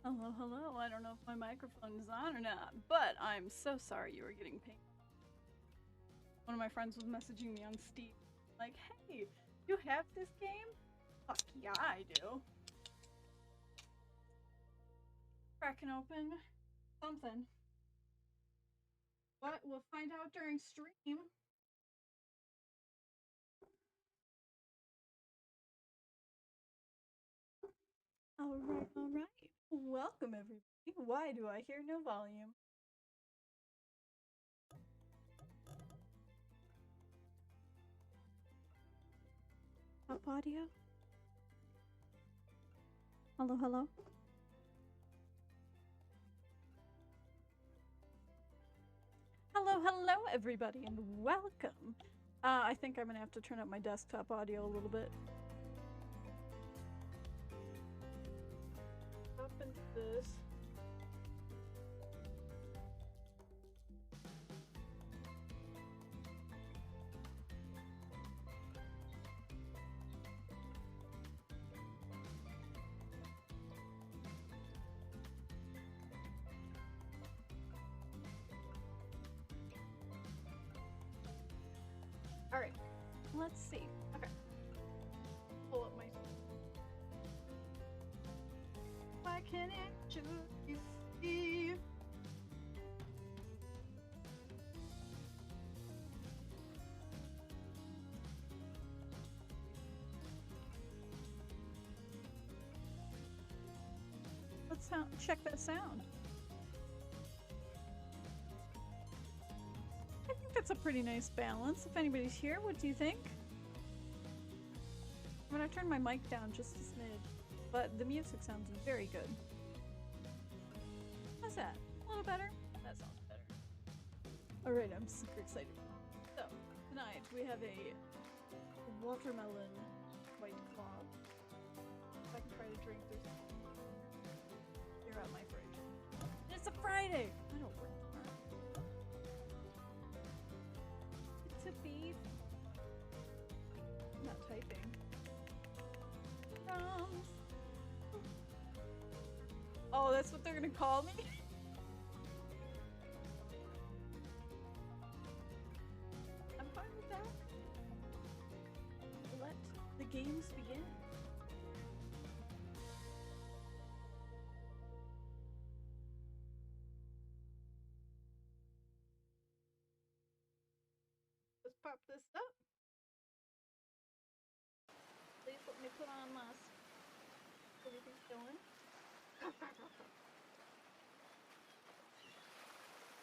Hello, hello. I don't know if my microphone is on or not, but I'm so sorry you were getting pinged. One of my friends was messaging me on Steam, like, hey, you have this game? Fuck yeah, I do. Cracking open something. What? We'll find out during stream. Alright, alright. Welcome, everybody. Why do I hear no volume? Up audio? Hello, hello? Hello, hello, everybody, and welcome. I think I'm gonna have to turn up my desktop audio a little bit. Up into this. Alright, let's see. Okay. Pull up my. Why can't you see? Let's check that sound. I think that's a pretty nice balance. If anybody's here, what do you think? I'm gonna turn my mic down just a smidge, but the music sounds very good. How's that? A little better? That sounds better. Alright, I'm super excited. So, tonight we have a watermelon white claw. If I can try to drink this. You're out my fridge. It's a Friday! I don't work tomorrow. It's a beef. I'm not typing. Drums. Oh, that's what they're gonna call me? I'm fine with that. Let the games begin. Let's pop this up. Please let me put on my everything's going.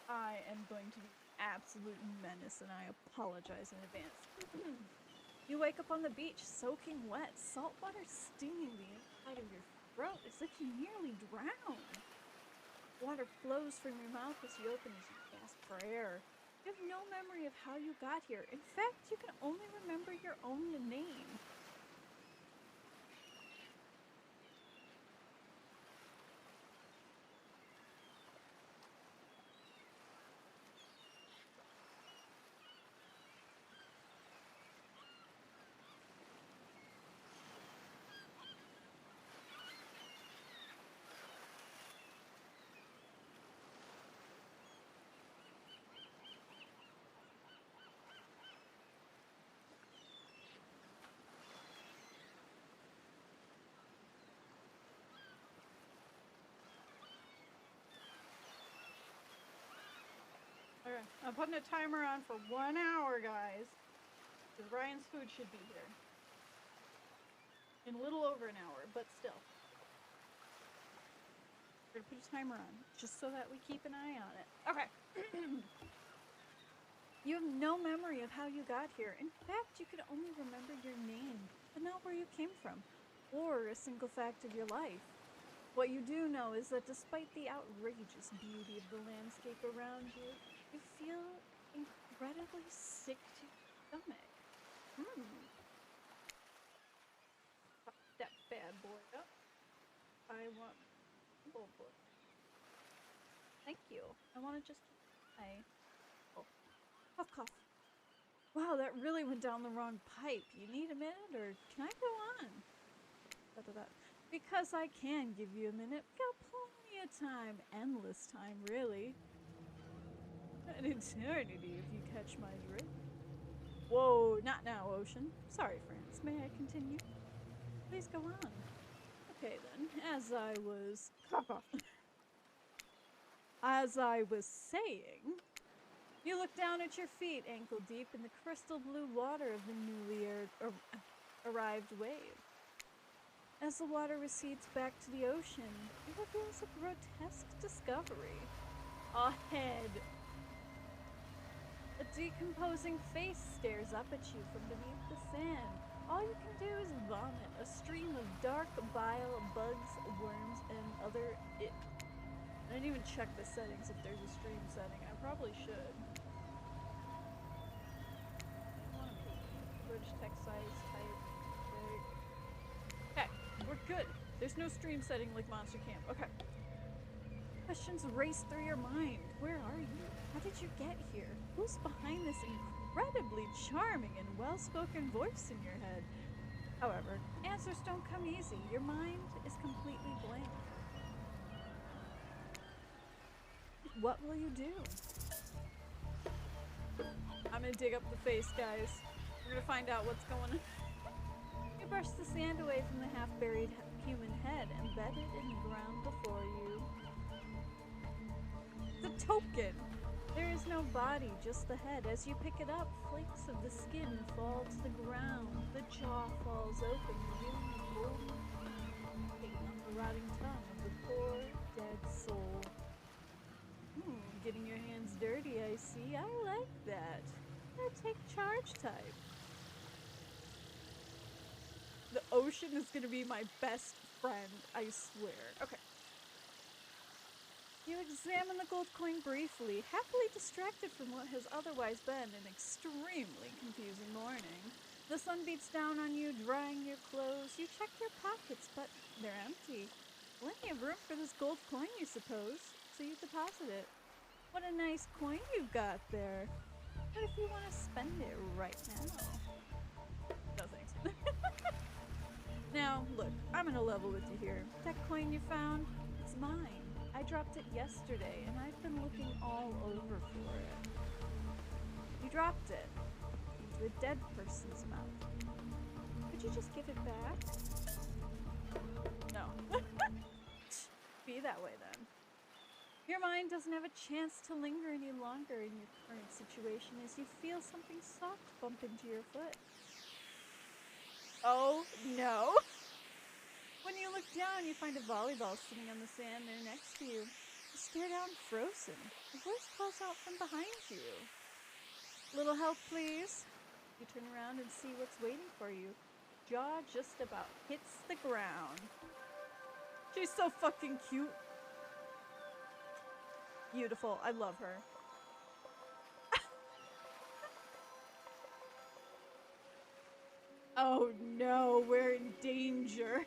I am going to be absolute menace and I apologize in advance. You wake up on the beach soaking wet, salt water stinging the inside of your throat as if you nearly drown. Water flows from your mouth as you open as you gasp for air. You have no memory of how you got here. In fact, you can only remember your own name. Okay, I'm putting a timer on for 1 hour, guys. Because Ryan's food should be here. In a little over an hour, but still. We're gonna put a timer on, just so that we keep an eye on it. Okay. You have no memory of how you got here. In fact, you can only remember your name, but not where you came from, or a single fact of your life. What you do know is that despite the outrageous beauty of the landscape around you, you feel incredibly sick to your stomach. Pop that bad boy up. I want oh boy. Thank you. I want to just try. Oh. Cough, cough. Wow, that really went down the wrong pipe. You need a minute, or can I go on? Because I can give you a minute. We got plenty of time. Endless time, really. An eternity, if you catch my drift. Whoa, not now, Ocean. Sorry, France. May I continue? Please go on. Okay, then. As I was saying, you look down at your feet, ankle deep in the crystal blue water of the newly arrived wave. As the water recedes back to the ocean, it reveals a grotesque discovery. Ahead, a decomposing face stares up at you from beneath the sand. All you can do is vomit a stream of dark bile, bugs, worms, and other I didn't even check the settings if there's a stream setting. I probably should. Bridge text size type. Okay, we're good. There's no stream setting like Monster Camp. Okay. Questions race through your mind. Where are you? How did you get here? Who's behind this incredibly charming and well-spoken voice in your head? However, answers don't come easy. Your mind is completely blank. What will you do? I'm gonna dig up the face, guys. We're gonna find out what's going on. You brush the sand away from the half-buried human head embedded in the ground before you. The token! There is no body, just the head. As you pick it up, flakes of the skin fall to the ground. The jaw falls open, revealing a golden paint on the rotting tongue of the poor, dead soul. Getting your hands dirty, I see. I like that. Now take charge type. The ocean is gonna be my best friend, I swear. Okay. You examine the gold coin briefly, happily distracted from what has otherwise been an extremely confusing morning. The sun beats down on you, drying your clothes. You check your pockets, but they're empty. Plenty of room for this gold coin, you suppose, so you deposit it. What a nice coin you've got there. What if you want to spend it right now? No thanks. Now, look, I'm gonna level with you here. That coin you found, it's mine. I dropped it yesterday, and I've been looking all over for it. You dropped it into a dead person's mouth. Could you just give it back? No. Be that way then. Your mind doesn't have a chance to linger any longer in your current situation as you feel something soft bump into your foot. Oh, no. When you look down, you find a volleyball sitting on the sand there next to you. You stare down frozen. A voice calls out from behind you. Little help, please. You turn around and see what's waiting for you. Jaw just about hits the ground. She's so fucking cute. Beautiful. I love her. Oh no, we're in danger.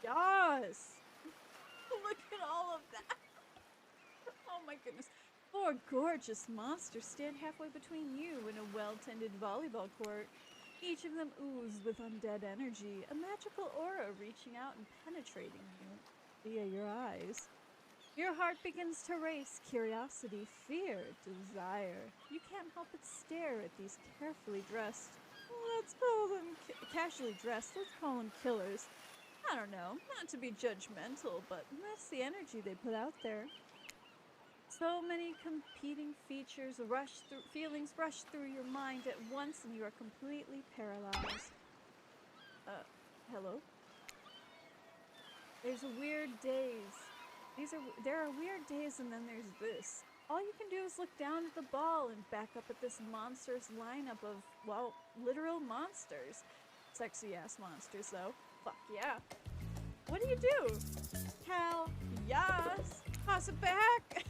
Yes! Look at all of that. Oh my goodness. Four gorgeous monsters stand halfway between you and a well-tended volleyball court. Each of them oozed with undead energy, a magical aura reaching out and penetrating you via your eyes. Your heart begins to race, curiosity, fear, desire. You can't help but stare at these carefully dressed, let's call them casually dressed, let's call them killers. I don't know, not to be judgmental, but that's the energy they put out there. So many competing feelings rush through your mind at once and you are completely paralyzed. Hello? There's weird days. There are weird days and then there's this. All you can do is look down at the ball and back up at this monstrous lineup of, well, literal monsters. Sexy ass monsters though. Fuck yeah. What do? Hell yes! Toss it back!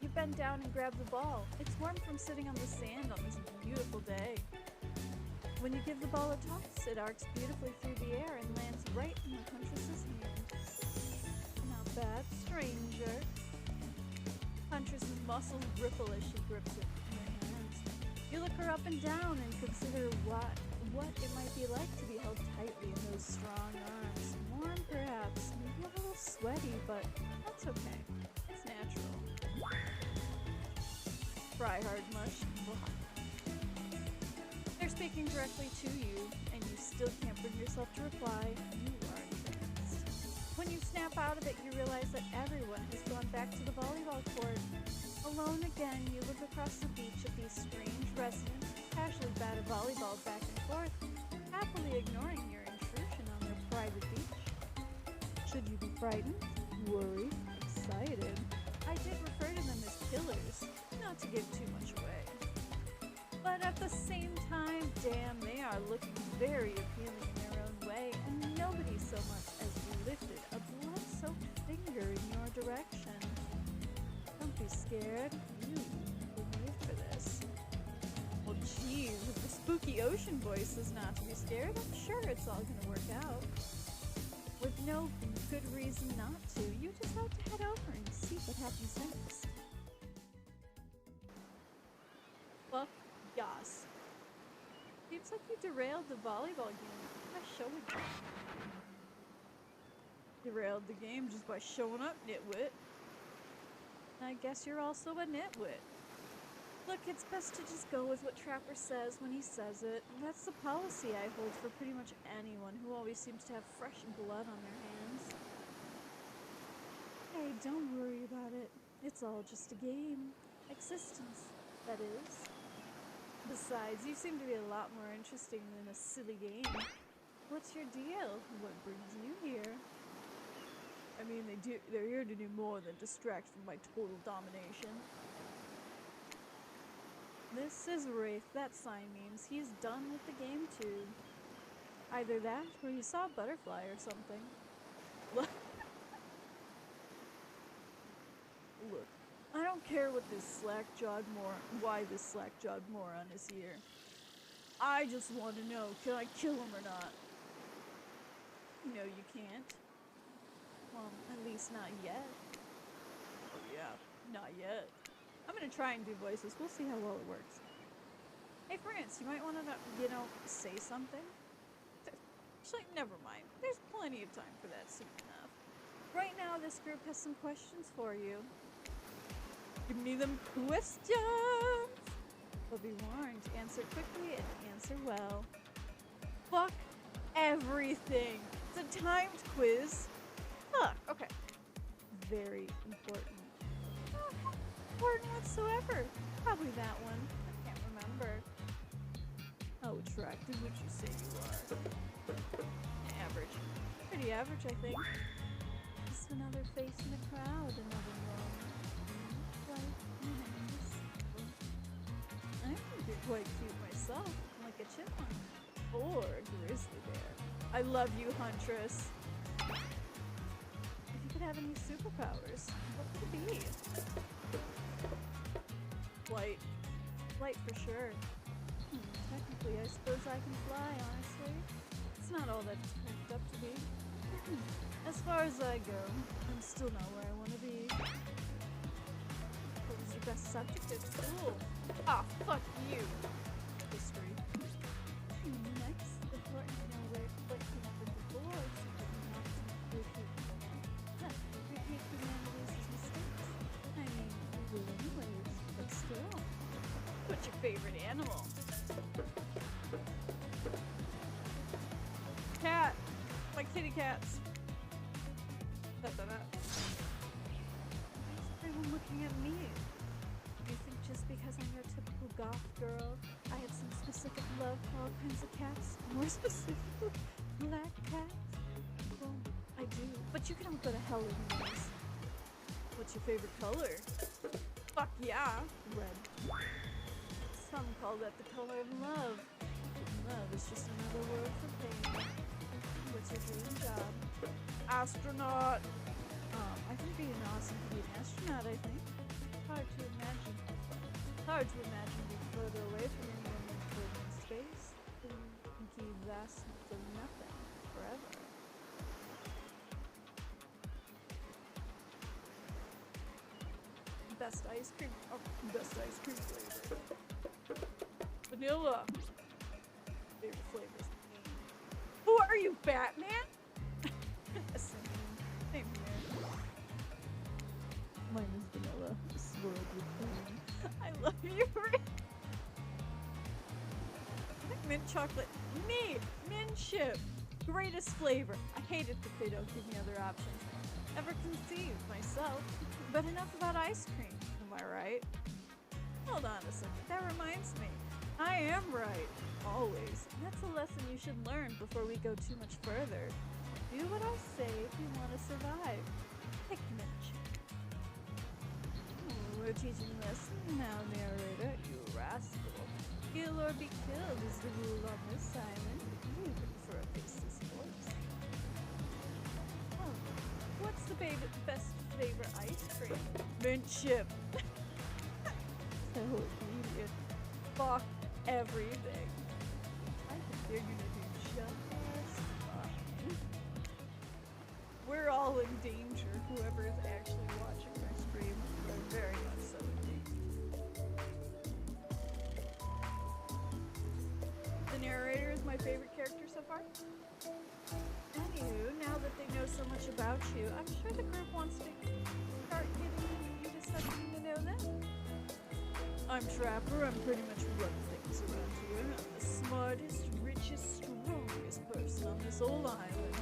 You bend down and grab the ball. It's warm from sitting on the sand on this beautiful day. When you give the ball a toss, it arcs beautifully through the air and lands right in the Huntress's hand. Not bad, stranger. Huntress's muscles ripple as she grips it in her hands. You look her up and down and consider what it might be like to be held tightly in those strong arms. Warm, perhaps, maybe a little sweaty, but that's okay. It's natural. Fry hard much. They're speaking directly to you, and you still can't bring yourself to reply. You are advanced. When you snap out of it, you realize that everyone has gone back to the volleyball court. Alone again, you look across the beach at these strange residents casually bat a volleyball back and forth, happily ignoring your intrusion on their private beach. Should you be frightened, worried, excited? I did refer to them as killers, not to give too much away. But at the same time, damn, they are looking very appealing in their own way, and nobody so much as lifted a blood-soaked finger in your direction. Don't be scared. You were made for this. Well, geez, if the spooky ocean voice is not to be scared, I'm sure it's all gonna work out. With no good reason not to, you decide to head over and see what happens next. Fuck yes. Seems like you derailed the volleyball game by showing up. Derailed the game just by showing up, nitwit. I guess you're also a nitwit. Look, it's best to just go with what Trapper says when he says it. That's the policy I hold for pretty much anyone who always seems to have fresh blood on their hands. Hey, don't worry about it. It's all just a game. Existence, that is. Besides, you seem to be a lot more interesting than a silly game. What's your deal? What brings you here? I mean, they're here to do more than distract from my total domination. This is Wraith. That sign means he's done with the game too. Either that, or he saw a butterfly or something. Look, I don't care what why this slack-jawed moron is here. I just want to know, can I kill him or not? No, you can't. Well, at least not yet. Oh yeah, Not yet. I'm gonna try and do voices. We'll see how well it works. Hey, France, you might want to, you know, say something? Actually, never mind. There's plenty of time for that soon enough. Right now, this group has some questions for you. Give me them questions! But be warned, answer quickly and answer well. Fuck everything! It's a timed quiz. Huh, okay. Very important. Not important whatsoever. Probably that one. I can't remember. How attractive would you say you are? Average. Pretty average, I think. Just another face in the crowd, another one. Quite nice. I think you're quite cute myself, like a chipmunk. Or a grizzly bear. I love you, Huntress. If you could have any superpowers, what would it be? Flight. Flight for sure. Technically, I suppose I can fly, honestly. It's not all that it's cracked up to be. As far as I go, I'm still not where I want to be. What was your best subject at school? Ah, fuck you! History. Next, important to know what came happened before, so that you not to repeat again. Repeat humanities' mistakes. I mean, we will anyways, but still. What's your favorite animal? Cat! Like kitty cats. Why is everyone looking at me? Do you think just because I'm your typical goth girl, I have some specific love for all kinds of cats? More specifically, black cats? Well, I do. But you can all go to hell with me. What's your favorite color? Fuck yeah! Red. Some call that the color of love. Love is just another word for pain. What's your dream job? Astronaut. I think being awesome to be an astronaut, I think. Hard to imagine. Hard to imagine being further away from anyone than floating in space. Inky vastness of nothing. Forever. Best ice cream. Oh, best ice cream flavor. Vanilla. Favorite flavors. Who are you, Batman? Same here. Mine is vanilla. Swirled with cream. I love you, Rick. I think mint chocolate. Me! Mint chip. Greatest flavor. I hate it if they don't give me other options. Never conceived myself. But enough about ice cream. Am I right? Hold on a second. That reminds me. I am right. Always. And that's a lesson you should learn before we go too much further. Do what I say if you want to survive. Pick Mitch. We're teaching a lesson now, narrator, you rascal. Kill or be killed is the rule on this island. You prefer a faceless voice. Oh, what's the best flavor ice cream? Mint chip. So idiot. Fuck everything. I think they're gonna do just fine. We're all in danger. Whoever is actually watching our stream, we're very much so in danger. The narrator is my favorite character so far. Anywho, now that they know so much about you, I'm sure the group wants to start getting you to something to know them. I'm Trapper. I'm pretty much running things around here. I'm the smartest, richest, strongest person on this old island.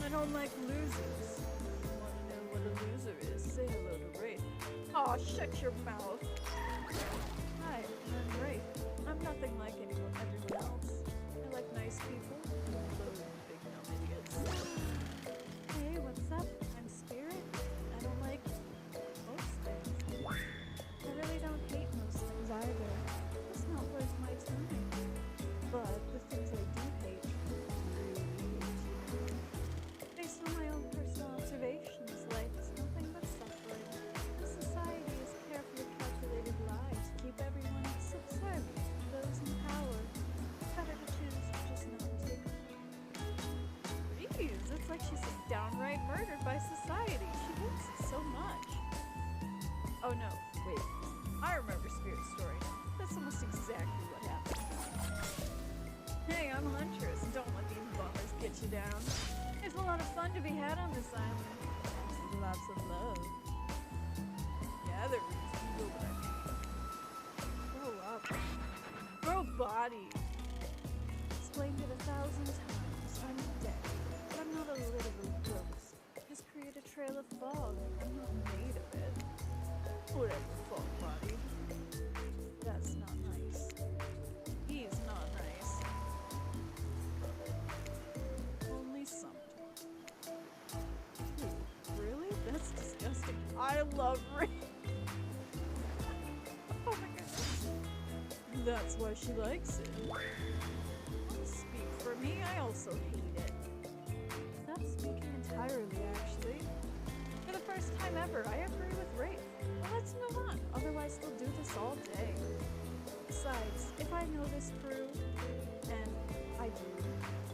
I don't like losers. If you want to know what a loser is, say hello to Wraith. Aw, shut your mouth. Hi, I'm Wraith. I'm nothing like everyone else. I like nice people. Those big dumb idiots. Hey, what's up? I'm Spirit. I don't like most things. I really don't hate most things either. It's not worth my time. But the things I do hate, really hate. Based on my own personal observations, life's nothing but suffering. The society is carefully calculated lie to keep everyone subservient to those in power. It's better to choose to just not take it. Jeez, it's like she's downright murdered by society. She hates it so much. Oh no, wait. I remember Spirit's story now. That's almost exactly what happened. Hey, I'm Huntress. Don't let these bummers get you down. There's a lot of fun to be had on this island. Lots of love. Yeah, they're reasonable, but I mean, grow up. Grow body. Explained it 1,000 times. I'm dead. But I'm not a literal ghost. Just create a trail of fog. I'm not made of it. Whatever, fog body. That's not nice. He's not nice. Only sometimes. Really? That's disgusting. I love rain. Oh my goodness. That's why she likes it. I'll speak for me, I also hate it. Not speaking entirely, actually. For the first time ever, I agree with Rafe. Well, let's move on. Otherwise, they'll do this all day. Besides, if I know this crew, and I do,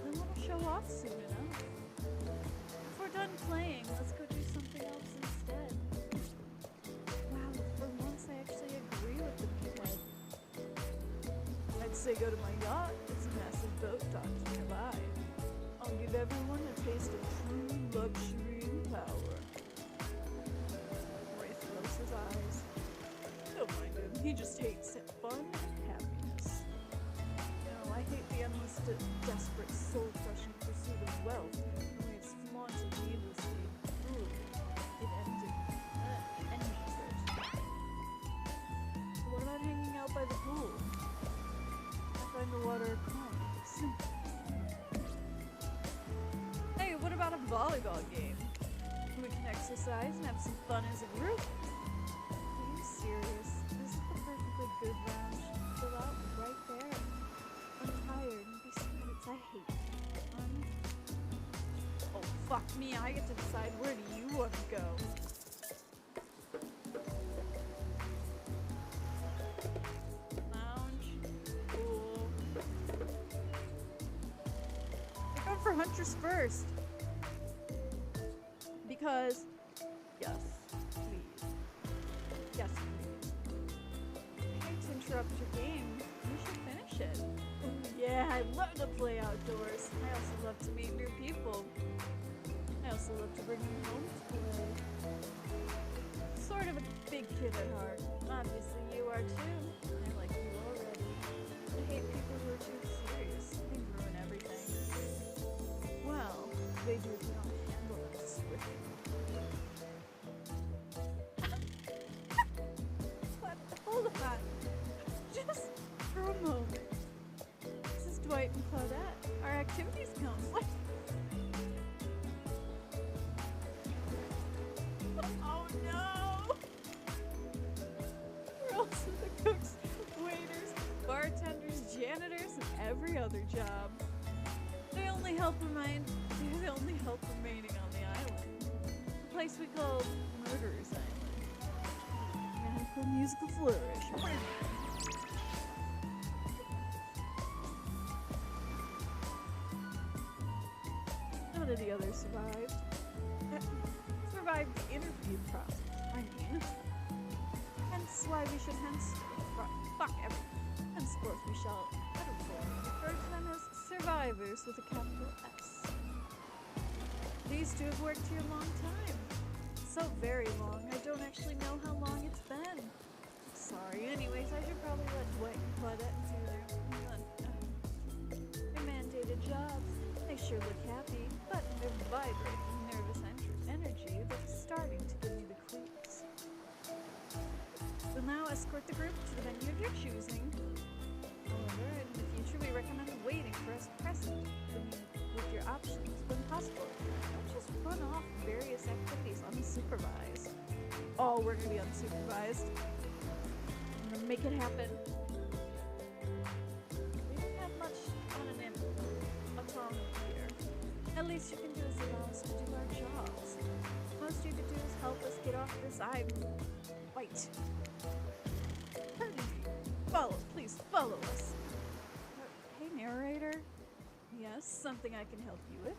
then we'll show off soon enough. If we're done playing, let's go do something else instead. Wow, for once I actually agree with the meathead. I'd say go to my yacht. It's a massive boat docked nearby. I'll give everyone a taste of true luxury and power. Wraith rolls his eyes. Don't mind him. He just hates fun and happiness. No, I hate the endless, desperate, soul-crushing pursuit of wealth. It's flaunted needlessly, cruelly. It ended. What about hanging out by the pool? I find the water calm. Simple. Hey, what about a volleyball game? We can exercise and have some fun as a group. Are you serious? This is the perfectly good round. Fill out right there. I'm tired, and besides, I hate fun. Oh, fuck me, I get to decide where do you want to go. Lounge. Cool. We're going for Huntress first. Because, yes, please. Yes, please. I hate to interrupt your game. You should finish it. Yeah, I love to play outdoors. I also love to meet new people. I also love to bring them home to play. Sort of a big kid at heart. Obviously, you are too. I like you already. I hate people who are too serious. They ruin everything. Well, they do if you don't handle them swiftly. What? Hold on. Just for a moment. This is Dwight and Claudette, our activities counselor. Oh no! We're also the cooks, waiters, bartenders, janitors, and every other job. They're the only help remaining on the island. The place we call Murderer's Island. And for musical flourish. None of the others survived. Survived the interview process, I mean. Hence why we should henceforth we shall refer to them as survivors with a capital S. These two have worked here a long time. So very long, I don't actually know how long it's been. Sorry, anyways, I should probably let Dwight and Claudette do their mandated jobs. They sure look happy, but they're vibrating nervous energy that's starting to give me the creeps. We'll now escort the group to the venue of your choosing. However, in the future, we recommend waiting for us present with your options when possible. Don't just run off various activities unsupervised. Oh, we're gonna be unsupervised. I'm gonna make it happen. We don't have much autonomy here. At least you can do is allow us to do our jobs. Most you could do is help us get off this island. Wait. Pardon me. Please follow us. Hey, narrator. Yes, something I can help you with.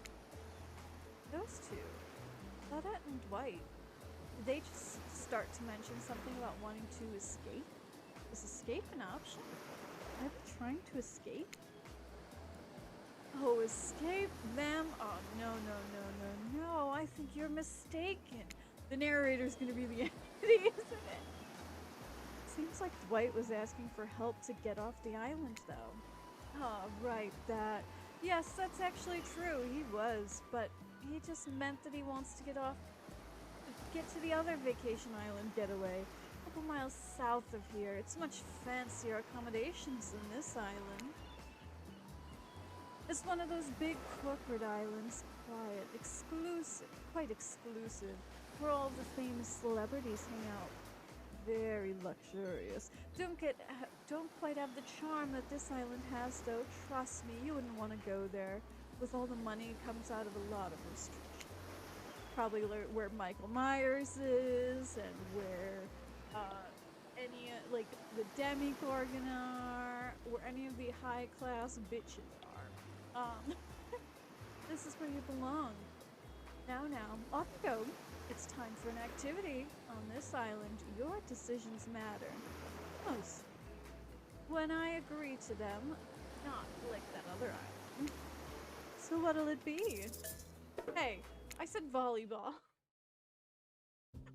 Those two, Claudette and Dwight, did they just start to mention something about wanting to escape? Is escape an option? Are they trying to escape? Oh, escape them? Oh, no, no, no, no, no. I think you're mistaken. The narrator's gonna be the entity, isn't it? Seems like Dwight was asking for help to get off the island, though. Oh, right, that. Yes, that's actually true. He was, but he just meant that he wants to get to the other vacation island getaway. A couple miles south of here. It's much fancier accommodations than this island. It's one of those big corporate islands, quiet, exclusive, quite exclusive, where all the famous celebrities hang out. Very luxurious. Don't quite have the charm that this island has, though. Trust me, you wouldn't want to go there. With all the money comes out of a lot of restrictions. Probably where Michael Myers is, and where any like the Demigorgon are, where any of the high-class bitches are. This is where you belong. Now, off you go. It's time for an activity. On this island, your decisions matter. Most. When I agree to them, not like that other island. So what'll it be? Hey, I said volleyball.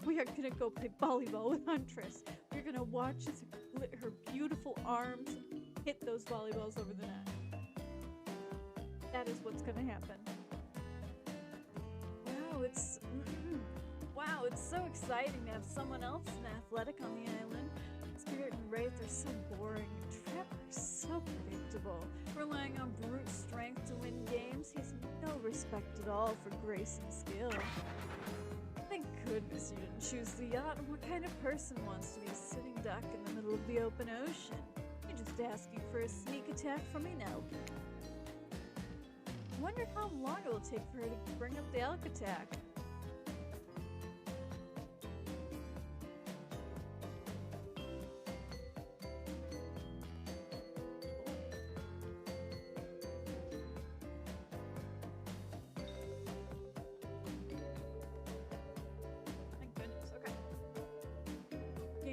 We are gonna go play volleyball with Huntress. We're gonna watch as her beautiful arms hit those volleyballs over the net. That is what's gonna happen. Wow, it's so exciting to have someone else and athletic on the island. Spirit and Wraith are so boring, and Trevor's so predictable. Relying on brute strength to win games, he has no respect at all for grace and skill. Thank goodness you didn't choose the yacht. What kind of person wants to be a sitting duck in the middle of the open ocean? You're just asking for a sneak attack from an elk. I wonder how long it'll take for her to bring up the elk attack.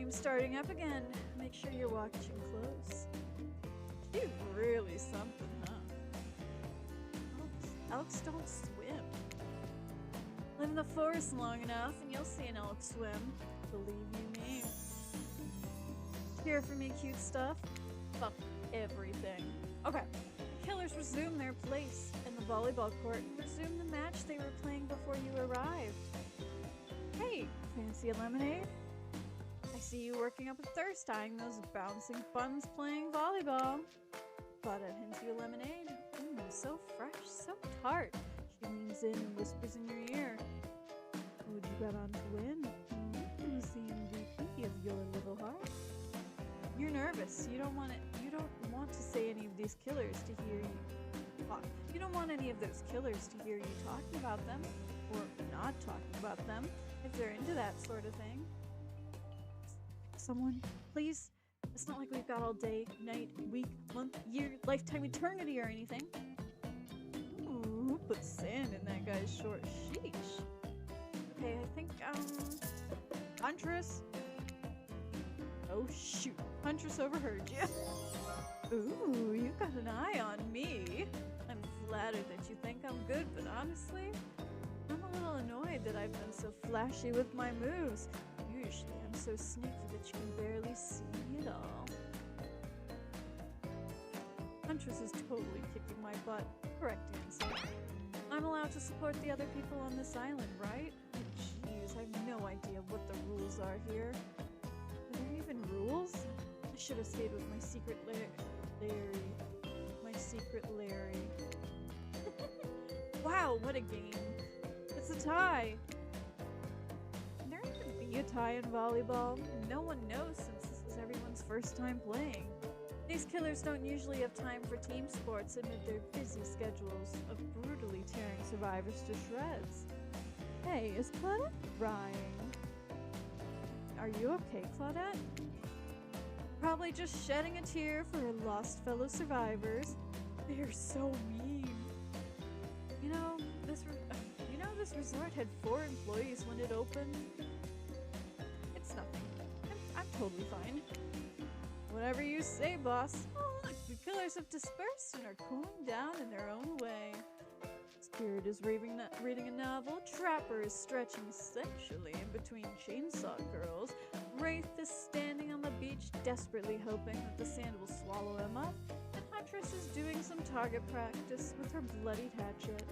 Starting up again. Make sure you're watching close. She's really something, huh? Elks don't swim. Live in the forest long enough and you'll see an elk swim. Believe you me. Here for me, cute stuff. Fuck everything. Okay. The killers resume their place in the volleyball court and resume the match they were playing before you arrived. Hey, fancy a lemonade? I see you working up a thirst, eyeing those bouncing buns playing volleyball. Thought I'd hint you a lemonade. So fresh, so tart. She leans in and whispers in your ear. Who would you bet on to win? Who's the MVP of your little heart? You're nervous. You don't want to say any of these killers to hear you talk. You don't want any of those killers to hear you talking about them, or not talking about them, if they're into that sort of thing. Someone, please. It's not like we've got all day, night, week, month, year, lifetime, eternity or anything. Ooh, who put sand in that guy's short? Sheesh. Okay, I think, Huntress? Oh, shoot. Huntress overheard you. Ooh, you got an eye on me. I'm flattered that you think I'm good, but honestly, I'm a little annoyed that I've been so flashy with my moves. Usually I'm so sneaky that you can barely see me at all. Huntress is totally kicking my butt. Correct answer. I'm allowed to support the other people on this island, right? Oh, jeez, I have no idea what the rules are here. Are there even rules? I should have stayed with my secret Larry. My secret Larry. Wow, what a game. It's a tie. Can there even be a tie in volleyball? No one knows since this is everyone's first time playing. These killers don't usually have time for team sports amid their busy schedules of brutally tearing survivors to shreds. Hey, is Claudette crying? Are you okay, Claudette? Probably just shedding a tear for her lost fellow survivors. They're so mean. You know, this resort had 4 employees when it opened. totally fine. Whatever you say, boss. Oh, look, the killers have dispersed and are cooling down in their own way. Spirit is reading a novel. Trapper is stretching sensually in between chainsaw girls. Wraith is standing on the beach, desperately hoping that the sand will swallow him up. And Huntress is doing some target practice with her bloodied hatchet.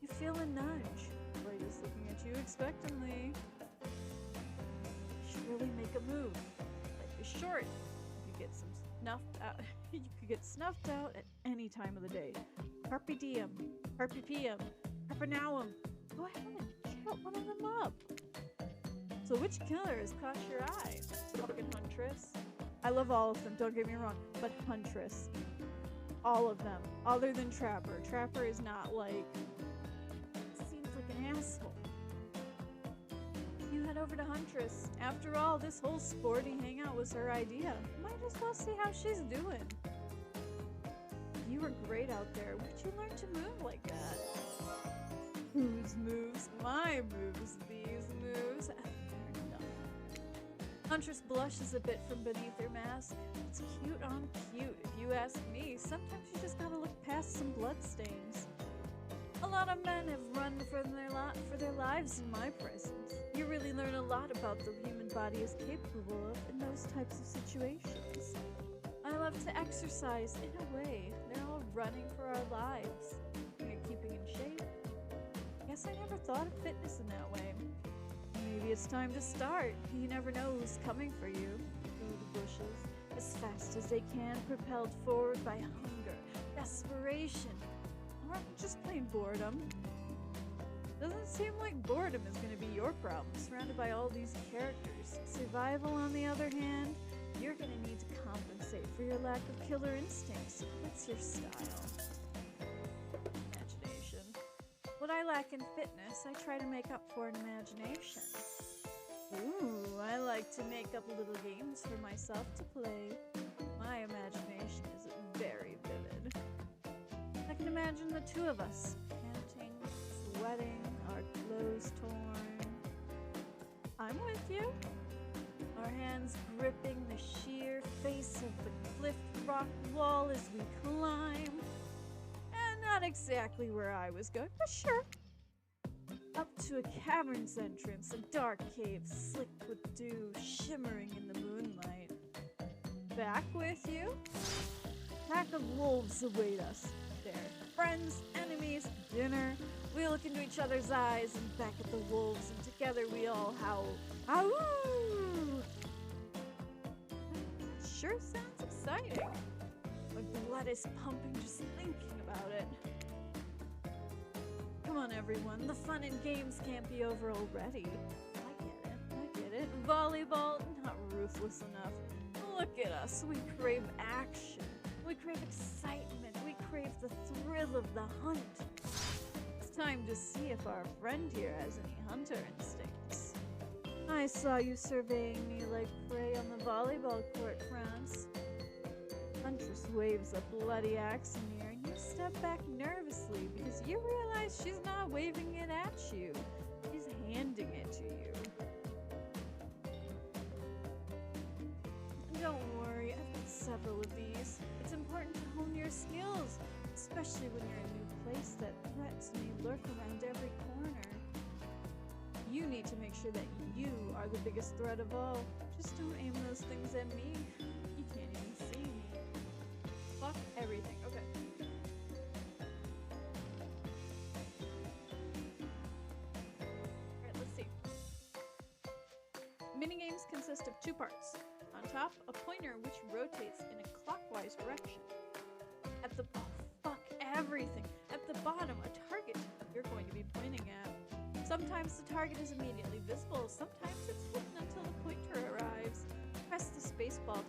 You feel a nudge. Wraith is looking at you expectantly. You should really make a move. Life is short. You get some snuffed out. You could get snuffed out at any time of the day. Carpe diem, carpe diem, carpe nauem. Go ahead and get one of them up. So which killer has caught your eye? Fucking Huntress. I love all of them, don't get me wrong, but Huntress. All of them, other than Trapper. Trapper is not like, seems like an asshole. You head over to Huntress. After all, this whole sporty hangout was her idea. Might as well see how she's doing. You were great out there. Where'd you learn to move like that? Whose moves? My moves. These moves. Huntress blushes a bit from beneath her mask. It's cute on cute, if you ask me. Sometimes you just gotta look past some bloodstains. A lot of men have run for their lives in my presence. You really learn a lot about the human body is capable of in those types of situations. I love to exercise in a way. They're all running for our lives. You're keeping in shape. Guess I never thought of fitness in that way. Maybe it's time to start. You never know who's coming for you. Through the bushes, as fast as they can, propelled forward by hunger, desperation, or just plain boredom. Doesn't seem like boredom is going to be your problem, surrounded by all these characters. Survival, on the other hand, you're going to need to compensate for your lack of killer instincts. What's your style? Imagination. What I lack in fitness, I try to make up for in imagination. Ooh, I like to make up little games for myself to play. My imagination is very vivid. I can imagine the two of us, panting, sweating, our clothes torn. I'm with you. Our hands gripping the sheer face of the cliff rock wall as we climb. And not exactly where I was going, but sure. Up to a cavern's entrance, a dark cave slick with dew shimmering in the moonlight. Back with you? Pack of wolves await us. There. Friends, enemies, dinner. We look into each other's eyes and back at the wolves, and together we all howl. Ahoo! Sure sounds exciting. My blood is pumping just thinking about it. Come on, everyone. The fun and games can't be over already. I get it. Volleyball, not ruthless enough. Look at us. We crave action. We crave excitement. We crave the thrill of the hunt. It's time to see if our friend here has any hunter instincts. I saw you surveying me like prey on the volleyball court, France. Huntress waves a bloody axe in the air, and you step back nervously because you realize she's not waving it at you. She's handing it to you. Don't worry, I've got several of these. It's important to hone your skills, especially when you're in a new place that threats may lurk around every corner. You need to make sure that you are the biggest threat of all. Just don't aim those things at me. You can't even see me. Fuck everything. Okay. Alright, let's see. Minigames consist of two parts. On top, a pointer which rotates in a clockwise direction. At the fuck everything. At the bottom, a target you're going to be pointing at. Sometimes the target is immediately visible, sometimes it's hidden until the pointer arrives. Press the spacebar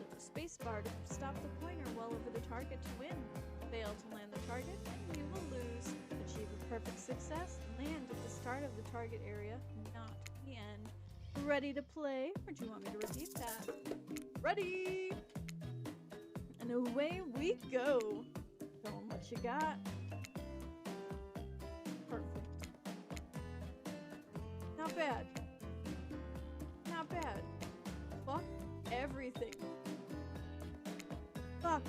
to stop the pointer well over the target to win. Fail to land the target, and you will lose. Achieve a perfect success, land at the start of the target area, not the end. Ready to play? Or do you want me to repeat that? Ready! And away we go. Show 'em what you got. Perfect. Not bad. Not bad. Fuck everything. Fuck.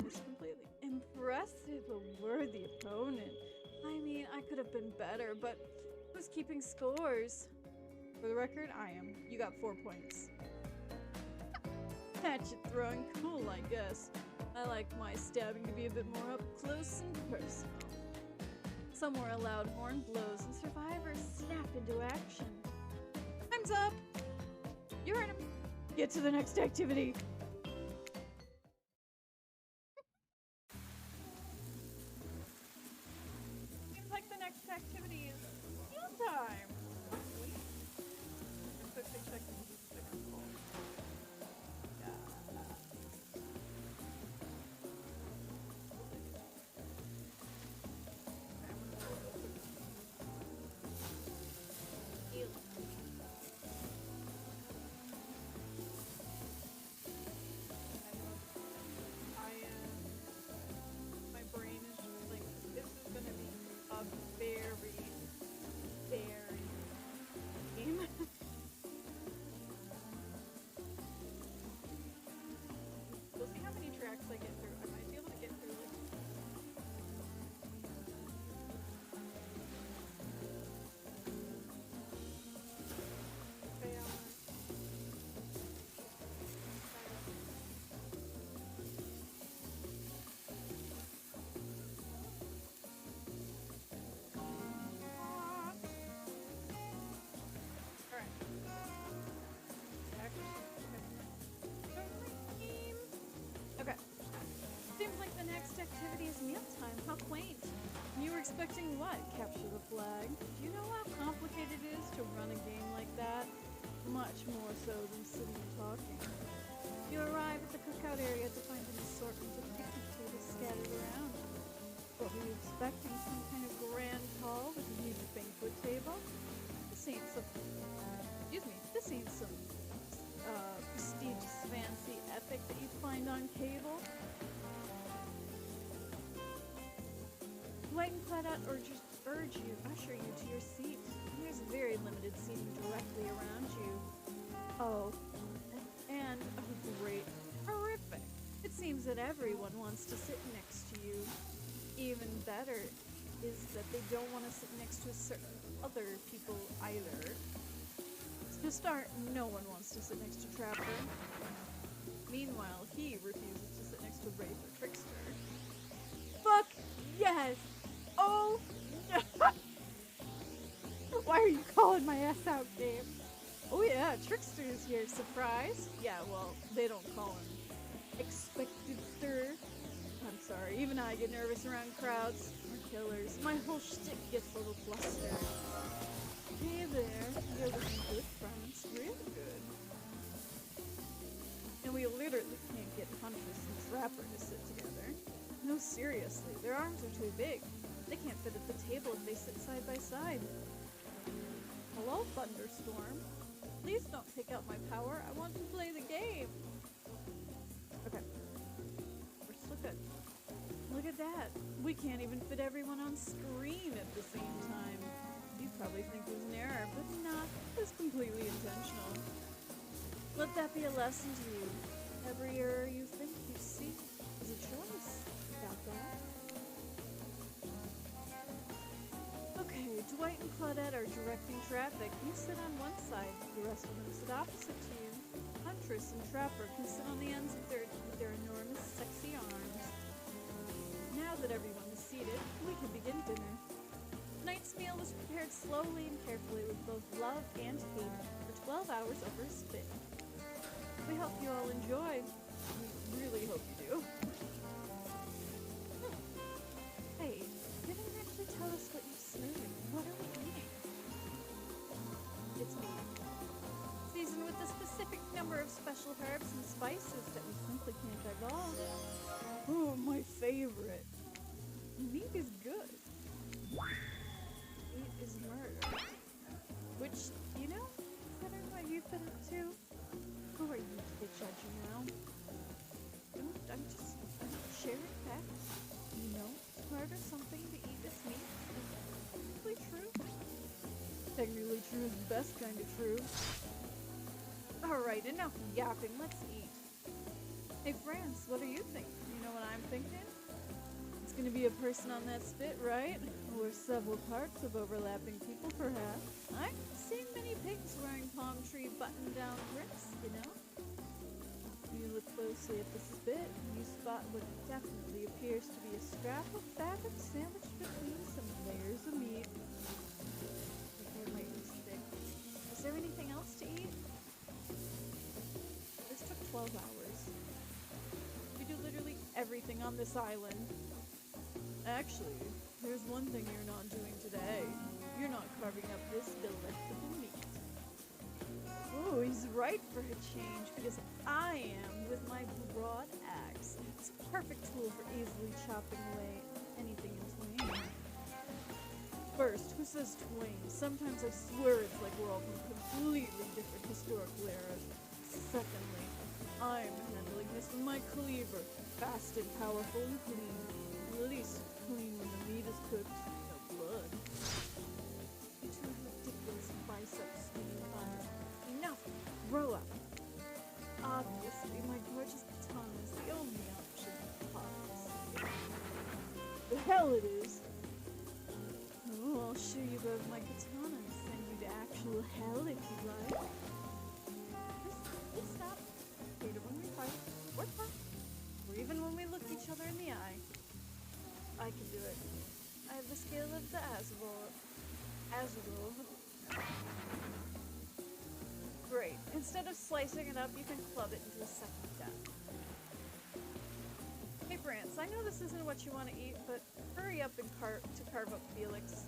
It's completely impressive, a worthy opponent. I mean, I could have been better, but who's keeping scores? For the record, I am. You got 4 points. Hatchet throwing, cool, I guess. I like my stabbing to be a bit more up close and personal. Some more loud horn blows and survivors snap into action. Time's up! You heard him! Get to the next activity! Seems like the next activity is mealtime! Quickly check the I get through. I might be able to get through this. Okay, seems like the next activity is mealtime. How quaint. You were expecting what? Capture the flag? Do you know how complicated it is to run a game like that? Much more so than sitting and talking. You arrive at the cookout area to find an assortment of picnic tables scattered around. What were you expecting? Some kind of grand hall with a huge banquet table? This ain't some... This ain't some prestigious, fancy epic that you find on cable. White and clad out usher you to your seat. There's very limited seating directly around you. Oh, and great, horrific. It seems that everyone wants to sit next to you. Even better is that they don't want to sit next to certain other people either. To start, no one wants to sit next to Trapper. Meanwhile, he refuses to sit next to Wraith or Trickster. Fuck yes! Oh no! Why are you calling my ass out, game? Oh yeah, Trickster is here. Surprise? Yeah, well, they don't call him expected sir. I'm sorry, even I get nervous around crowds or killers. My whole shtick gets a little flustered. Hey there, you're looking good, France. Really good. And we literally can't get Huntress and Trapper to sit together. No, seriously, their arms are too big. They can't fit at the table if they sit side by side. Hello, Thunderstorm. Please don't take out my power. I want to play the game. Okay. We're still good. Look at that. We can't even fit everyone on screen at the same time. You probably think there's an error, but not. It's completely intentional. Let that be a lesson to you. Every error you think you see is a choice. Got that? Okay, Dwight and Claudette are directing traffic. You sit on one side, the rest of them sit opposite to you. Huntress and Trapper can sit on the ends of their enormous, sexy arms. Now that everyone is seated, we can begin dinner. Tonight's meal was prepared slowly and carefully with both love and hate for 12 hours over a spit. We hope you all enjoy. We really hope you do. Hey, you didn't actually tell us what you served. What are we eating? It's meat. Seasoned with a specific number of special herbs and spices that we simply can't divulge. Oh, my favorite. Meat is good. Meat is murder. Which, you know, considering what you've been up to, who are you to be judging now? I'm just sharing facts. You know, to murder something to eat this meat is technically true. Technically true is the best kind of true. Alright, enough yapping, let's eat. Hey France, what are you thinking? You know what I'm thinking? It's gonna be a person on that spit, right? Or several parts of overlapping people, perhaps. I've seen many pigs wearing palm tree button-down grips, you know? You look closely at the spit, and you spot what definitely appears to be a scrap of fabric sandwiched between some layers of meat. Okay, might be thick. Is there anything else to eat? This took 12 hours. We do literally everything on this island. Actually, there's one thing you're not doing today. You're not carving up this delectable meat. Oh, he's right for a change, because I am with my broad axe. It's a perfect tool for easily chopping away anything in twain. First, who says twain? Sometimes I swear it's like we're all from completely different historical eras. Secondly, I'm handling this with my cleaver. Fast and powerful and clean. At least clean when the meat is cooked. No blood. You two ridiculous biceps swinging buns. Enough! Grow up! Obviously, my gorgeous katana is the only option. Obviously. The hell it is! Oh, I'll show you both my katana and send you to actual hell if you like. Please stop. Later when we fight, or talk, or even when we look each other in the eye. I can do it. I have the skill of the Azurov. Great. Instead of slicing it up, you can club it into a second death. Hey France, I know this isn't what you want to eat, but hurry up and carve up Felix.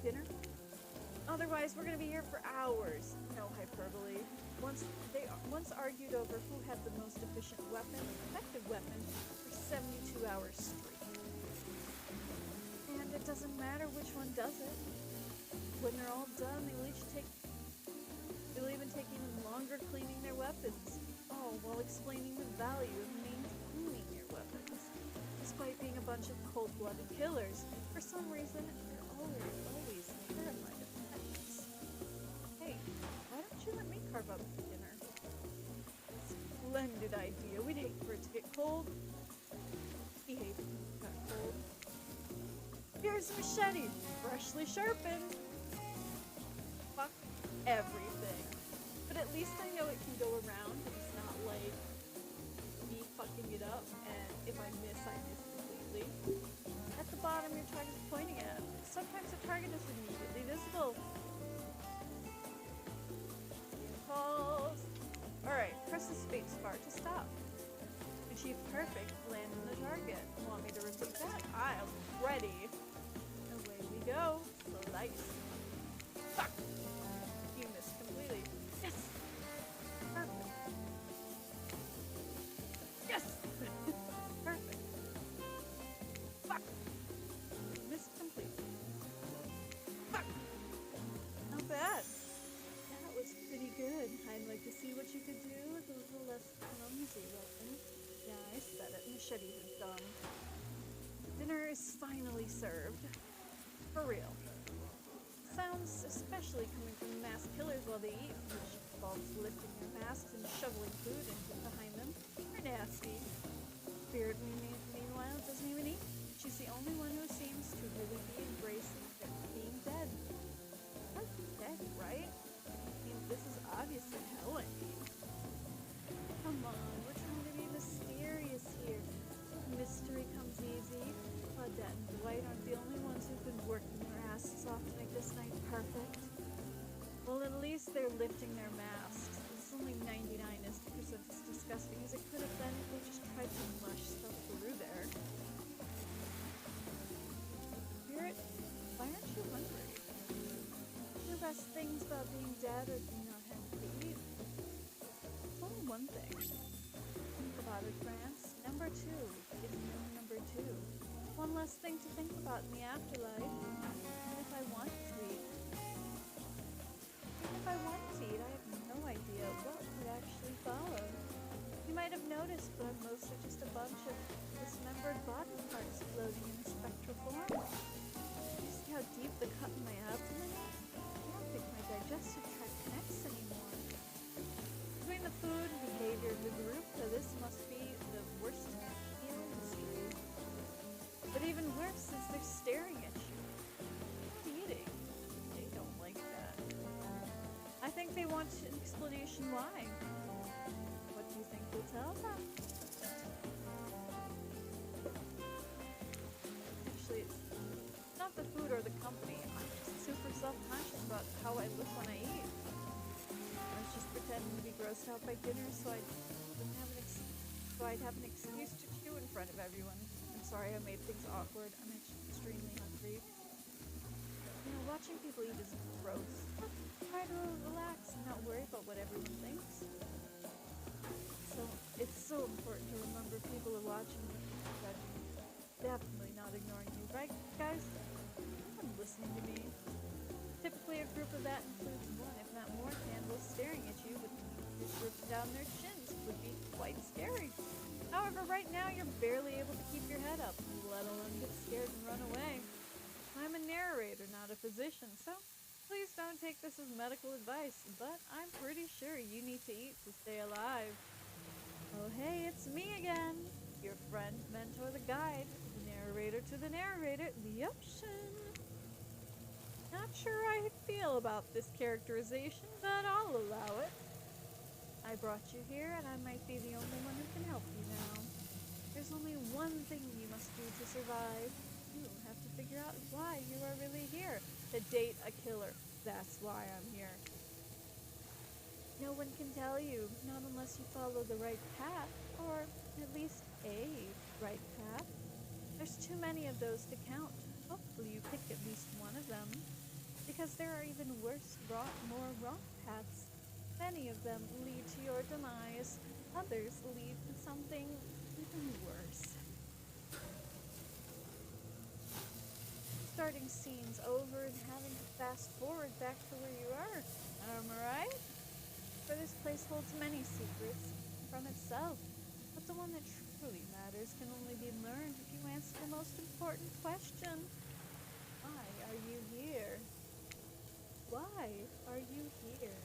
Dinner? Otherwise, we're gonna be here for hours. No hyperbole. Once argued over who had the most effective weapon for 72 hours straight. And it doesn't matter which one does it. When they're all done, they'll even take even longer cleaning their weapons. All while explaining the value of maintaining your weapons. Despite being a bunch of cold-blooded killers, for some reason, they're always terrified of pets. Hey, why don't you let me carve up the dinner? Splendid idea. We'd hate for it to get cold. He hates it when it got cold. Here's a machete, freshly sharpened. Fuck everything. But at least I know it can go around, and it's not like me fucking it up, and if I miss completely. At the bottom, your target is pointing at. Sometimes the target is immediately visible. Calls. Alright, press the space bar to stop. Achieve perfect, land on the target. Want me to repeat that? I'm ready. Away we go. Slice. Fuck! You missed completely. Yes! Perfect. Yes! Perfect. Fuck! Missed completely. Fuck! Not bad. That was pretty good. I'd like to see what you could do with a little less clumsy weapon. Yeah, I said it. Machetes are dumb. Dinner is finally served. For real. Sounds especially coming from mass killers while they eat, which involves lifting their masks and shoveling food into behind them. They're nasty. Spirit, meanwhile, doesn't even eat. She's the only one who seems to really be embracing being dead. That's dead, right? I mean, this is obviously hell, I mean. Come on, we're trying to be mysterious here. Mystery comes easy. Claudette and Dwight aren't the only ones who've been working their asses off to make this night perfect. Well, at least they're lifting their masks. It's only 99 as disgusting as it could have been if they just tried to mush stuff through there. Spirit, why aren't you hungry? The best things about being dead are not having to eat. It's only one thing. Think about it, France. Number 2 is no number 2. One less thing to think about in the afterlife. And if I want to eat. Even if I want to eat, I have no idea what would actually follow. You might have noticed, but I'm mostly just a bunch of dismembered body parts floating in a spectral form. You see how deep the cut in my abdomen is? I don't think my digestive tract connects anymore. Between the food and behavior of the group, this must be the worst meal in the series. But even worse, since they're staring at you. Not eating. They don't like that. I think they want an explanation why. What do you think we'll tell them? Actually, it's not the food or the company. I'm just super self-conscious about how I look when I eat. I was just pretending to be grossed out by dinner so I'd have an excuse to chew in front of everyone. I'm sorry I made things awkward. I'm actually extremely hungry. You know, watching people eat is gross. Try to relax and not worry about what everyone thinks. So, it's so important to remember people are watching and judging. Definitely not ignoring you, right, guys? I'm listening to me. Typically, a group of that includes one, if not more, candles staring at you with fingers dripping down their chins would be quite scary. However, right now, you're barely able to keep your head up, let alone get scared and run away. I'm a narrator, not a physician, so please don't take this as medical advice, but I'm pretty sure you need to eat to stay alive. Oh hey, it's me again! Your friend, mentor, the guide, the narrator to the narrator, the option. Not sure I feel about this characterization, but I'll allow it. I brought you here, and I might be the only one who can help you now. There's only one thing you must do to survive. You have to figure out why you are really here. To date a killer. That's why I'm here. No one can tell you, not unless you follow the right path, or at least a right path. There's too many of those to count. Hopefully you pick at least one of them. Because there are even worse, more wrong paths. Many of them lead to your demise. Others lead to something even worse. Starting scenes over and having to fast forward back to where you are. Am I right? For this place holds many secrets from itself. But the one that truly matters can only be learned if you answer the most important question. Why are you here? Why are you here?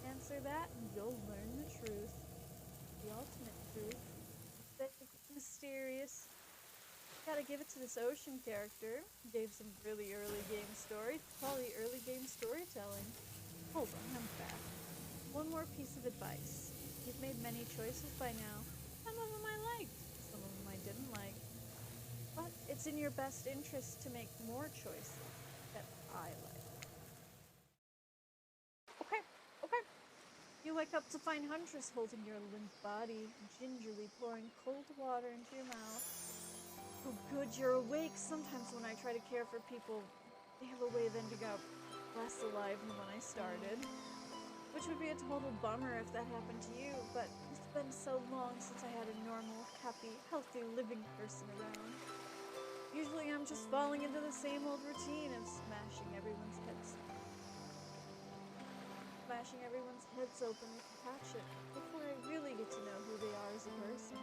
Answer that and you'll learn the truth. The ultimate truth. Big, mysterious. Gotta give it to this ocean character. Gave some really early game story. Probably early game storytelling. Hold on, I'm back. One more piece of advice. You've made many choices by now. Some of them I liked. Some of them I didn't like. But it's in your best interest to make more choices that I like. Okay. You wake up to find Huntress holding your limp body, gingerly pouring cold water into your mouth. Oh good, you're awake. Sometimes when I try to care for people, they have a way of ending up less alive than when I started. Which would be a total bummer if that happened to you, but it's been so long since I had a normal, happy, healthy, living person around. Usually I'm just falling into the same old routine of smashing everyone's heads open with a hatchet before I really get to know who they are as a person.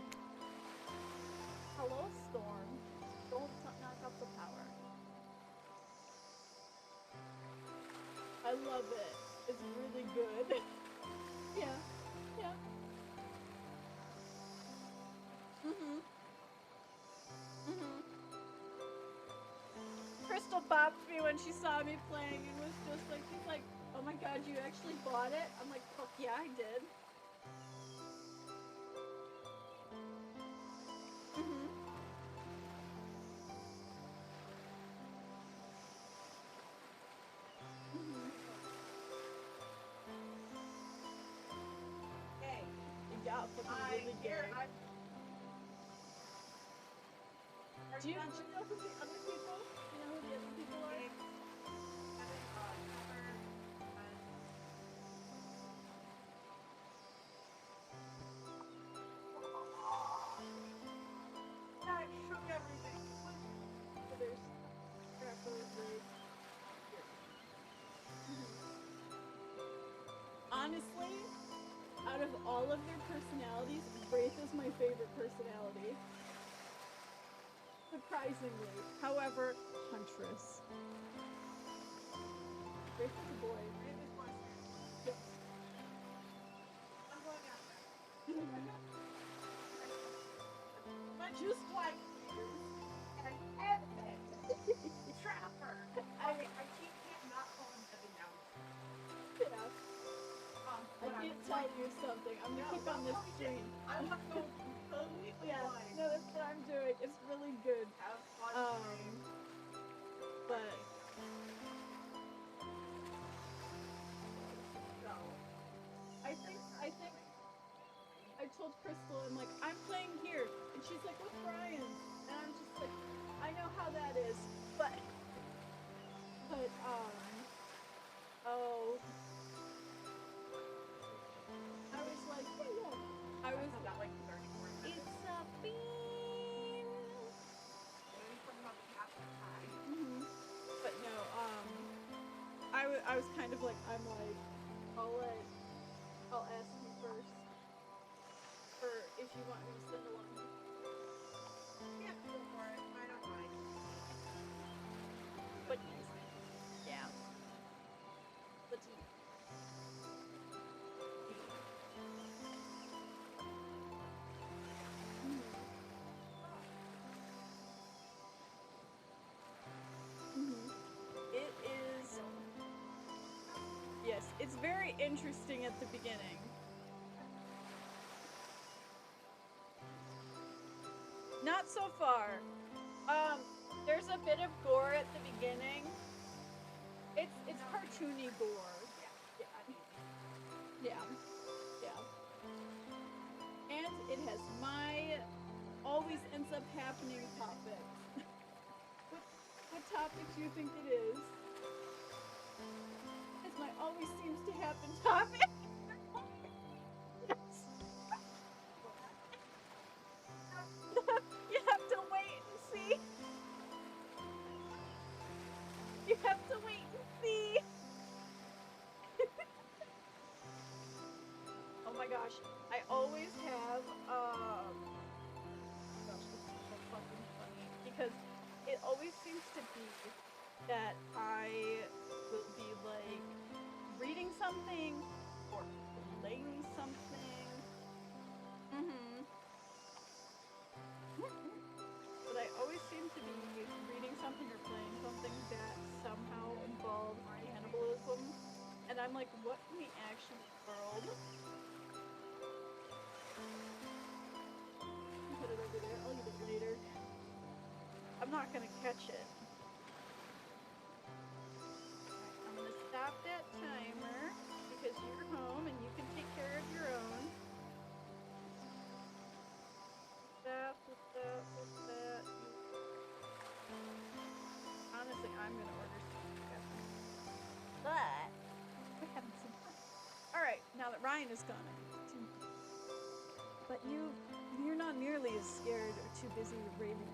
Hello, Storm. Don't knock up the power. I love it. It's really good. Yeah. Crystal popped me when she saw me playing and was just like, she's like, oh my god, you actually bought it? I'm like, fuck yeah, I did. Hey. Yeah, fucking really gay. Do you know who the other people? Do you know who the other people are? Yeah, it shook everything. So there's absolutely. Honestly, out of all of their personalities, Wraith is my favorite personality. Surprisingly. However, Huntress. Wraith is a boy. Yes. But just like an epic trapper. I can't not call him Evan now. Yeah. I can't tell you something. I'm gonna keep on this screen. I want to go totally blind. No, that's what I'm doing. It's really good. Have fun. But So, I think I told Crystal, I'm like, I'm playing here, and she's like, with Brian, and I'm just like, I know how that is, but oh, I was like, yeah, I was got like 34 minutes. it's a bean. Mm-hmm. But no, I was kind of like, I'm like, I'll ask you first, for if you want me to send along. Yeah, go for it. I don't mind. But yeah. But it is. Yes, it's very interesting at the beginning. Not so far. There's a bit of gore at the beginning. It's cartoony gore. Yeah. And it has my always ends up happening topics. What topics you think it is? It's my always seems to happen topic. Yes. You have to wait and see. You have to wait and see. Oh my gosh, I always have gosh, this is so fucking funny because it always seems to be that I will be like reading something or playing something. But I always seem to be reading something or playing something that somehow involves cannibalism. And I'm like, what in the actual world? Put it over there. I'll eat it later. I'm not gonna catch it. I'm gonna stop that timer because you're home and you can take care of your own. With that. Honestly, I'm gonna order some. But we're having some fun. Alright, now that Ryan is gone, but you're not nearly as scared or too busy raving.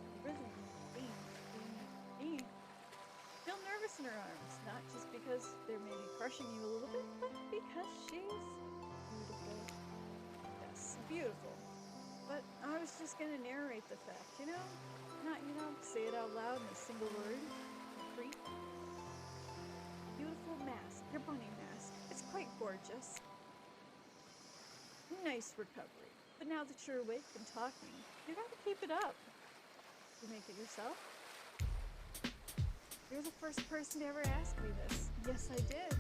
Feel nervous in her arms, not just because they're maybe crushing you a little bit, but because she's beautiful. Yes, beautiful. But I was just gonna narrate the fact, not say it out loud in a single word. Creep. Beautiful mask, your bunny mask. It's quite gorgeous. Nice recovery. But now that you're awake and talking, you gotta keep it up. You make it yourself? You're the first person to ever ask me this. Yes, I did.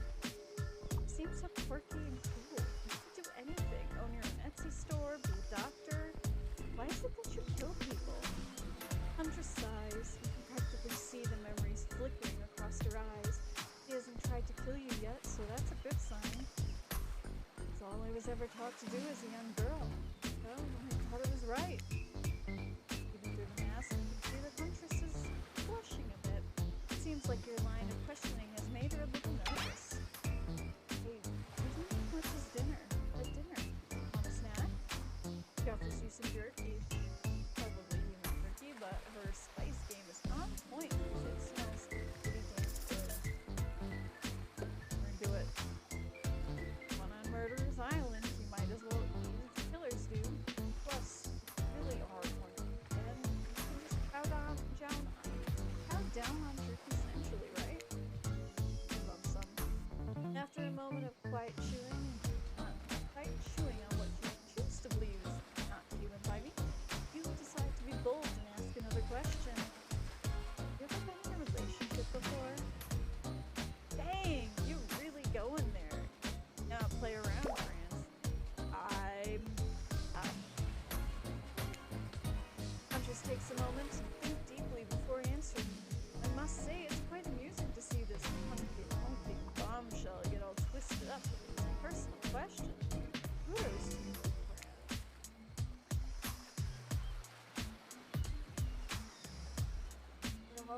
You seem so quirky and cool. You can do anything. Own your own Etsy store, be a doctor. Why is it that you kill people? Huntress sighs. You can practically see the memories flickering across her eyes. He hasn't tried to kill you yet, so that's a good sign. It's all I was ever taught to do as a young girl. Well, I thought it was right. Even through the mask, you can see that Huntress is blushing a bit. It seems like your line of questioning has made her a little nervous. Hey, what do you think much is dinner? At dinner? Want a snack? She offers you some jerky. Probably human jerky, but her spice game is on point because it smells pretty damn good. We're into it. One on Murderer's Island, you might as well eat as killers do. Plus, you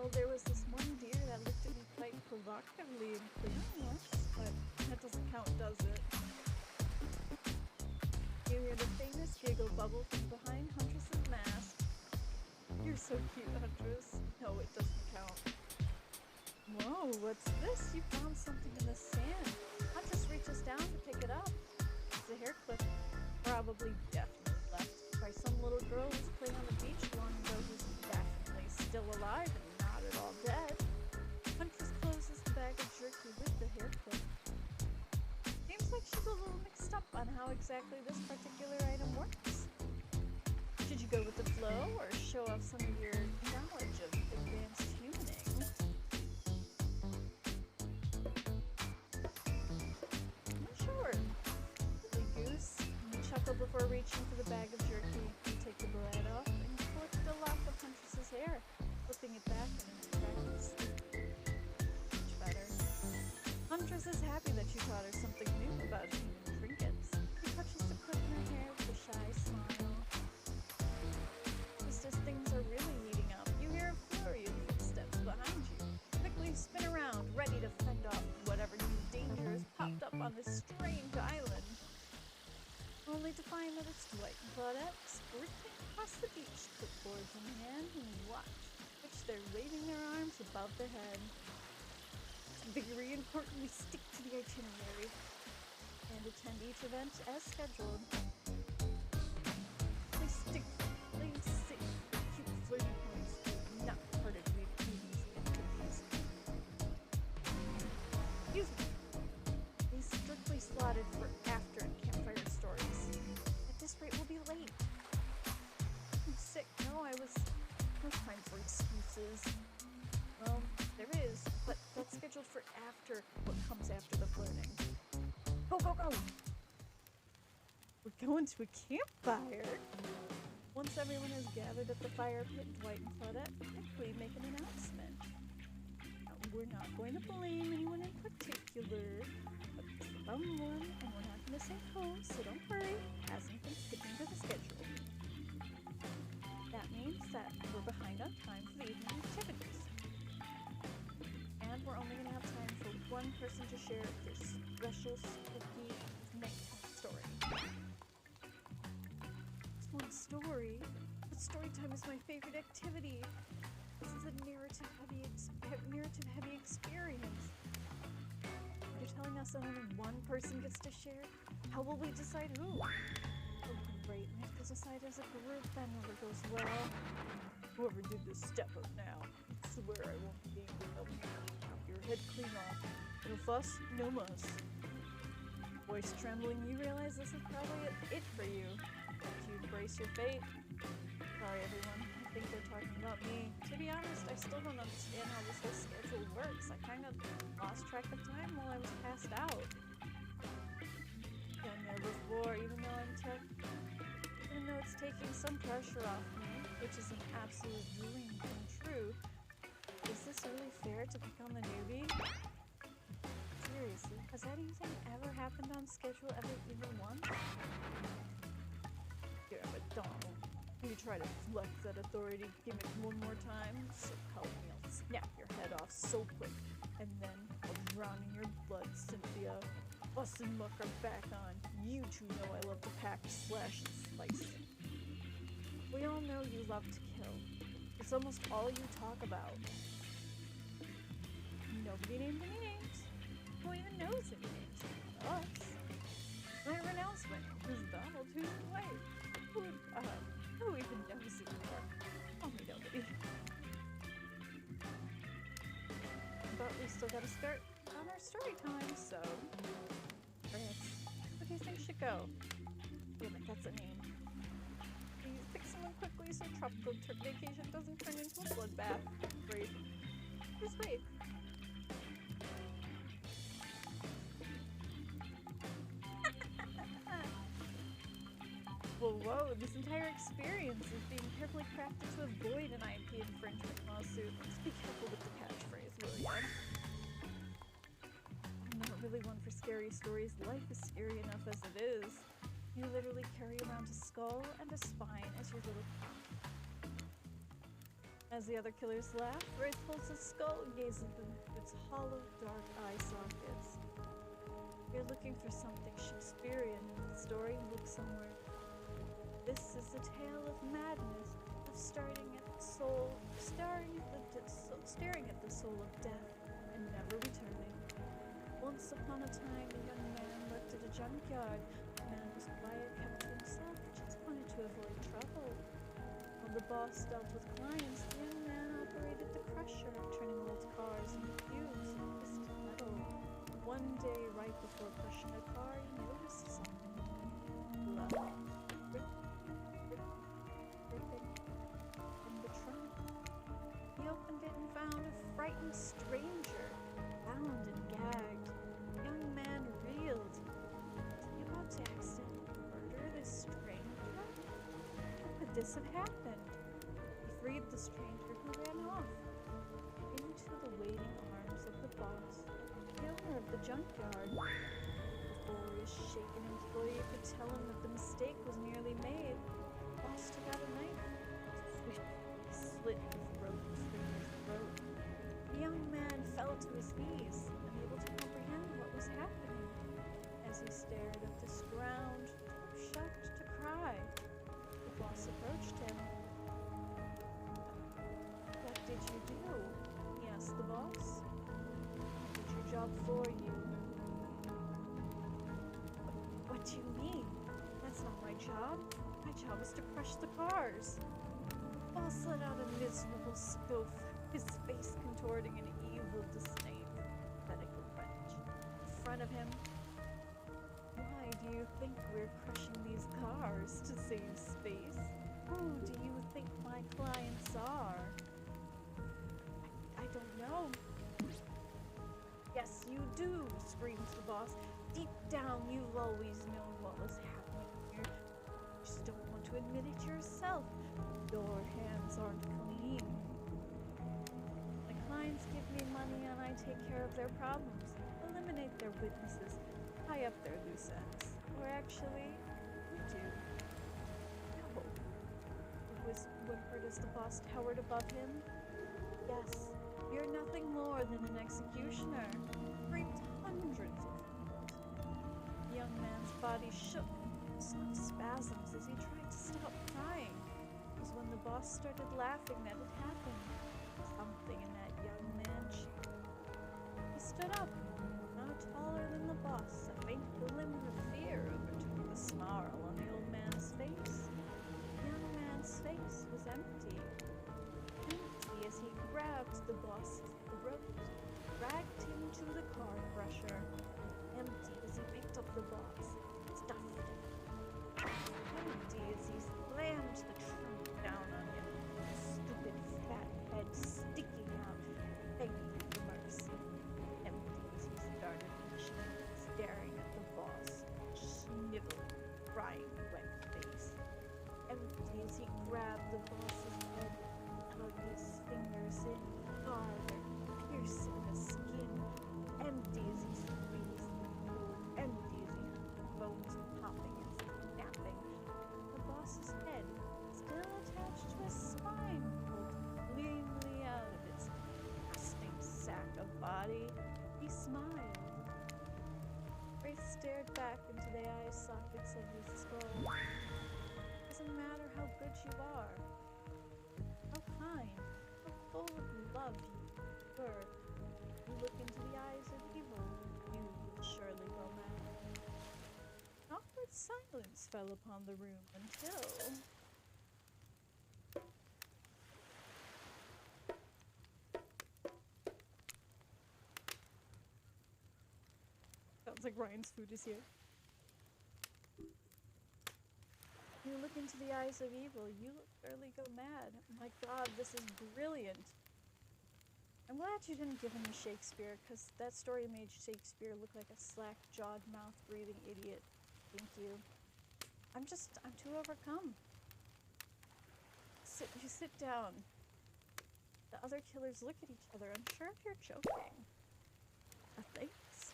Well, there was this one deer that looked at me quite provocatively and clearly once, but that doesn't count, does it? You hear the famous giggle bubble from behind Huntress's mask. You're so cute, Huntress. No, it doesn't count. Whoa, what's this? You found something in the sand. Huntress reaches down to pick it up. It's a hair clip. Probably definitely left by some little girl who's playing on the beach long ago who's definitely still alive and not at all dead. Huntress closes the bag of jerky with the hair clip. Seems like she's a little mixed up on how exactly this particular item works. Should you go with the flow or show off some of your knowledge of advanced humaning? I'm not sure. Silly goose. You chuckle before reaching for the bag of jerky. You take the blade off and collect a lock of Huntress's hair, flipping it back and into practice. Much better. Huntress is happy that you taught her something new about human trinkets. She touches the clip in her hair with a shy smile. Just as things are really heating up, you hear a flurry of footsteps behind you. Quickly spin around, ready to fend off whatever new danger has popped up on this strange island. Only to find that it's Dwight and Claudette sprinting across the beach, clipboards in hand, and watch, which they're waving their arms above their head. It's very important we stick to the itinerary and attend each event as scheduled. Please sit. Cute flirty points not part of your duties and activities. Excuse me. These strictly slotted for after campfire stories. At this rate, we'll be late. I'm sick. No, no time for excuses. Well, there is, but that's scheduled for after what comes after the flirting. Go, go, go! We're going to a campfire. Once everyone has gathered at the fire pit, Dwight and Claudette quickly make an announcement. Now, we're not going to blame anyone in particular, but it's the bum one, and we're not going to say who, so don't worry. Hasn't been sticking to the schedule. That means that we're behind on time for the evening activities. And we're only going to have time for one person to share their special spooky nighttime story. One story? But story time is my favorite activity. This is a narrative-heavy experience. You're telling us that only one person gets to share? How will we decide who? Oh, great. We have to decide as a group then whoever goes well. Whoever did this, step up now. I swear I won't be angry. I'll chop your head clean off. No fuss, no muss. Voice trembling, you realize this is probably it for you. Do you embrace your fate? Sorry everyone, I think they're talking about me. To be honest, I still don't understand how this whole schedule works. I kind of lost track of time while I was passed out. Been there before, even though it's taking some pressure off me, which is an absolute dream come true. Is this really fair to become a newbie? Seriously, has anything ever happened on schedule even once? Damn it, Donald. You try to flex that authority gimmick one more time, so help me, I'll snap your head off so quick. And then I'll drown in your blood, Cynthia. Us and Muck are back on. You two know I love to pack, slash, and slice. We all know you love to kill. It's almost all you talk about. Nobody named any names. Who even knows any names? Us. I renounce my name. Who's Donald? Who's Dwight? Who even knows anymore? Only nobody. But we still gotta start on our story time, so... France, where do you think should go? Damn it, that's a name. Please pick someone quickly so tropical vacation doesn't turn into a bloodbath. Great. Who's wait? Whoa, this entire experience is being carefully crafted to avoid an IP infringement lawsuit. Just be careful with the catchphrase, will ya? I'm not really one for scary stories. Life is scary enough as it is. You literally carry around a skull and a spine as your little... As the other killers laugh, Wraith pulls his skull and gazes at them with its hollow, dark eye sockets. You're looking for something Shakespearean in the story, look somewhere. This is a tale of madness, of staring at the soul of death and never returning. Once upon a time, a young man worked at a junkyard. The man was quiet, kept to himself, just wanted to avoid trouble. While the boss dealt with clients, the young man operated the crusher, turning old cars into cubes of twisted metal. One day, right before crushing a car, he noticed something. Blood. Dripping from the trunk. He opened it and found a frightened stranger, bound and gagged. The young man reeled. Was he about to accidentally murder this stranger? How could this have happened? He freed the stranger, who ran off into the waiting arms of the boss, the owner of the junkyard. Before his shaken employee could tell him that the mistake was nearly made, the boss took out a knife, slit the stranger's throat. The young man fell to his knees, unable to comprehend what was happening. As he stared at this ground, too shocked to cry, the boss approached him. What did you do? He asked the boss. I did your job for you. What do you mean? That's not my job. My job is to crush the cars. The boss let out a miserable spoof, his face contorting in evil disdain, pathetic revenge. In front of him, why do you think we're crushing these cars? To save space? Who do you think my clients are? I don't know. Yes, you do, screams the boss. Deep down, you've always known what was happening here. You just don't want to admit it yourself. Your hands aren't clean. My clients give me money and I take care of their problems, eliminate their witnesses, tie up their loose ends. Or actually, you do. No. What heard as the boss towered above him? Yes, you're nothing more than an executioner. Raped hundreds of people. The young man's body shook, some spasms as he tried to stop crying. It was when the boss started laughing that it happened. Something in that young man changed. He stood up, now taller than the boss. A faint glimmer of fear overtook the snarl on the old man's face. The young man's face was empty. Empty as he grabbed the boss's throat, dragged him to the car crusher. Empty as he picked up the boss, stuffed him. Empty as he slammed the trunk down on him, his stupid fat head sticking out, begging for mercy. Empty as he started reaching, staring at the boss, sniveling, crying wet face. Empty as he grabbed the boss's head, dug his fingers in farther, piercing the skin. Empty as he squeezed the wound, empty as he heard bones popping and snapping. The boss's head, still attached to his spine, pulled cleanly out of its disgusting sack of body. He smiled. Wraith stared back into the eye sockets of his skull. Doesn't matter how good you are, how kind, how full of love you were. You look into the eyes of evil, you will surely go mad. Awkward silence fell upon the room until... Sounds like Ryan's food is here. You look into the eyes of evil, you will surely go mad. My god, this is brilliant. I'm glad you didn't give him a Shakespeare, because that story made Shakespeare look like a slack-jawed, mouth-breathing idiot. Thank you. I'm too overcome. You sit down. The other killers look at each other, unsure if you're joking. Thanks.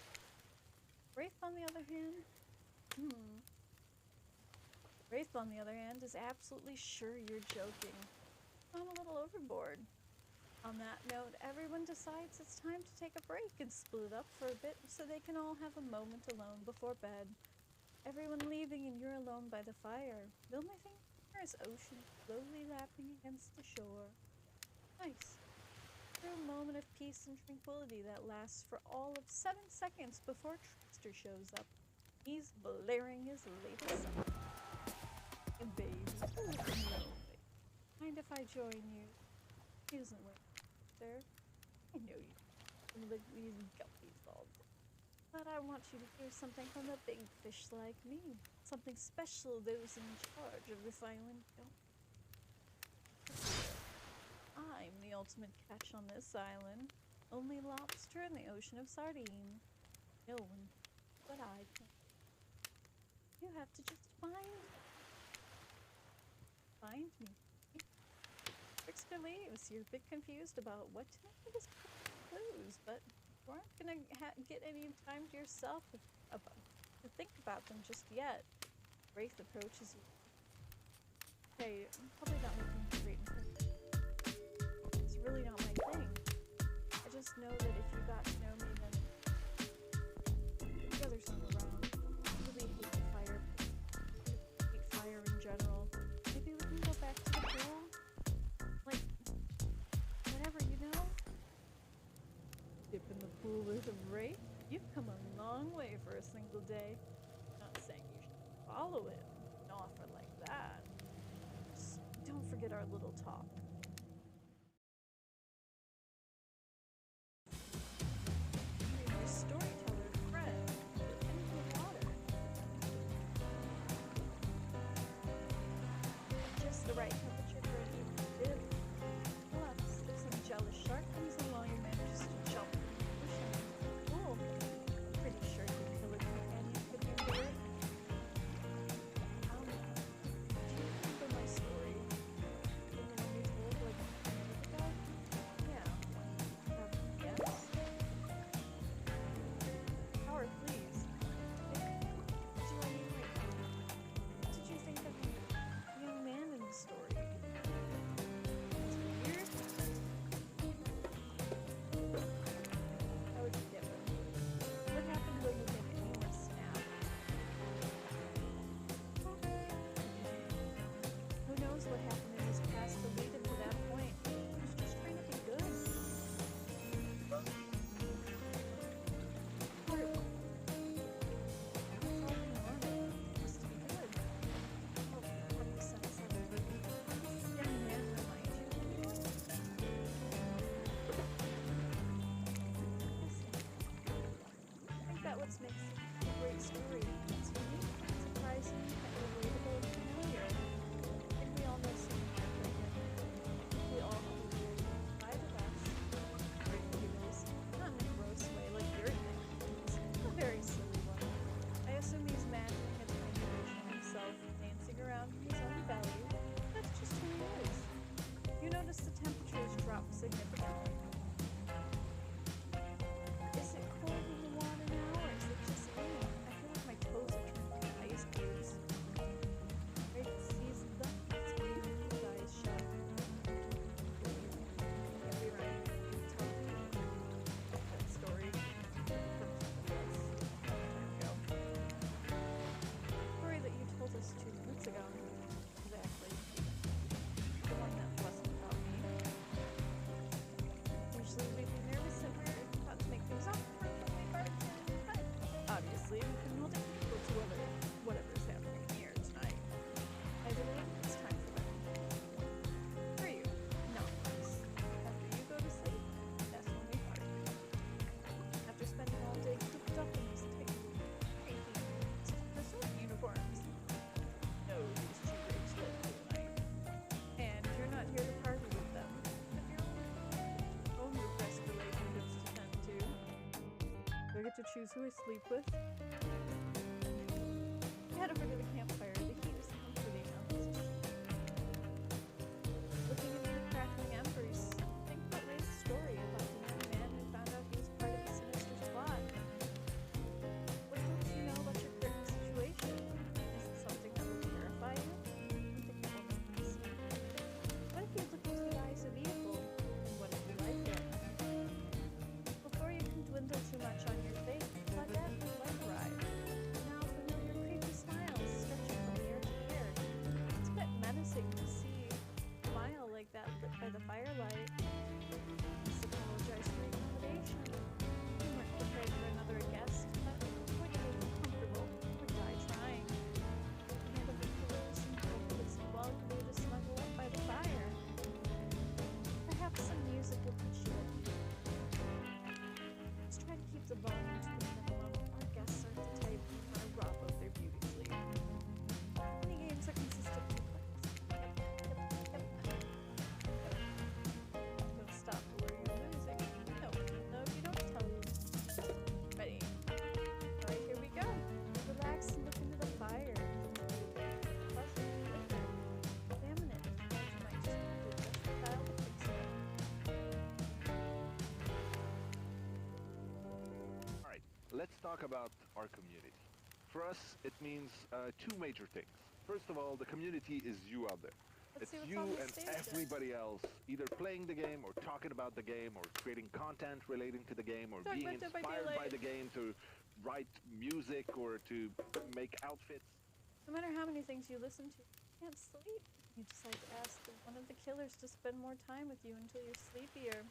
Wraith, on the other hand, Wraith, on the other hand, is absolutely sure you're joking. gone a little overboard. On that note, everyone decides it's time to take a break and split up for a bit so they can all have a moment alone before bed. Everyone leaving and you're alone by the fire. The only thing there is ocean slowly lapping against the shore. Nice. Through a moment of peace and tranquility that lasts for all of 7 seconds before Trickster shows up. He's blaring his latest song. And baby, lonely. Mind if I join you? He doesn't wait there. I know you can lick these guppies all day. But I want you to hear something from a big fish like me. Something special those in charge of this island don't. I'm the ultimate catch on this island. Only lobster in the ocean of sardine. No one but I can. You have to just find me. Trickster leaves. You're a bit confused about what to make of his clues, but you aren't gonna get any time to yourself to think about them just yet. Wraith approaches you. Okay, I'm probably not making a great impression. It's really not my thing. I just know that if you got to know me, then the others come around. I really hate fire. I hate fire in general. Maybe we can go back to the pool? Like, whatever, you know? Dip in the pool with a Wraith? You've come a long way for a single day. Not saying you should follow it. An offer like that. Just don't forget our little talk. Your storyteller friend into the water. Just the right temperature for an evening dip. Plus, if some jealous shark comes along and manages to jump in the ocean, cool. I'm pretty sure your killer companion could be there. Do you remember my story? The one you told like a minute ago? Yeah. Yes? Howard, please. What do I mean right now? What did you think of the young man in the story? It's weird. How would you get him? What happened when you make anyone snap? Who knows what happened in his past to lead him to that point? He was just trying to be good. Hard. That's all he wanted, was to be good. Oh, what makes sense of it? This young man remind you of anyone? I think that what makes it a great story. It's unique, surprising, and relatable and familiar. I think we all know someone like him. We all have a weird side of us. Great heroes. Not in a gross way like you're thinking. It's a very silly one. I assume he's imagining a tiny version of himself dancing around in his own belly. That's just who he is. You notice the temperatures drop significantly. Is it cold in the water now, or is it just me? I feel like my toes are turning to ice cubes. Wraith sees the it's breathing with his eyes shut. Can't be right. Tell me that story from somebody else. Time ago. Story that you told us 2 minutes ago. Exactly. The one that wasn't about me. Usually we'd be nervous and we're about to make things awkward when we barge in, but obviously we couldn't hold it equal to whatever's happening here tonight. Either way, it's time for bed. For you, not us. After you go to sleep, that's when we part. After spending all day cooped up in these tight, crazy resort uniforms. No, these two grapes live tonight. And you're not here to party with them. But your own repressed relationships to tend to. Do I get to choose who I sleep with? Head over to the campfire. The heat is comforting on this cheek. Looking into the crackling embers, think about Ray's story about the young man who found out he was part of a sinister plot. What don't you know about your current situation? Is it something that will terrify you? Something that will make you sleep? What if you look into the firelight. Just apologize for your accommodation. We weren't prepared for another guest, but what do you comfortable? Or die trying? Handle the pillows and blankets and welcome you to snuggle up by the fire. Perhaps some music will put you at ease. Let's try to keep the volume to a minimum. Our guests aren't the type who want to rob of their beauty sleep. Mini games are consistently played. Yep. Don't stop or you're losing. No, you don't tell you. Ready? Alright, here we go. Relax and look into the fire. Flush it, flicker. Examine it. You might just need to adjust the dial to fix it. Alright, let's talk about our community. For us, it means two major things. First of all, the community is you out there. Let's see It's what's you on the and stage. everybody else, either playing the game or talking about the game or creating content relating to the game or Talking being about Dead by inspired by Daylight. the game to write music or to make outfits. No matter how many things you listen to, you can't sleep. You decide to ask one of the killers to spend more time with you until you're sleepier.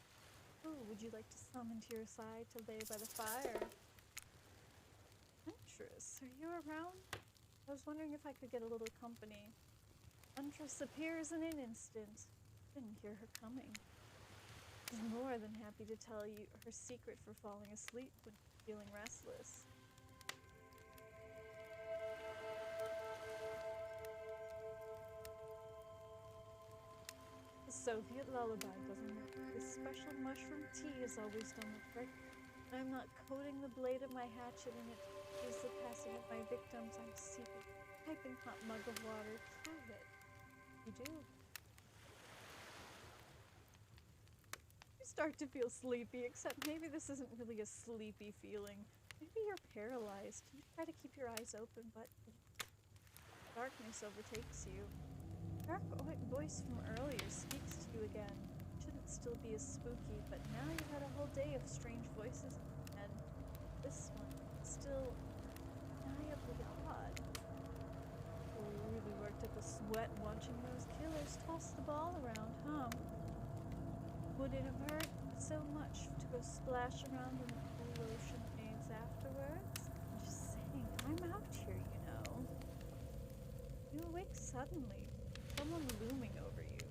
Who would you like to summon to your side to lay by the fire? Huntress, are you around? I was wondering if I could get a little company. Huntress appears in an instant. Didn't hear her coming. She's more than happy to tell you her secret for falling asleep when feeling restless. The Soviet lullaby doesn't work. This special mushroom tea is always done the trick. I'm not coating the blade of my hatchet in it to ease the passing of my victims. I'm seeping a piping hot mug of water. Try it. You do. You start to feel sleepy, except maybe this isn't really a sleepy feeling. Maybe you're paralyzed. You try to keep your eyes open, but darkness overtakes you. Dark voice from earlier speaks to you again. Shouldn't still be as spooky, but now you've had a whole day of strange voices in your head. This one is still undeniably odd. Really worked up a sweat watching those killers toss the ball around, huh? Wouldn't have hurt so much to go splash around in the cool ocean waves afterwards. I'm just saying, I'm out here, you know. You awake suddenly. Someone looming over you.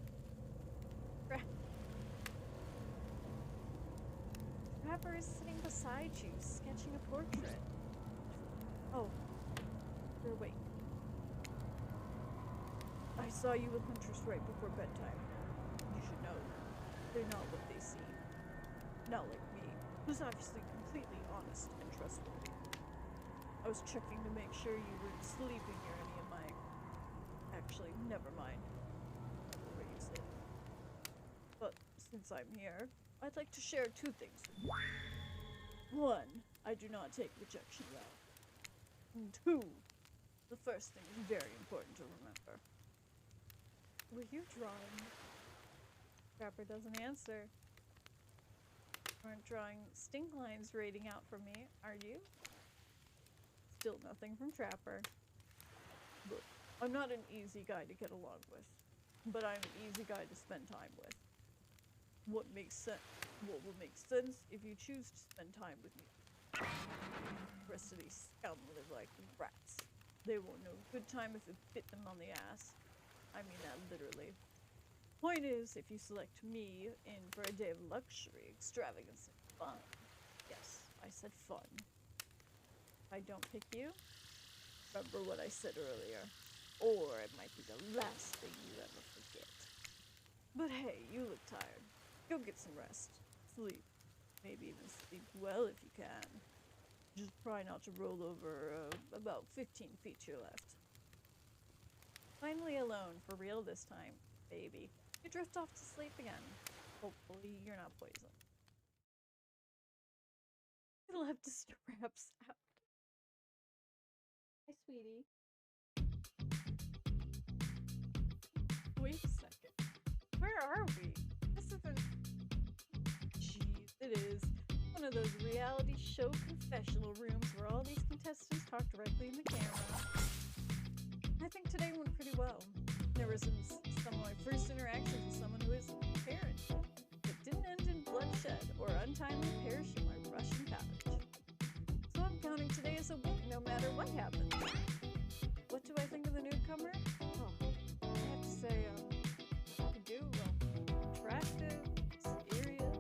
Trapper is sitting beside you, sketching a portrait. Oh, you're awake. I saw you with Huntress right before bedtime. You should know, they're not what they seem. Not like me, who's obviously completely honest and trustworthy. I was checking to make sure you weren't sleeping near any of my... Actually, never mind. I'll erase it. But since I'm here, I'd like to share two things with you. One, I do not take rejection well. And two, the first thing is very important to remember. Were you drawing? Trapper doesn't answer. You aren't drawing stink lines rating out for me, are you? Still nothing from Trapper. Look, I'm not an easy guy to get along with, but I'm an easy guy to spend time with. What will make sense if you choose to spend time with me. The rest of these scoundrels live like rats. They won't know good time if it bit them on the ass. I mean that literally. Point is, if you select me in for a day of luxury, extravagance, and fun. Yes, I said fun. If I don't pick you, remember what I said earlier. Or it might be the last thing you ever forget. But hey, you look tired. Go get some rest. Sleep. Maybe even sleep well if you can. Just try not to roll over about 15 feet to your left. Finally alone, for real this time, baby. You drift off to sleep again. Hopefully you're not poisoned. He left his straps out. Hi, sweetie. Wait a second. Where are we? This isn't... Jeez, it is. One of those reality show confessional rooms where all these contestants talk directly in the camera. I think today went pretty well. There was some of my first interactions with someone who isn't prepared. timely parachute my Russian college. So I'm counting today as a win no matter what happens. What do I think of the newcomer? Oh, I have to say, I do, attractive, mysterious.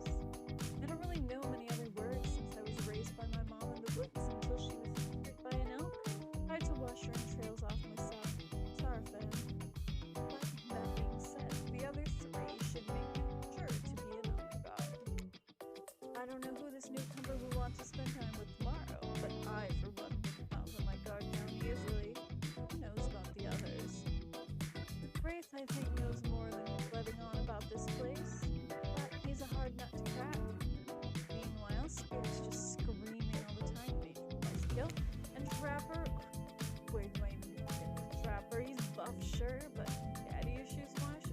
I don't really know many other words since I was raised by my mom in the woods until she was hit by an elk. Tried to wash her entrails off myself. Sorry, fan. But that being said, the other three should make sure to be in on my guard. I don't know who this newcomer will want to spend time with tomorrow, but I, for one, wouldn't pounce on my guard down easily. Who knows about the others? Wraith, I think, knows more than letting on about this place, but he's a hard nut to crack. Meanwhile, Spirit's just screaming all the time, making my skill. And Trapper, where do I even begin with Trapper? He's buff, sure, but daddy issues wash.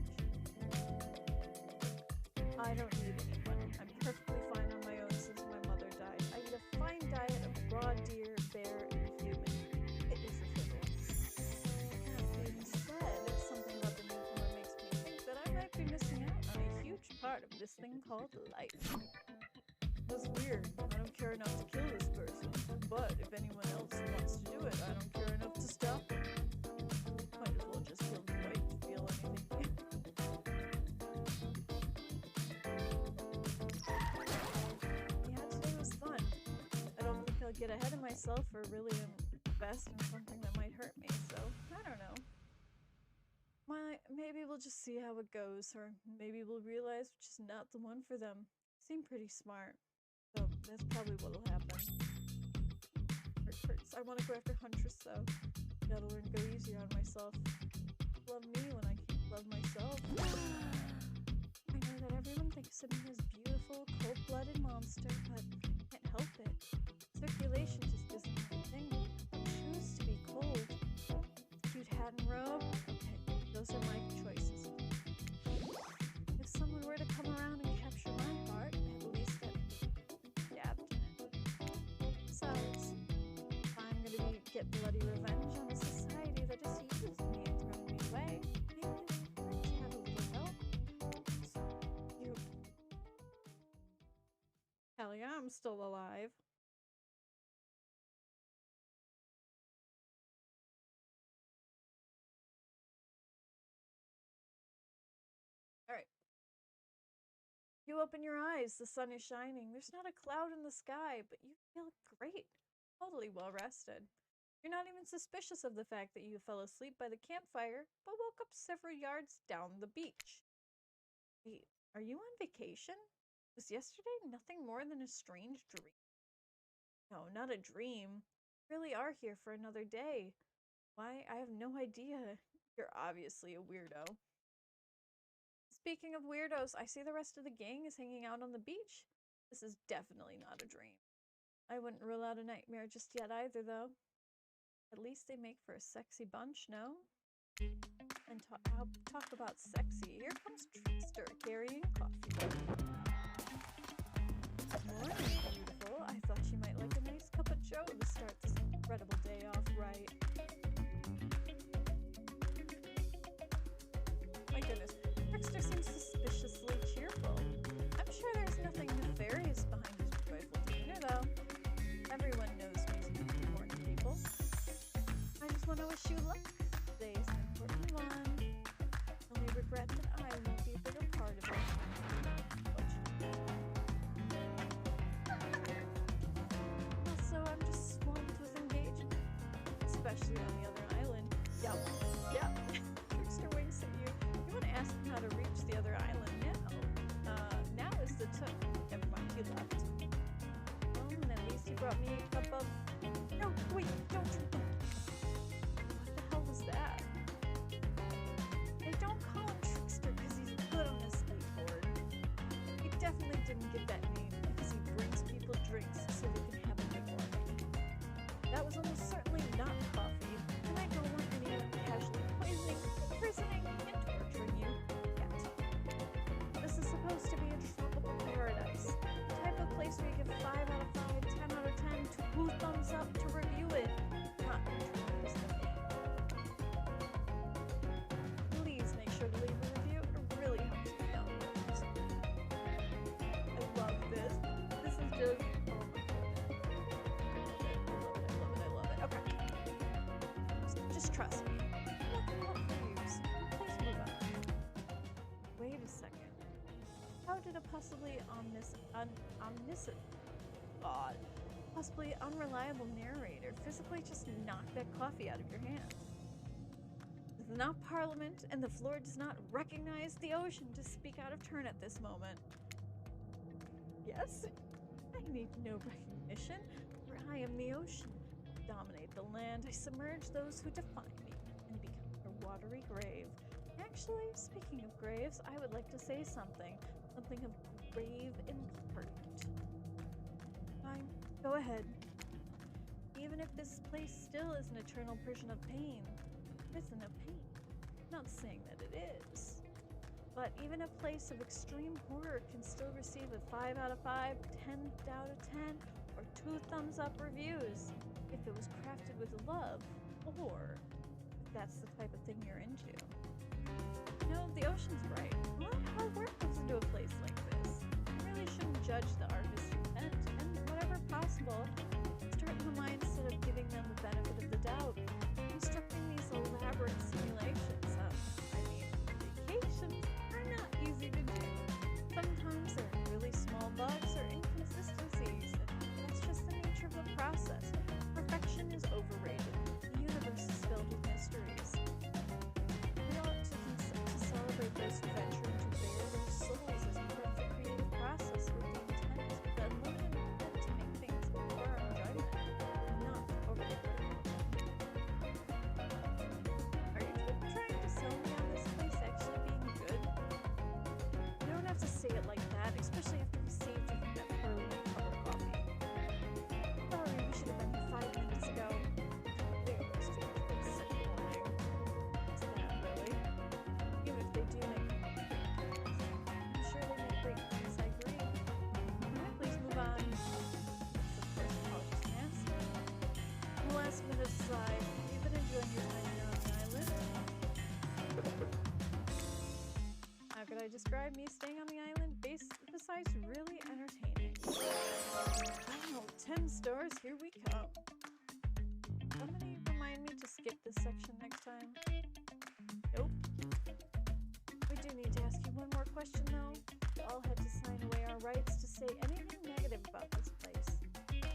I don't need anyone. I'm perfectly fine on my own since my mother died. I eat a fine diet of raw deer, bear, and human. It is a fiddle. That being said, something about the newcomer makes me think that I might be missing out on a huge part of this thing called life. That's weird. I don't care enough to kill this person, but if anyone else wants to do it, I don't care enough to stop them. Might as well just kill the white to feel anything. Yeah, today was fun. I don't think I'll get ahead of myself or really invest in something that might hurt me, so I don't know. Maybe we'll just see how it goes, or maybe we'll realize which is not the one for them. Seem pretty smart, so that's probably what'll happen. Hurts. I want to go after Huntress though. Gotta learn to go easier on myself. Love me when I can't love myself. I know that everyone thinks of me as beautiful, cold-blooded monster, but I can't help it. Circulation just isn't my thing. I choose to be cold. Cute hat and robe? Okay, those are my choices. If someone were to come around and capture my heart, at least I'd be dabbed in it. Besides, if I'm gonna get bloody revenge on a society that just uses me and thrown me away, maybe it's time to have a little help. So, you... Hell yeah, I'm still alive. Alright. You open your eyes, the sun is shining. There's not a cloud in the sky, but you feel great. Totally well rested. You're not even suspicious of the fact that you fell asleep by the campfire, but woke up several yards down the beach. Wait, are you on vacation? Was yesterday nothing more than a strange dream? No, not a dream. You really are here for another day. Why? I have no idea. You're obviously a weirdo. Speaking of weirdos, I see the rest of the gang is hanging out on the beach. This is definitely not a dream. I wouldn't rule out a nightmare just yet either, though. At least they make for a sexy bunch, no? And talk about sexy. Here comes Trickster carrying coffee. Morning, beautiful. I thought you might like a nice cup of joe to start this incredible day off right. My goodness. Trickster seems suspiciously cheerful. I'm sure there's nothing nefarious behind his joyful demeanor, though. Everyone knows music is important to people. I just want to wish you luck. Today is an important one. Only regret that I won't be a bigger part of it. Also, I'm just swamped with engagement. Especially on the other island. Yep. Trickster winks at you. You want to ask him how to reach the other island now. Now is the time. Never mind, he left. Well, and at least he brought me a cup of... No, wait, don't drink that. What the hell was that? They don't call him Trickster because he's good on the skateboard. He definitely didn't get that name because he brings people drinks so they can have a good morning. That was almost certainly not coffee, and I don't want anyone casually poisoning, imprisoning, and torturing you yet. This is supposed to be a tropical paradise, the type of place where you give 5 out of 5, 10 out of 10, 2 thumbs up to review it, not introduce the name. Please make sure to leave a review, it really helps me out. I love this. trust me. Nothing more for you, so please move on. Wait a second. How did a possibly possibly unreliable narrator physically just knock that coffee out of your hand? This is not Parliament, and the floor does not recognize the ocean to speak out of turn at this moment. Yes? I need no recognition, for I am the ocean. I dominate the land, I submerge those who define me, and become a watery grave. Actually, speaking of graves, I would like to say something of grave importance. Fine, go ahead. Even if this place still is an eternal prison of pain, not saying that it is. But even a place of extreme horror can still receive a 5 out of 5, 10 out of 10, or 2 thumbs up reviews if it was crafted with love, or if that's the type of thing you're into. You know, the ocean's right. A lot of hard work goes into a place like this. You really shouldn't judge the artist's intent, and whatever possible, start in the mindset of giving them the benefit of the doubt, constructing these elaborate simulations. Vacations are not easy to do. Sometimes there are really small bugs or inconsistencies, and that's just the nature of the process. Perfection is overrated. The universe is filled with mysteries. We ought to celebrate those who venture to bare their souls as part of the creative process with the intent that limited them to make things for our enjoyment, not over the burden. Are you trying to sell me on this place actually being good? You don't have to say it like that, especially after we saved you from that Parliament cup of coffee. Sorry, we should have been here 5 minutes ago. They almost too much for the second morning. Is that really? Even if they do make I'm sure they make great points, I agree. Alright, please move on. Yes, of course, apologies in advance. The last minute aside, you've been enjoying your time here on the island. How could I describe me staying on the island besides really entertaining? Wow, 10 stars, here we come. Somebody remind me to skip this section next time. Nope. We do need to ask you one more question though. We all had to sign away our rights to say anything negative about this place.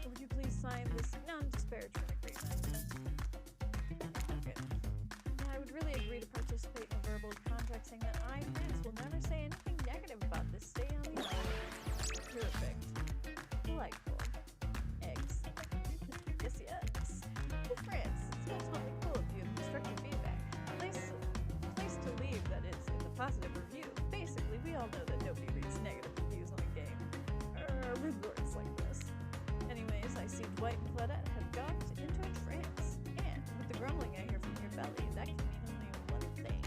Would you please sign this non-disparagement agreement? Okay. I would really agree to participate in a verbal contract saying that I, France, will never say anything negative about this stay on the island. Perfect. Delightful. Eggs. Yes, yes. Hey, France, it's not totally cool of you and constructive feedback. Place to leave, that is, in the positive review. Basically, we all know that nobody reads negative reviews on a game. With words like this. Anyways, I see Dwight and Claudette have got into a trance. And with the grumbling I hear from your belly, that can mean only one thing.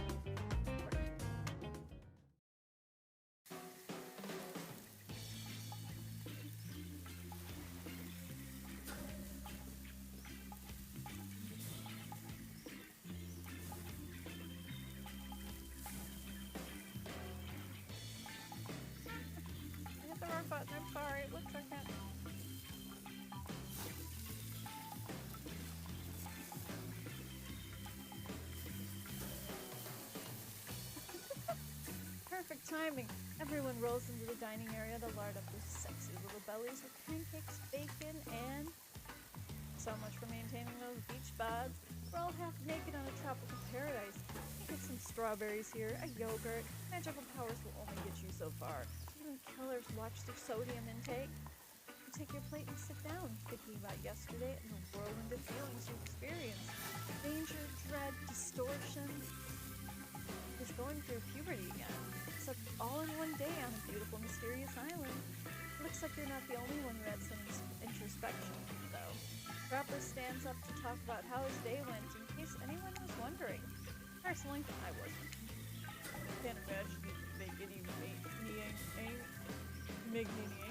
I hit the wrong button, I'm sorry. It looks like that. Perfect timing. Everyone rolls into the dining area to lard up their sexy little bellies with pancakes, bacon, and so much for maintaining those beach bods. We're all half naked on a tropical paradise. Get some strawberries here, a yogurt. Magical powers will only get you so far. Even killers watch their sodium intake. You take your plate and sit down, thinking about yesterday and the whirlwind of feelings you experienced. Danger, dread, distortion. Just going through puberty again. Except all in one day on a beautiful, mysterious island. Looks like you're not the only one who had some introspection, though. Rapper stands up to talk about how his day went, in case anyone was wondering. Personally, I wasn't. I can't imagine you make me any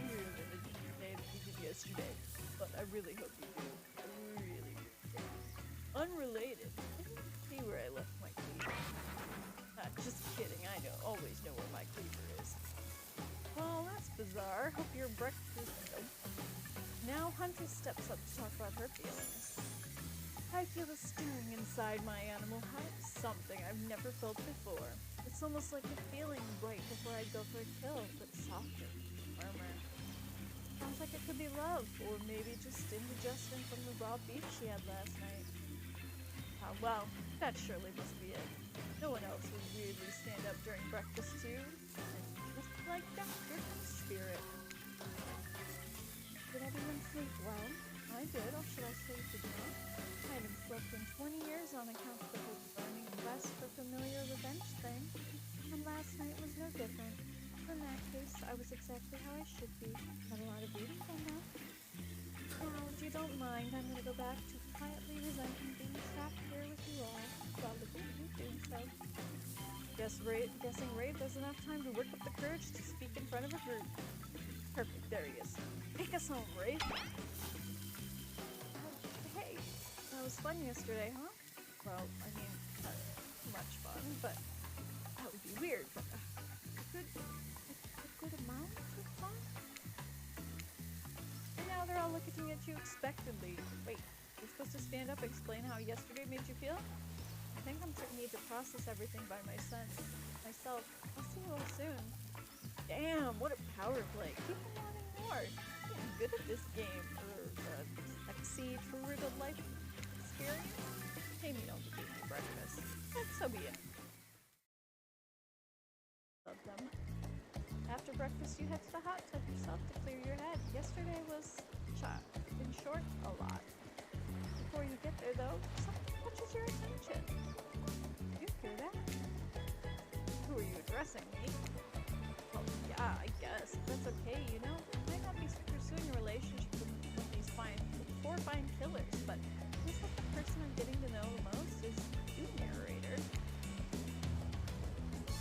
angrier than the day that you did yesterday. But I really hope you do. I really do. Unrelated. I didn't see where I left my cleaver. Just kidding, I always know where my cleaver is. Well, that's bizarre. Hope your breakfast... Nope. Now Huntress steps up to talk about her feelings. I feel a stirring inside my animal heart, something I've never felt before. It's almost like the feeling right before I go for a kill, but softer, firmer. Sounds like it could be love, or maybe just indigestion from the raw beef she had last night. Well, that surely must be it. No one else would weirdly stand up during breakfast too, and just like that different spirit. Did everyone sleep well? I did, or should I say today? I haven't slept in 20 years on account of the whole burning quest for familiar revenge thing, and last night was no different. In that case, I was exactly how I should be. Had a lot of reading done now. Now, if you don't mind, I'm gonna go back to quietly resenting being trapped here with you all. Probably you doing so. Guessing Ray doesn't have time to work up the courage to speak in front of a group. Perfect, there he is. Take us home, Ray. Hey, that was fun yesterday, huh? Well, I mean, not much fun, but that would be weird. But a good amount of fun? And now they're all looking at you expectantly. Wait, you're supposed to stand up and explain how yesterday made you feel? I think I'm gonna need to process everything by myself. I'll see you all soon. Damn, what a power play. Keep on wanting more. I'm getting good at this game. Succeed for real life experience. Maybe don't eat my breakfast. But so be it. Love them. After breakfast, you head to the hot tub yourself to clear your head. Yesterday was in short, a lot. Before you get there, though, something catches your attention. Did you hear that? Who are you addressing, me? Well, yeah, I guess. That's okay, you know? I might not be pursuing a relationship with these four fine killers, but it feels like the person I'm getting to know the most is you, narrator.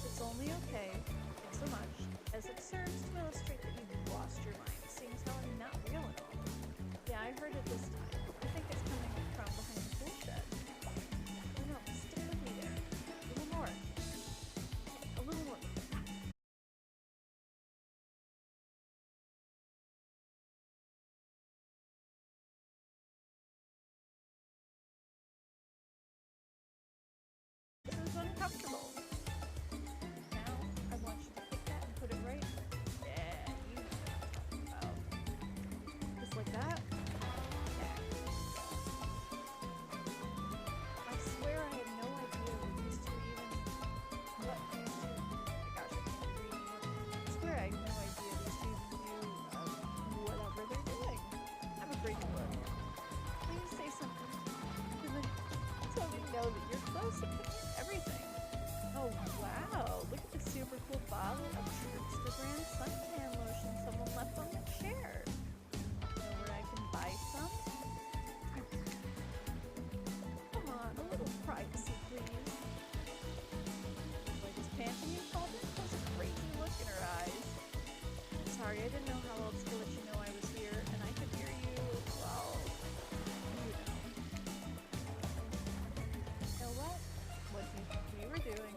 It's only okay, not so much, as it serves to illustrate that you've lost your mind, seeing as how I'm not real at all. Yeah, I heard it this time. I think it's coming from behind the tool shed. Oh no, stay with me there. A little more. A little more. This is uncomfortable. Now, I want you to take that and put it right. Yeah, you know what I'm talking about. Just like that. Yeah. I swear I had no idea these two even what these two. Oh my gosh, I can't breathe. I swear I had no idea these two even do whatever they're doing. Have a great look. Please say something. Tell me know that you're close and everything. Oh wow! Look at the super cool bottle of Trickster brand suntan lotion someone left on the chair. Know where I can buy some? Come on, a little privacy, please. Like this panting you called it? There's a crazy look in her eyes. Sorry, I didn't know how else to let you know I was here, and I could hear you. Well, you know. You know what? What do you think we were doing?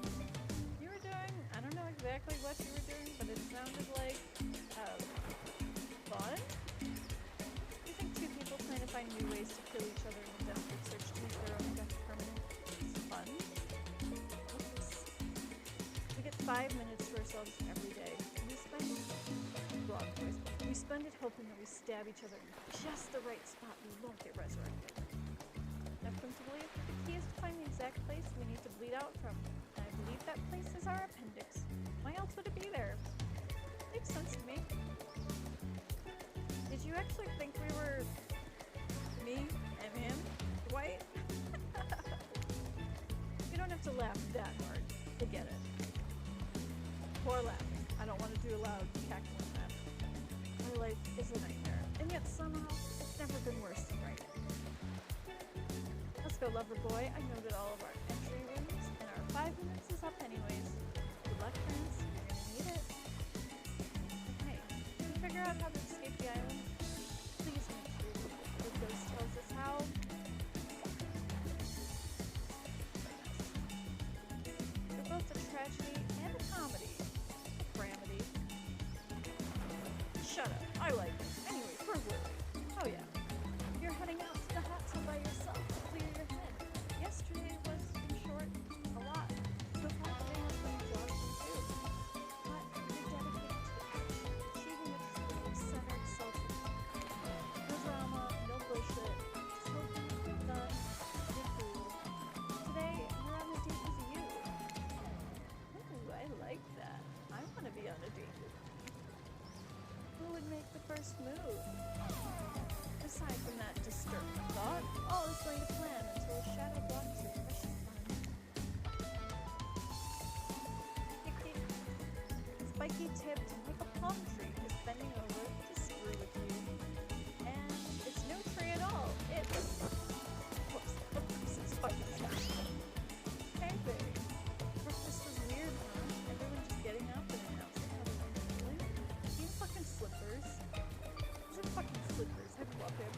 You were doing, I don't know exactly what you were doing, but it sounded like, fun? You think two people trying to find new ways to kill each other in a desperate search to meet their own death permanent is fun? Oops. We get 5 minutes to ourselves every day. We spend it hoping that we stab each other in just the right spot we won't get resurrected. I've come to believe that the key is to find the exact place we need to bleed out from, and I believe that place is our appendix. Why else would it be there? Makes sense to me. Did you actually think we were me and him, Dwight? You don't have to laugh that hard to get it. Poor laughing. I don't want to do a loud cackling laugh. My life is a nightmare, and yet somehow it's never been worse than right now. Let's go, lover boy. I noted all of our entry rooms, and our 5 minutes is up anyways. Good luck, friends. You're gonna need it. Hey, can you figure out how to escape the island? Please make sure the ghost tells us how. They're both a tragedy and a comedy. Calamity. Shut up. I like it. Anyways, where were we? Oh yeah. You're heading out to the hot tub by yourself to clear your would make the first move? Aside from that disturbing thought, all is going to plan until a shadow blocks your precious mind. Spiky tipped like a palm tree is bending over to screw with you. And it's no tree at all. It's... Whoops, it's fucking stuff. Hey, babe. Breakfast was weird, huh? Everyone just getting up and announcing how they're feeling. These fucking slippers. These are fucking slippers. I love him.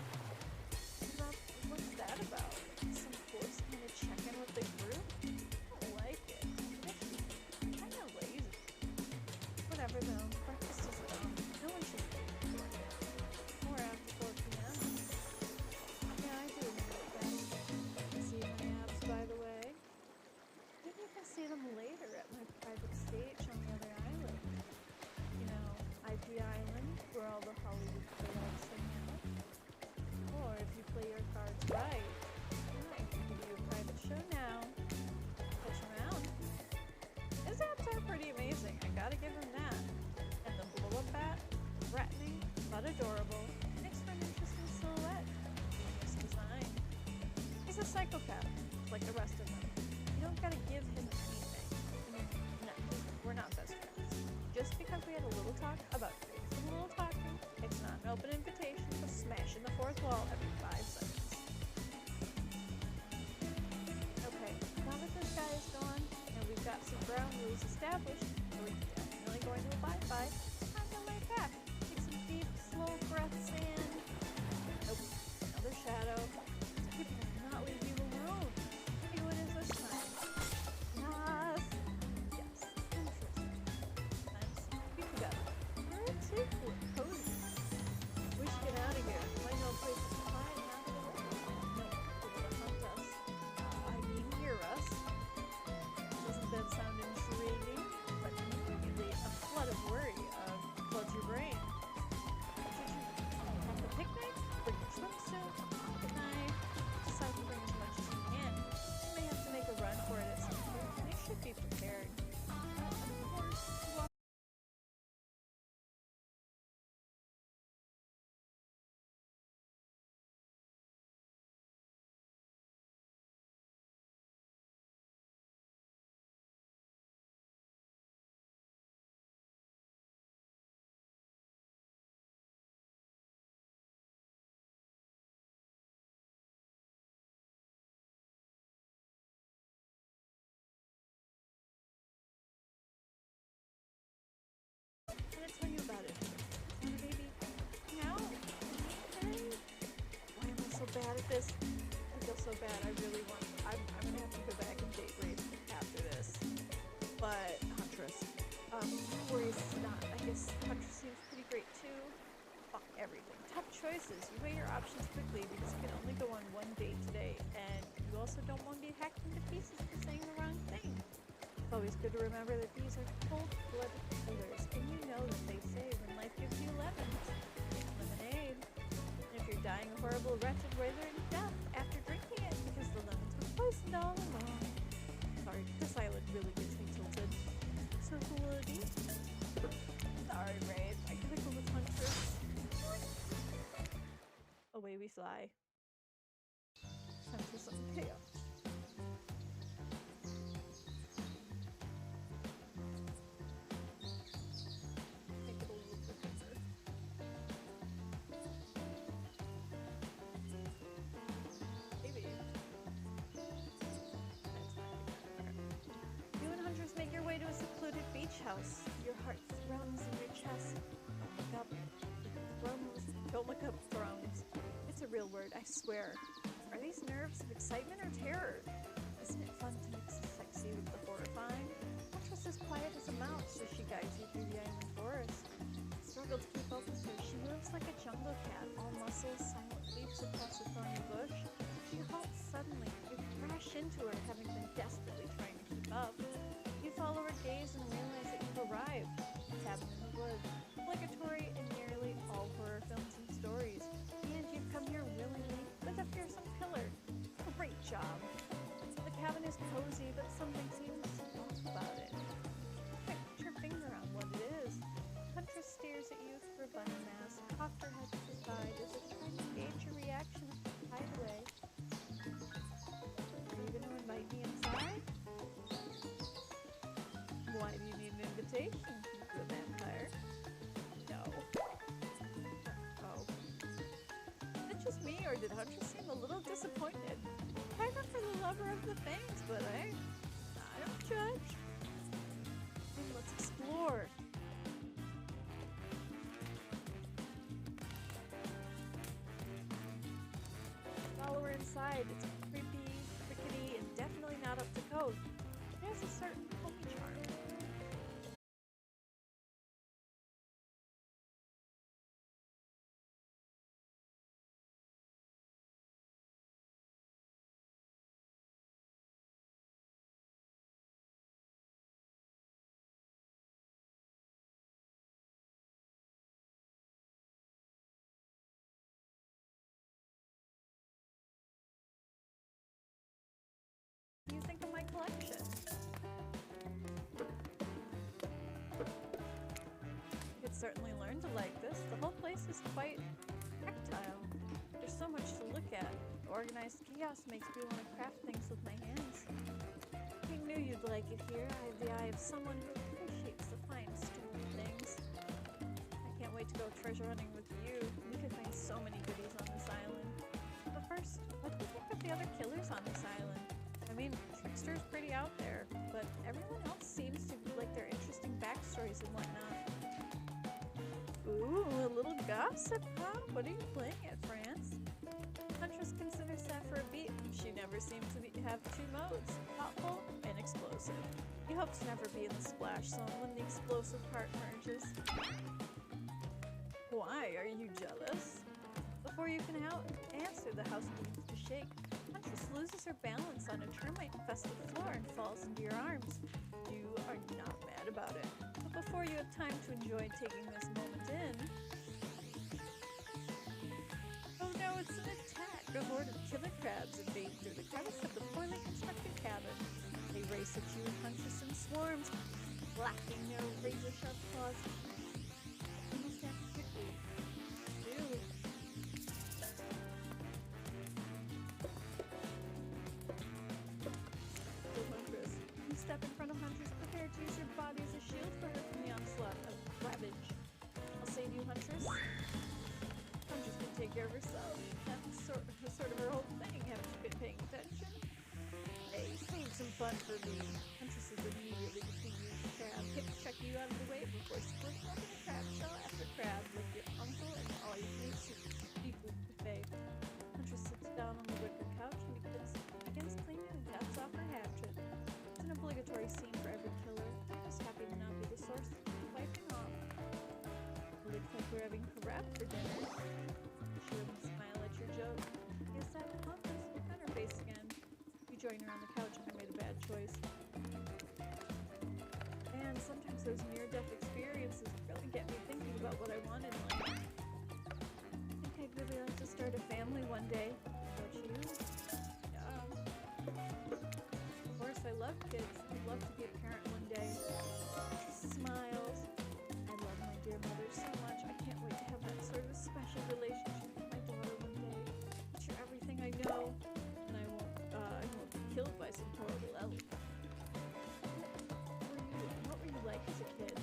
What's that about? Some force kind of checking what they grew? I don't like it. Kind of lazy. Whatever though. Breakfast is dumb. No one should be doing it. Or after 4 p.m. Yeah, I do admit that. See my abs, by the way. Maybe you can see them later at my private stage on the other island. You know, IP Island, where all the Hollywood playouts hang out. Or if you play your cards right, I can give you a private show now. Catch around. His abs are pretty amazing, I gotta give him that. And the blow-up bat, threatening but adorable, makes for an interesting silhouette. Genius design. He's a psychopath, like the rest of them. You don't gotta give him anything. I mean, no, we're not best friends. Just because we had a little talk about doing some little talking, it's not an open invitation to smash in the fourth wall every 5 seconds. Okay, now that this guy is gone, and we've got some ground rules established, that we're definitely going to abide by, it's time to lay back. Take some deep, slow breaths in. Nope, another shadow. People will not leave you alone. See what is this time? Yes. Yes, interesting. Times people got pretty cozy. We should get out of here. Might know a place to hide and have it away. No, people to hunt us. I mean, hear us. Doesn't that sound intriguing? But immediately a flood of worry floods your brain. Should you have the picnic? Bring your swimsuit? Pocket knife? Decide to bring as much as you can. You may have to make a run for it at some point, and you should be prepared. Of course, you are. I'm gonna tell you about it. Wanna baby? Now? Okay. Why am I so bad at this? I feel so bad. I really want. I'm gonna have to go back and date rape after this. But Huntress, no worries. Not. I guess Huntress seems pretty great too. Fuck everything. Tough choices. You weigh your options quickly because you can only go on one date today, and you also don't want to be hacked into pieces for saying the wrong thing. It's always good to remember that these are cold-blooded killers, and you know that they say when life gives you lemons, it's lemonade. And if you're dying a horrible, wretched, withering death after drinking it because the lemons were poisoned all along. Sorry, this island really gets me tilted. So who will it be? Sorry, Rafe. I gotta go with Huntress. Away we fly. Time for some chaos. Make it a little bit bigger. Maybe. You and Huntress make your way to a secluded beach house. Your heart thrums in your chest. Look up. Thrums. Don't look up, thrones. It's a real word, I swear. Are these nerves of excitement or terror? Isn't it fun to mix the sexy with the horrifying? Huntress is quiet as a mouse as she guides you through the island forest. Struggle to keep up with her. She moves like a jungle cat, all muscles, silent leaps across a thorny bush. She halts suddenly. You crash into her, having been desperately trying to keep up. You follow her gaze and realize that you've arrived. Cabin in the woods. Obligatory in nearly all horror films and stories. And you've come here willingly with a fearsome killer. Great job. The cabin is cozy, but something seems off about it. Quick, put your finger on what it is. Huntress stares at you through a bunny mask. Huntress seem a little disappointed. Kind of for the lover of the fangs, but I don't judge. Let's explore. Follow her inside. It's creepy, rickety, and definitely not up to code. It has a certain homey charm. What do you think of my collection? You could certainly learn to like this. The whole place is quite tactile. There's so much to look at. Organized chaos makes me want to craft things with my hands. I knew you'd like it here. I have the eye of someone who appreciates the fine stone things. I can't wait to go treasure hunting with you. We could find so many goodies on this island. But first, what do you think of the other killers on this island? I mean, Trickster's pretty out there, but everyone else seems to like their interesting backstories and whatnot. Ooh, a little gossip, huh? What are you playing at, France? Huntress considers that for a beat. She never seems to have two modes, thoughtful and explosive. He hopes to never be in the splash zone when the explosive part merges. Why? Are you jealous? Before you can answer, the house begins to shake. Huntress loses her balance on a termite-infested floor and falls into your arms. You are not mad about it. But before you have time to enjoy taking this moment in... Oh no, it's an attack! A horde of killer crabs invade through the crevice of the poorly constructed cabin. They race at you, Huntress in swarms, clacking their razor-sharp claws. You must act quickly. Ew. Huntress. You step in front of Huntress, prepared to use your body as a shield for her from the onslaught of ravage. I'll save you, Huntress. Huntress can take care of herself. That's sort of her whole thing. Haven't you been paying attention? Hey, save some fun for me. Huntress is immediately between you and the crab. Hip check you out of the way before splitting open the crab shell after crab like your uncle and all you can eat seafood buffet. Huntress sits down on the wicker couch and begins cleaning the caps off her hatchet. It's an obligatory scene for every killer. I'm just happy to not be the source of wiping off. It looks like we're having crab for dinner. She doesn't smile at your joke. Yes, that Huntress, look on her face again. You join her on the couch and I made a bad choice. And sometimes those near-death experiences really get me thinking about what I want in life. I think I'd really like to start a family one day. Don't you? Yeah. Of course, I love kids. I'd love to be a parent one day. She smiles. I love my dear mother so much. I can't wait to have that sort of special relationship with my daughter one day. Teach her everything I know, and I won't be killed by some horrible elf. What were you like as a kid?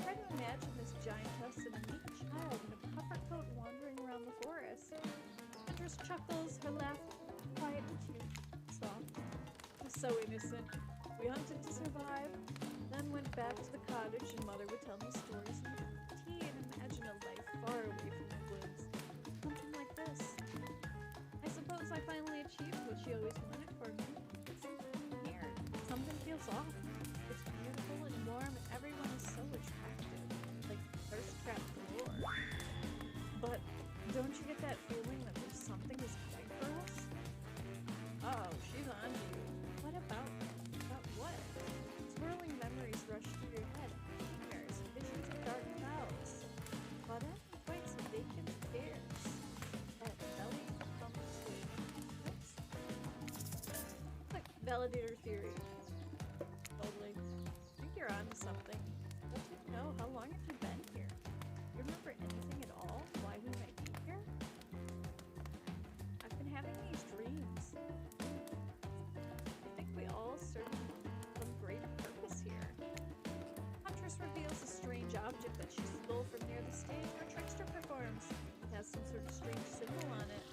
Try to imagine this giantess and a meek child in a puffer coat wandering around the forest. Huntress chuckles, her laugh quiet and cute, soft. So innocent. We hunted to survive, then went back to the cottage and Mother would tell me stories of tea and imagine a life far away from the woods. Something like this. I suppose I finally achieved what she always wanted for me. It's something here. Something feels off. It's beautiful and warm and everyone is so attractive. Like thirst trap galore. But don't you get that feeling that there's something is coming for us? Oh, she's on to you. What about what? Swirling memories rush through your head. Nightmares, visions of dark clouds. But then quite some vacant stares. That belly bumps with oops. Like validator theory. Totally. I think you're onto something. Let you know, how long have you been here? You remember anything at all? Why we might be here? I've been having these dreams. I think we all serve some greater purpose here. Huntress reveals a strange object that she stole from near the stage where Trickster performs. It has some sort of strange symbol on it.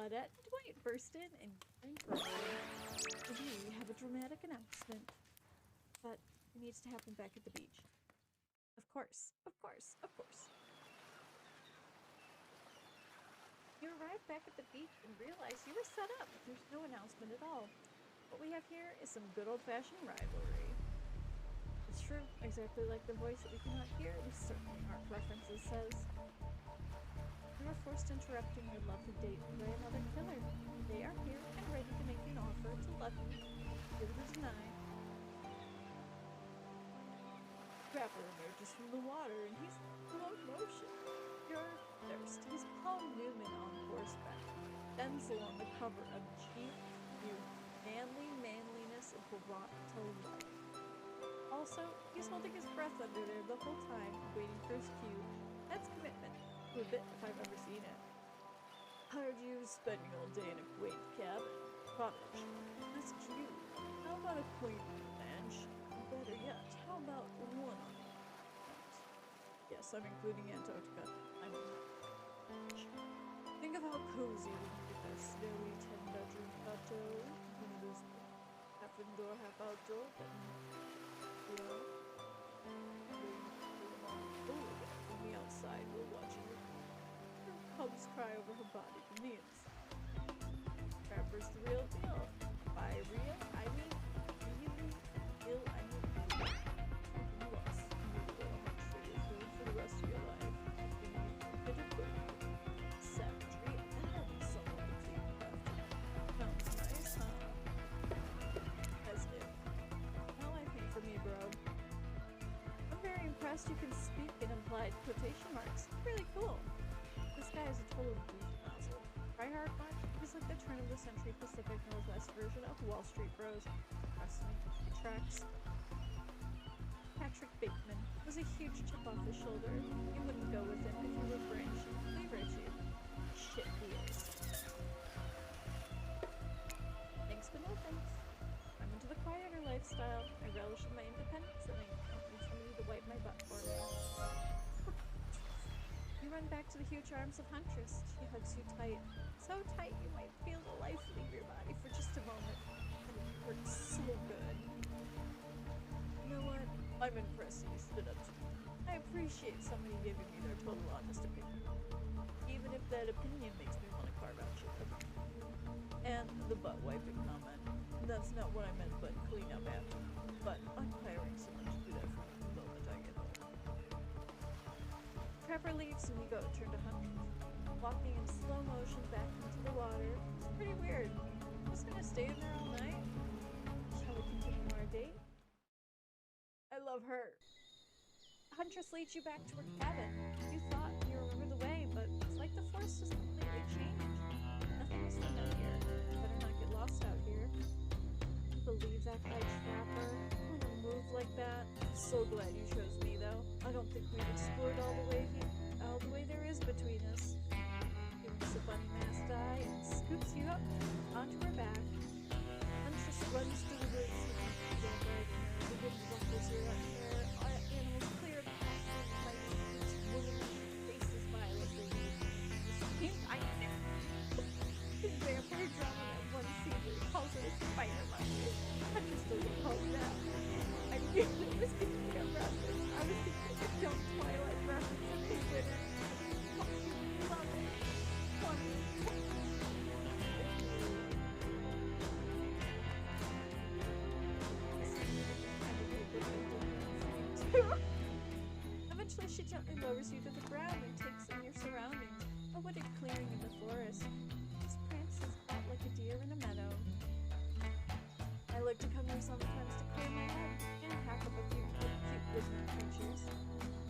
Claudette and Dwight burst in and we have a dramatic announcement. But it needs to happen back at the beach. Of course, of course, of course. You arrived back at the beach and realized you were set up. There's no announcement at all. What we have here is some good old-fashioned rivalry. It's true, exactly like the voice that we cannot hear, these certainly aren't references, says. You were forced interrupting your lovely date by another killer. They are here and ready to make an offer to love you. Give it a deny. Trapper emerges from the water and he's in slow motion. Your thirst. He's Paul Newman on horseback. Denzel on the cover of Cheap Youth. Manly manliness brought to life. Also, he's holding his breath under there the whole time, waiting for his cue. That's commitment. To a bit if I've ever seen it. Hired you spending all day in a quaint cabin. Cottage. This is you. How about a quaint ranch? Better yet, how about one on the Yes, I'm including Antarctica. I'm Think of how cozy we can get that snowy 10-bedroom plateau. One of those half indoor, half outdoor, but well, from the outside, we're watching her cubs cry over her body from the inside. Trapper's the real deal. By real, I mean really ill, I mean you are for the rest of your life. Bit of book. Savagery, that'll be someone to keep crafting. Sounds nice, huh? As if. No liking for me, bro. I'm very impressed you can speak in implied quotation marks. Really cool. This guy is a total goofy nozzle. Try hard much? He's like the turn-of-the-century Pacific Northwest version of Wall Street Bros. Trust me, it tracks. Patrick Bateman was a huge chip off his shoulder. You wouldn't go with him if you were French. Lever at you. Shit, he is. Thanks, but no thanks. I'm into the quieter lifestyle. I relish in my independence, and I don't need somebody to wipe my butt for me. You run back to the huge arms of Huntress. She hugs you tight. So tight you might feel the life leave your body for just a moment. And it hurts so good. You know what? I'm impressed you stood up to me. I appreciate somebody giving me their total honest opinion. Even if that opinion makes me want to carve out shit. And the butt wiping comment. That's not what I meant, but clean up after. But I'm hiring someone to do that for me the moment I get home. Trapper leaves and we go turn to Huntress. Walking in slow motion back into the water. It's pretty weird. I'm just gonna stay in there all night. Shall we continue our date? I love her. Huntress leads you back to her cabin. You thought you remember the way, but it's like the forest has completely changed. Nothing is familiar. Better not get lost out here. Believe that guy Trapper? Wouldn't move like that. So glad you chose me, though. I don't think we've explored all the way there is between us. Gives us a bunny masked eye and scoops you up onto her back. Huntress runs through the woods. The wind ruffles your hair. Animals clear the path. Like woman faces violently. I know. The vampire drama that one season calls it a spider monkey. Huntress doesn't call it that. I knew it was going to be a reference. I was thinking of young Twilight reference and they did it. Love it. Eventually, she gently lowers you to the ground and takes in your surroundings. A wooded clearing in the forest. This prance is out like a deer in a meadow. I like to come here sometimes to clear my head and hack up a few cute woodland creatures.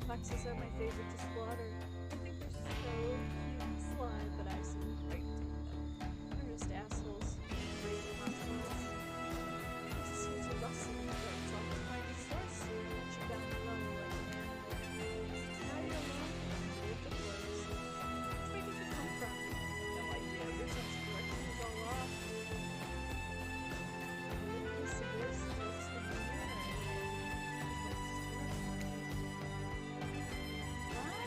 Foxes are my favorite to slaughter. I think they're so cute and sly, but I seem right to them. They're just assholes. Great consequences. Just seem to rustle in the roads all the time. Source let you down below like an animal. Now you're alone. With the forest. Where did you come from? No idea. Your sense of direction is all off. Severe strokes from the mirror. What?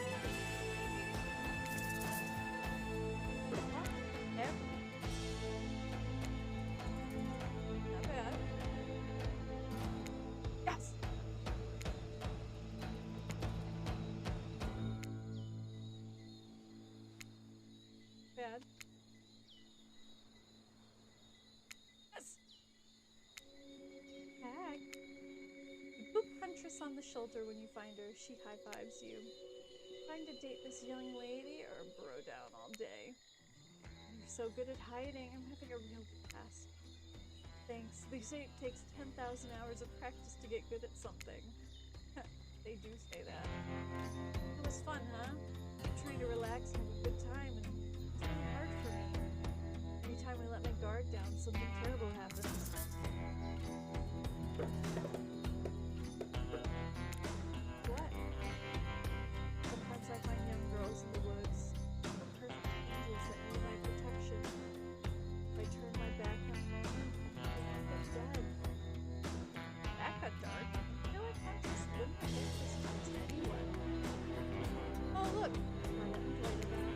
bad. Yes! Hag. You boop Huntress on the shoulder when you find her. She high-fives you. Trying to date this young lady or bro down all day? You're so good at hiding. I'm having a real blast. Thanks. They say it takes 10,000 hours of practice to get good at something. They do say that. It was fun, huh? I'm trying to relax and have a good time, and it's really hard for me. Anytime I let my guard down, something terrible happens. What? Sometimes I find young girls in the woods, perfect angels that need my protection. If I turn my back on them, I end up dead. That got dark. I feel like Huntress wouldn't take this to anyone. Oh, look! I didn't play the back.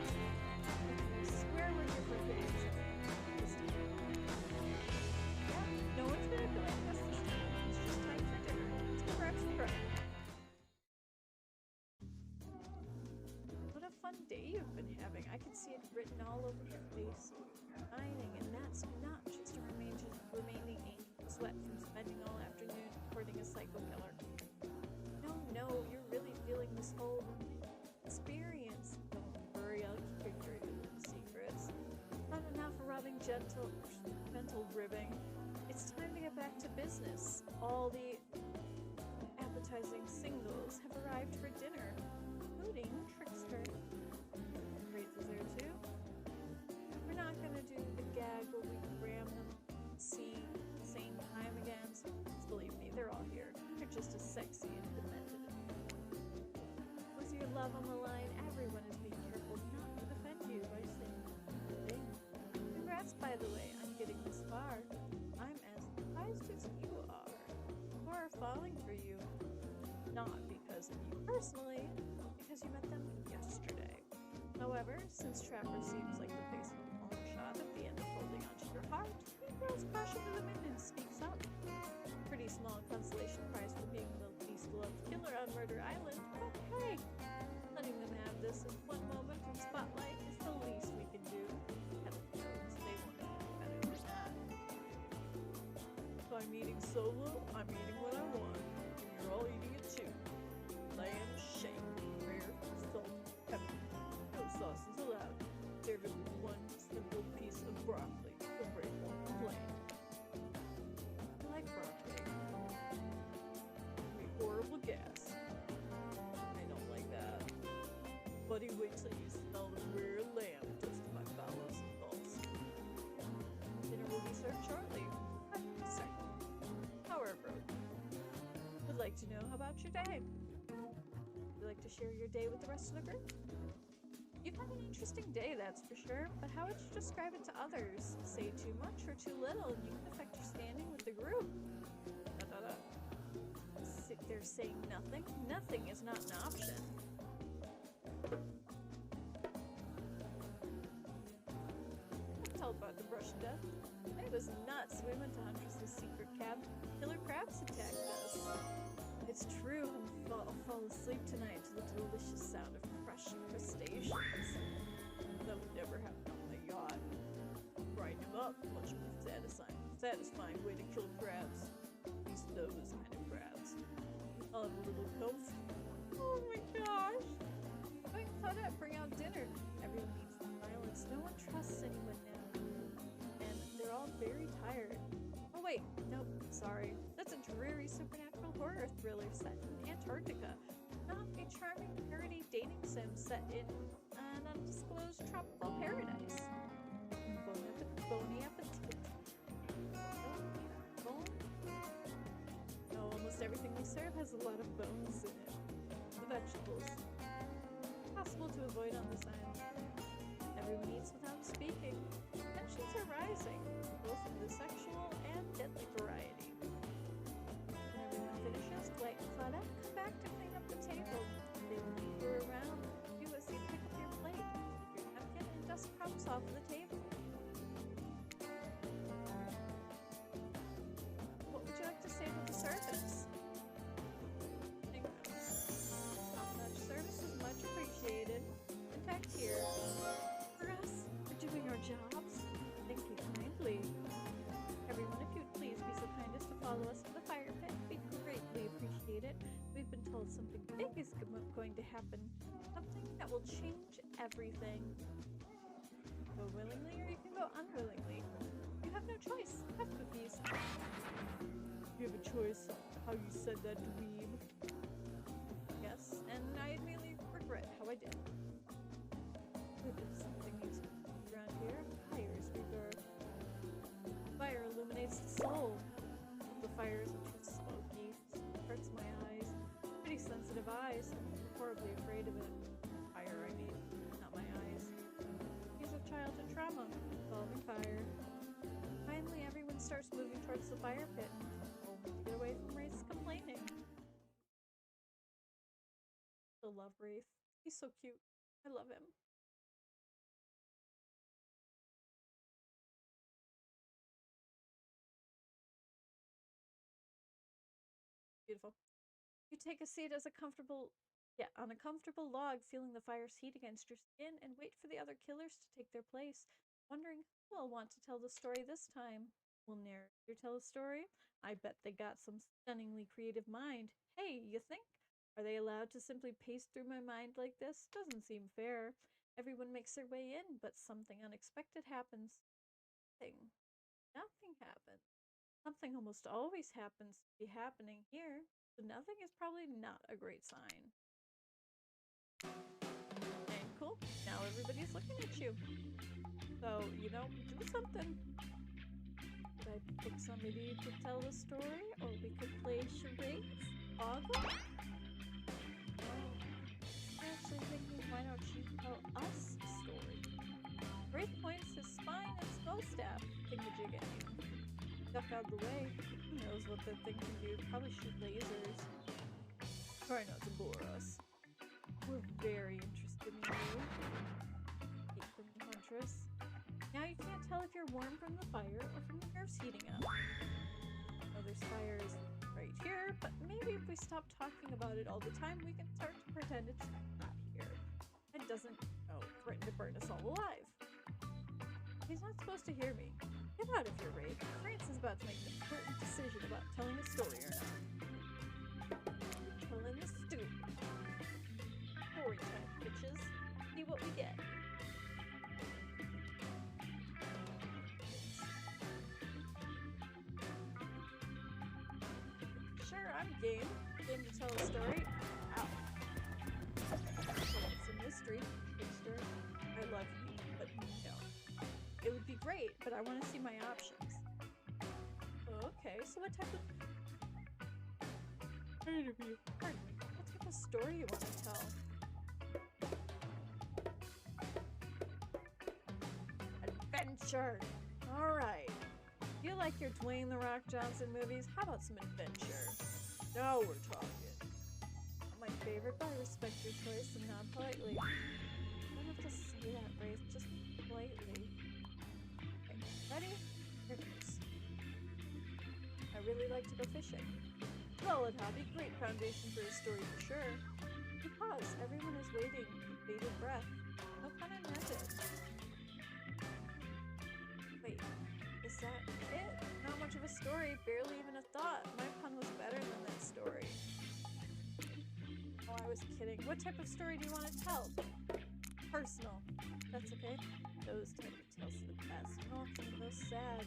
I swear we're here for days. Yeah, no one's gonna collect us this time. It's just time for dinner. Let's go grab some bread. What a fun day you've been having. I can see it written all over your face. Shining, and that's not just a remaining ink sweat from spending all afternoon courting a psycho killer. No, you're really feeling this whole experience. Don't worry, I'll keep your dirty little secrets. Not enough rubbing gentle ribbing. It's time to get back to business. All the appetizing singles have arrived for dinner, including Trickster. Rates is there too. We're not gonna do the gag where we ram them same time again. So believe me, they're all here. They're just as sexy and demented. With your love on the line, everyone is being careful not to offend you by saying anything. Congrats, by the way, on getting this far. I'm as surprised as you are. Who are falling for you. Not because of you personally, because you met them yesterday. However, since Trapper seems like the face of a long shot at the end of holding onto your heart, he throws caution to the wind and speaks up. Pretty small consolation prize for being the least loved killer on Murder Island, but hey, letting them have this in one moment of spotlight is the least we can do. Heaven knows they want to do better than that. If I'm eating solo, I'm eating what I want, and you're all eating it too. Lamb shake, rare, salt, pepper. No sauces allowed. Serve it with one simple piece of broccoli. The brave won't complain. I like broccoli. Give me horrible gas. I don't like that. Buddy, wait till you smell the rare lamb toast to my bowels and balls. Dinner will be served shortly. Sir. However, would like to know, how about your day? Would you like to share your day with the rest of the group? You've had an interesting day, that's for sure, but how would you describe it to others? Say too much or too little, and you can affect your standing with the group. Sit there saying nothing? Nothing is not an option. Tell about the brush of death. It was nuts. We went to Huntress's secret cabin. Killer crabs attacked us. It's true, I'll fall asleep tonight to the delicious sound of fresh crustaceans. That would never happen on my yacht. Grind them up, much more satisfying way to kill crabs. At least those kind of crabs. I'll have a little comb. Oh my gosh! Going Claudette, bring out dinner. Everyone needs violence. No one trusts anyone now. And they're all very tired. Oh wait, nope, sorry. That's a dreary supernatural horror thriller set in Antarctica. Not a charming parody dating sim set in an undisclosed tropical paradise. Bony appetit. Bone? No, almost everything we serve has a lot of bones in it. The vegetables. Possible to avoid on this island. Everyone eats without speaking. Tensions are rising, both in the sexual and deadly variety. When everyone finishes, Dwight and Claudette come back to clean up the table. They linger around you as you pick up your plate, your napkin, and dust crumbs off the table. What would you like to say to the servants? Top-notch service is much appreciated. In fact, here, for us, for to happen. Something that will change everything. Go willingly or you can go unwillingly. You have no choice. Have cookies. You have a choice how you said that, dweeb. Yes, and I immediately regret how I did. There's something needs to be around here. Fire's rebirth. Fire illuminates the soul. The fires are too smoky. Hurts my eyes. Pretty sensitive eyes. I'm horribly afraid of it. Fire, I mean, not my eyes. He's a childhood trauma. Involving fire. Finally, everyone starts moving towards the fire pit. Only to get away from Wraith's complaining. I love Wraith. He's so cute. I love him. Beautiful. You take a seat as on a comfortable log, feeling the fire's heat against your skin, and wait for the other killers to take their place, wondering who will want to tell the story this time. Will narrator tell a story? I bet they got some stunningly creative mind. Hey, you think? Are they allowed to simply pace through my mind like this? Doesn't seem fair. Everyone makes their way in, but something unexpected happens. Nothing happens. Something almost always happens to be happening here, so nothing is probably not a great sign. And cool, now everybody's looking at you. So, do something. Could I pick somebody to tell the story, or we could play charades? Ogle? Oh, I'm actually thinking, why don't you tell us a story? Wraith points his spine and skull staff thingamajig at you. Duck out of the way. Who knows what that thing can do? Probably shoot lasers. Try not to bore us. We're very interested in you. Hate from the Huntress. Now you can't tell if you're warm from the fire or from the nerves heating up. Oh, there's fires right here, but maybe if we stop talking about it all the time, we can start to pretend it's not here. It doesn't, threaten to burn us all alive. He's not supposed to hear me. Get out of here, Wraith. France is about to make an important decision about telling a story or not. Telling the story. Story time, bitches. See what we get. Sure, I'm game. Game to tell a story. Ow. Well, it's a mystery. Trickster. I love you, but no. It would be great, but I want to see my options. Okay, so what type of... interview? Pardon me. What type of story you want to tell? Adventure! Alright. You like your Dwayne "The Rock" Johnson movies? How about some adventure? Now we're talking. Not my favorite, but I respect your choice and nod politely. You don't have to say that, Wraith. Just politely. Ready? Here goes. I really like to go fishing. Solid hobby, great foundation for a story for sure. Because everyone is waiting with bated breath. No pun intended. Wait, is that it? Not much of a story, barely even a thought. My pun was better than that story. Oh, I was kidding. What type of story do you want to tell? Personal. That's okay. Those type of tales are the best. Nothing goes sad.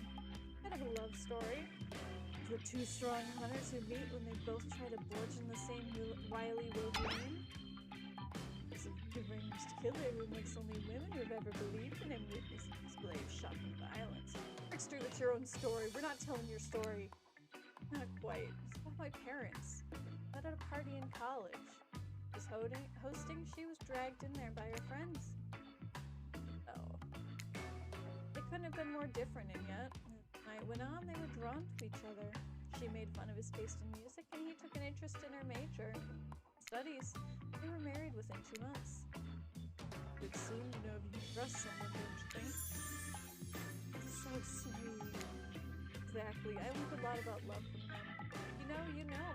Kind of a love story. The two strong hunters who meet when they both try to bludgeon the same wily Wolverine. There's a deranged killer who makes only women who've ever believed in him witness a display of shocking violence. Trickster, that's your own story. We're not telling your story. Not quite. It's about my parents. Met at a party in college. Was hosting, she was dragged in there by her friends. Oh. They couldn't have been more different, and yet, as the night went on, they were drawn to each other. She made fun of his taste in music, and he took an interest in her major. Studies. They were married within 2 months. It would seem to know if you trust someone, don't you think? So sweet. Exactly. I learned a lot about love from them. You know.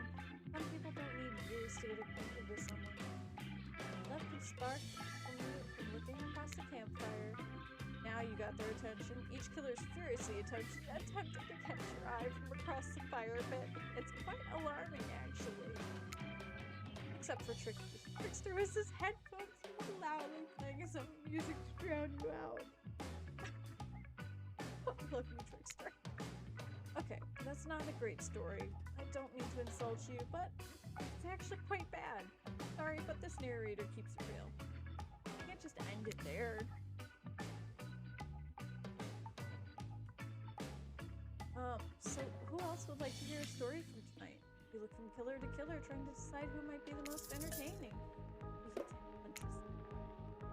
Some people don't need years to get acquainted with someone. Love can spark from looking across the campfire. Now you got their attention. Each killer is furiously attempting to catch your eye from across the fire pit. It's quite alarming, actually. Except for Trickster. Trickster was his headphones loudly playing some music to drown you out. Love you, Trickster. Okay, that's not a great story. I don't mean to insult you, but it's actually quite bad. Sorry, but this narrator keeps it real. You can't just end it there. So who else would like to hear a story from tonight? We look from killer to killer, trying to decide who might be the most entertaining.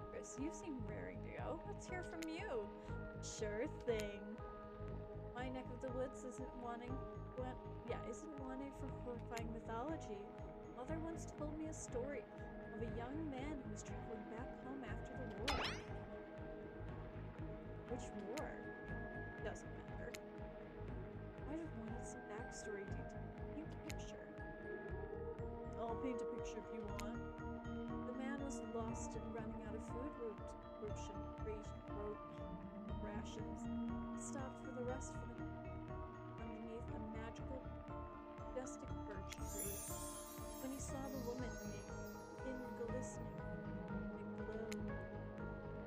Chris, you seem raring to go. Let's hear from you. Sure thing. My neck of the woods isn't one for horrifying mythology. Mother once told me a story of a young man who was traveling back home after the war. Which war? Doesn't matter. I just wanted some backstory detail. Paint a picture. I'll paint a picture if you want. The man was lost and running out of food rations. He stopped for the rest for the underneath a magical, majestic birch tree. When he saw the woman in glistening, it glowed.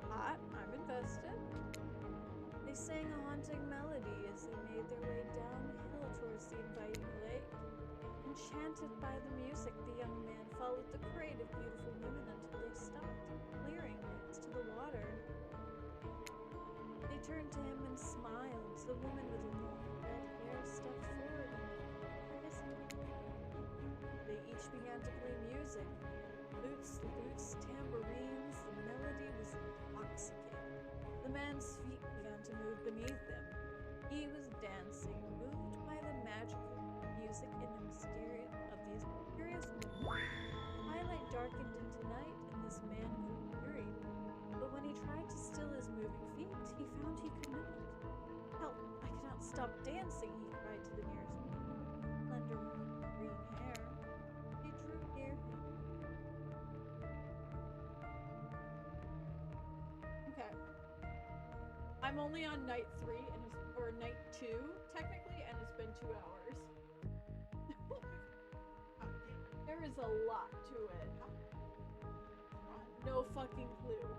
Hot, I'm invested. They sang a haunting melody as they made their way downhill towards the inviting lake. Enchanted by the music, the young man followed the parade of beautiful women until they stopped, clearing next to the water. They turned to him and smiled. The woman with the long red hair stepped forward and kissed him. They each began to play music. Lutes, tambourines. The melody was intoxicating. The man's feet began to move beneath him. He was dancing, moved by the magical music and the mysterious women. Twilight darkened into night, and this man grew weary. But when he tried to still his moving feet, he found he could not. Help! I cannot stop dancing, he cried to the nearest slender woman with green hair. He drew near him. Okay. I'm only on night 3 or night 2 technically, and it's been 2 hours. There is a lot to it. No fucking clue.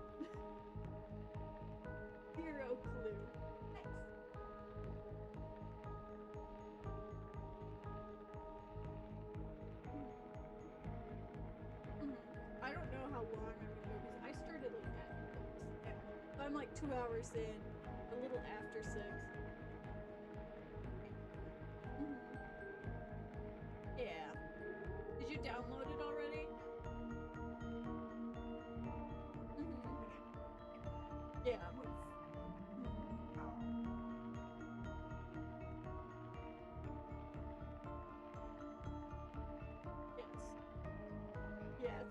Zero clue. I don't know how long I'm gonna go because I started like at 6. I'm like 2 hours in, a little after 6. Yeah. Did you download it already? Yeah. Yes. Yes.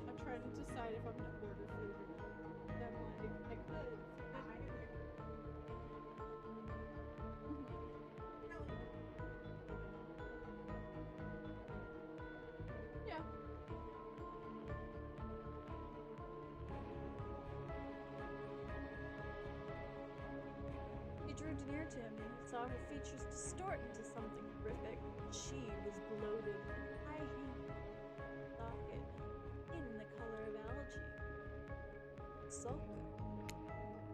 I'm trying to decide if I'm gonna order food or not. I'm like, I could. Yeah. He drew near to him and he saw her features distort into something horrific. She was bloated, high-hanging, socket, in the color of algae. Sulka.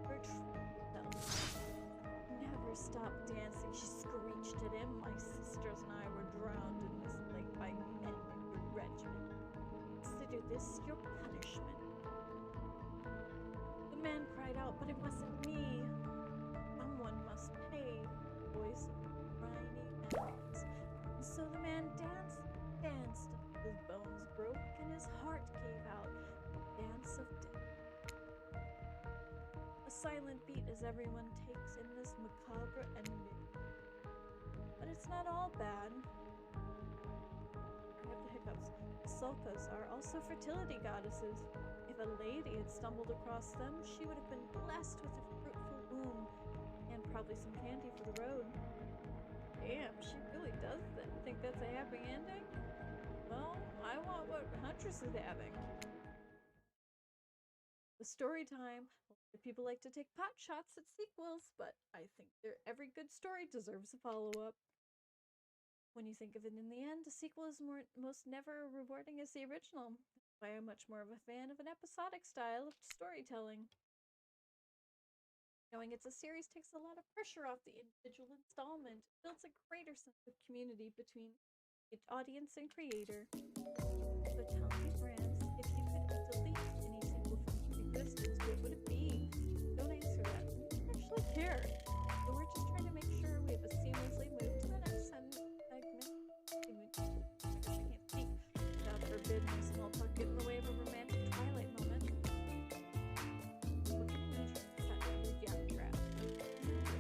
Her self. Never stop dancing, she screeched at him. My sisters and I were drowned in this lake by men in your regiment. Consider this your punishment. The man cried out, but it wasn't me. Someone must pay. Voice of briny animals. And so the man danced until his bones broke and his heart gave out. Dance of death. A silent beat as everyone takes in this macabre ending. But it's not all bad. I have the hiccups. The Sulkas are also fertility goddesses. If a lady had stumbled across them, she would have been blessed with a fruitful womb and probably some candy for the road. Damn, she really does think that's a happy ending? Well, I want what Huntress is having. The story time People like to take pot shots at sequels, but I think every good story deserves a follow-up. When you think of it in the end, a sequel is most never rewarding as the original. That's why I'm much more of a fan of an episodic style of storytelling. Knowing it's a series takes a lot of pressure off the individual installment. It builds a greater sense of community between its audience and creator. So tell me, friends, if you could delete any sequel from existence, what would it be? Don't answer that. We don't actually care. So we're just trying to make sure we have a seamlessly move to the next segment. I guess I can't speak. God forbid my small talk get in the way of a romantic twilight moment. We're gonna need you to set every gap trap.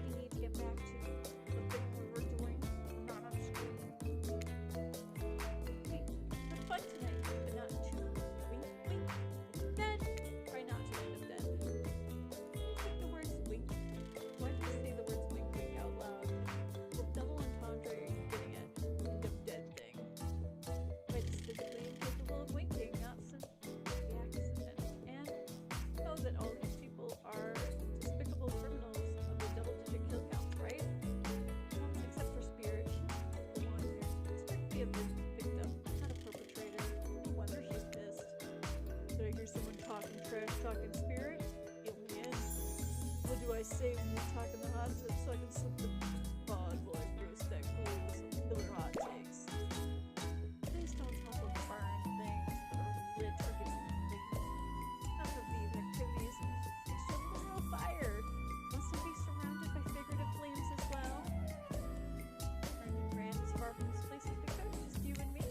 We need to get back to the thing we were doing, not on screen. Wait, have fun tonight, but not too wink wink. Dead. Try not to end up dead. Think the words wink. Why do you say the words wink wink out loud? The double entendre you're getting at end up dead thing. But it's physically incapable of winking, not since the accident. And know that all these people are despicable criminals of the double-digit kill counts, right? Except for Spirit, she's the one here. Strictly a victim, not a perpetrator. No wonder she's pissed. Did I hear someone talking trash, talking Spirit? Alien. What do I say when you're talking the hot tip so I can slip the pod while I roast that ghoul with some killer hot takes? Please don't talk of burned things that are lit or getting lit. Enough of these activities. They show the real fire. Must you be surrounded by figurative flames as well? Brendan Rand is far from this place of victim, just you and me.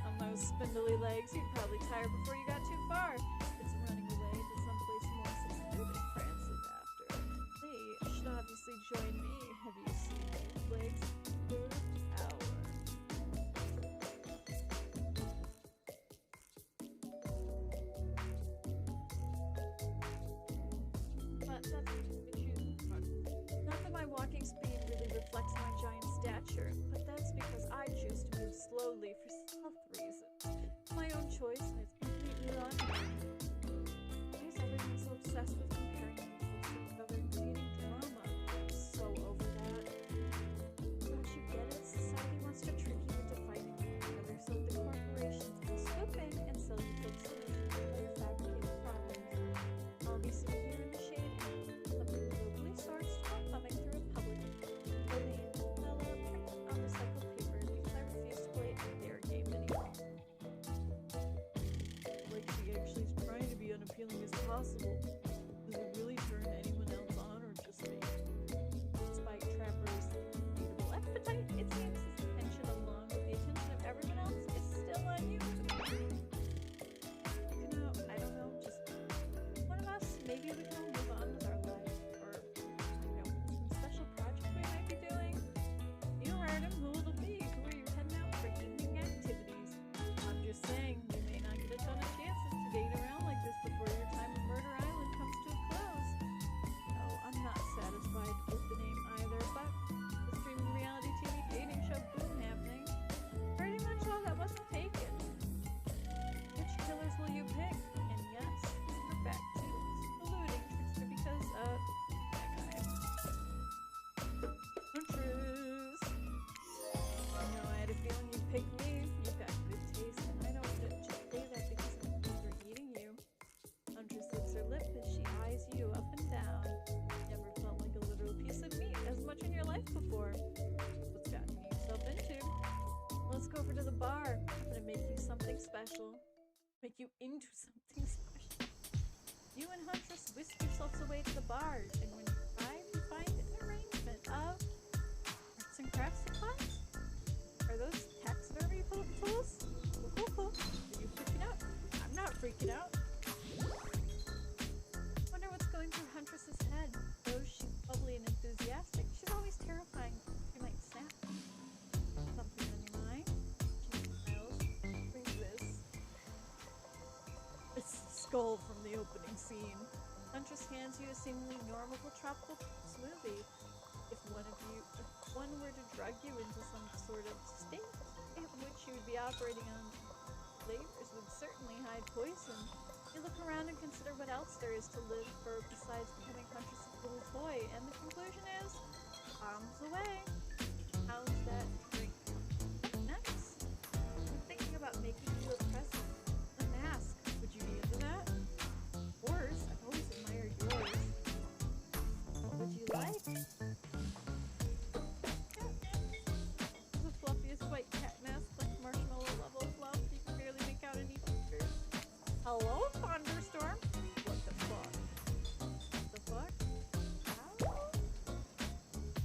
On those spindly legs, you'd probably tire before you got too far. It's running away to someplace more secluded, France is after. They should obviously join me. Have you seen these legs? Good power. But that's just the choose. Not that my walking speed really reflects my giant stature, but that's because I choose to move slowly for self reasons. It's my own choice, and it's completely logical. Why is everyone so obsessed with comparing themselves to each other and creating drama? So over that. Don't you get it? Society wants to trick you into fighting with each other so that the corporations can swoop in and sell you fake solutions to their fabricated problems. I'll be sitting here in the shade and something globally starts thumbing through a public domain vanilla printed on recycled paper because I refuse to play their game anymore. Like she actually is trying to be unappealing as possible. Does it really turn anyone else on or just me? Despite Trapper's unbeatable appetite, it seems his attention along with the attention of everyone else is still on you. You know, I don't know, just one of us, maybe we can all move on with our life, or, some special project we might be doing. You heard him, who it'll be, who are you heading out for evening activities? I'm just saying, you may not get a ton of chances to date around like this before your time on Murder Island comes to a close. No, I'm not satisfied with the name either, but the streaming reality TV dating show boom happening, pretty much all that wasn't taken. Which killers will you pick? And yes, we're back to saluting Trickster because, that guy. Huntress! I know I had a feeling you'd pick me. You've got good taste, and I don't just say that because I'm overeating you. Huntress licks her lip as she eyes you up and down. Never felt like a literal piece of meat as much in your life before. What's gotten yourself into? Let's go over to the bar. I'm gonna make you something special. Make you into something special. You and Huntress whisk yourselves away to the bar, and when you arrive, you find an arrangement of arts and crafts supplies. Are those taxidermy tools? Cool. Are you freaking out? I'm not freaking out. Wonder what's going through Huntress's head. Though she's bubbly and enthusiastic, she's always terrifying. She might snap. Something on your mind? She smiles. Brings this. It's the skull from the opening scene. Huntress hands you a seemingly normal tropical smoothie. If one were to drug you into some sort of state in which you would be operating on flavors would certainly hide poison, you look around and consider what else there is to live for besides becoming Huntress's little toy. And the conclusion is, bombs away. How's that drink? Nice. I'm thinking about making you a present. A mask. Would you be into that? Of course. I've always admired yours. What would you like? The fluffiest white cat mask, like marshmallow level fluff. You can barely make out any features. Hello, thunderstorm. What the fuck? The fuck? How?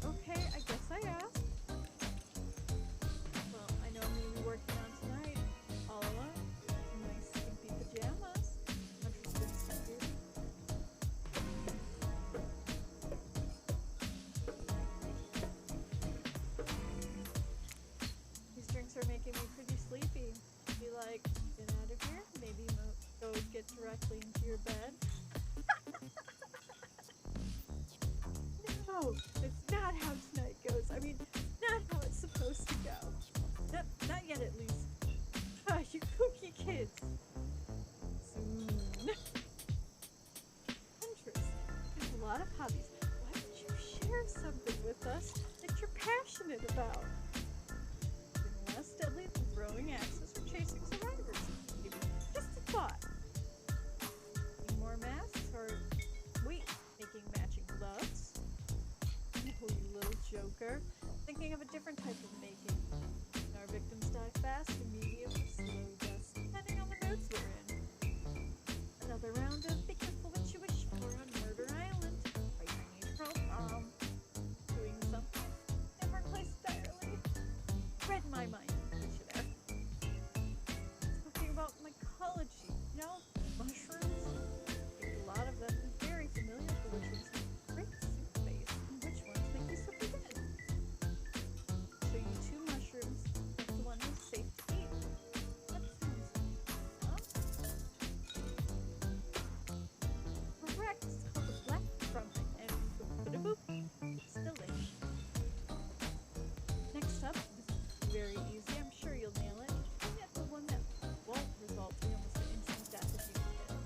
Okay, I guess I asked. Well, I know I'm gonna be working on tonight. All alone. Nice skimpy pajamas. Interested to see you. These drinks are making me pretty sleepy. Be like, get out of here. Maybe go get directly into your bed. No, it's not how tonight goes. I mean, not how it's supposed to go. Not yet, at least. Ah, you kooky kids. Soon. Huntress, there's a lot of hobbies. Why don't you share something with us that you're passionate about? Something less deadly than throwing axes or chasing survivors. Maybe just a thought. Making more masks or wait, making matching gloves? Oh, you little joker. Thinking of a different type of making. Our victims die fast, medium, or slow deaths, depending on the moods we're in. Another round of be careful what you wish for on Murder Island. Fighting a pearl bomb. Doing something different place entirely. Read my mind. Talking about mycology, you know, mushrooms. A lot of them are very familiar for which ones make great soup base and which ones make you super good. Show you 2 mushrooms, pick the one that's safe to eat. That sounds huh? Correct. It's called the black trumpet and boop. It's delish. Next up, this is very easy. I'm sure you'll nail it. And yet the one that won't result in almost an instant death if you can get it.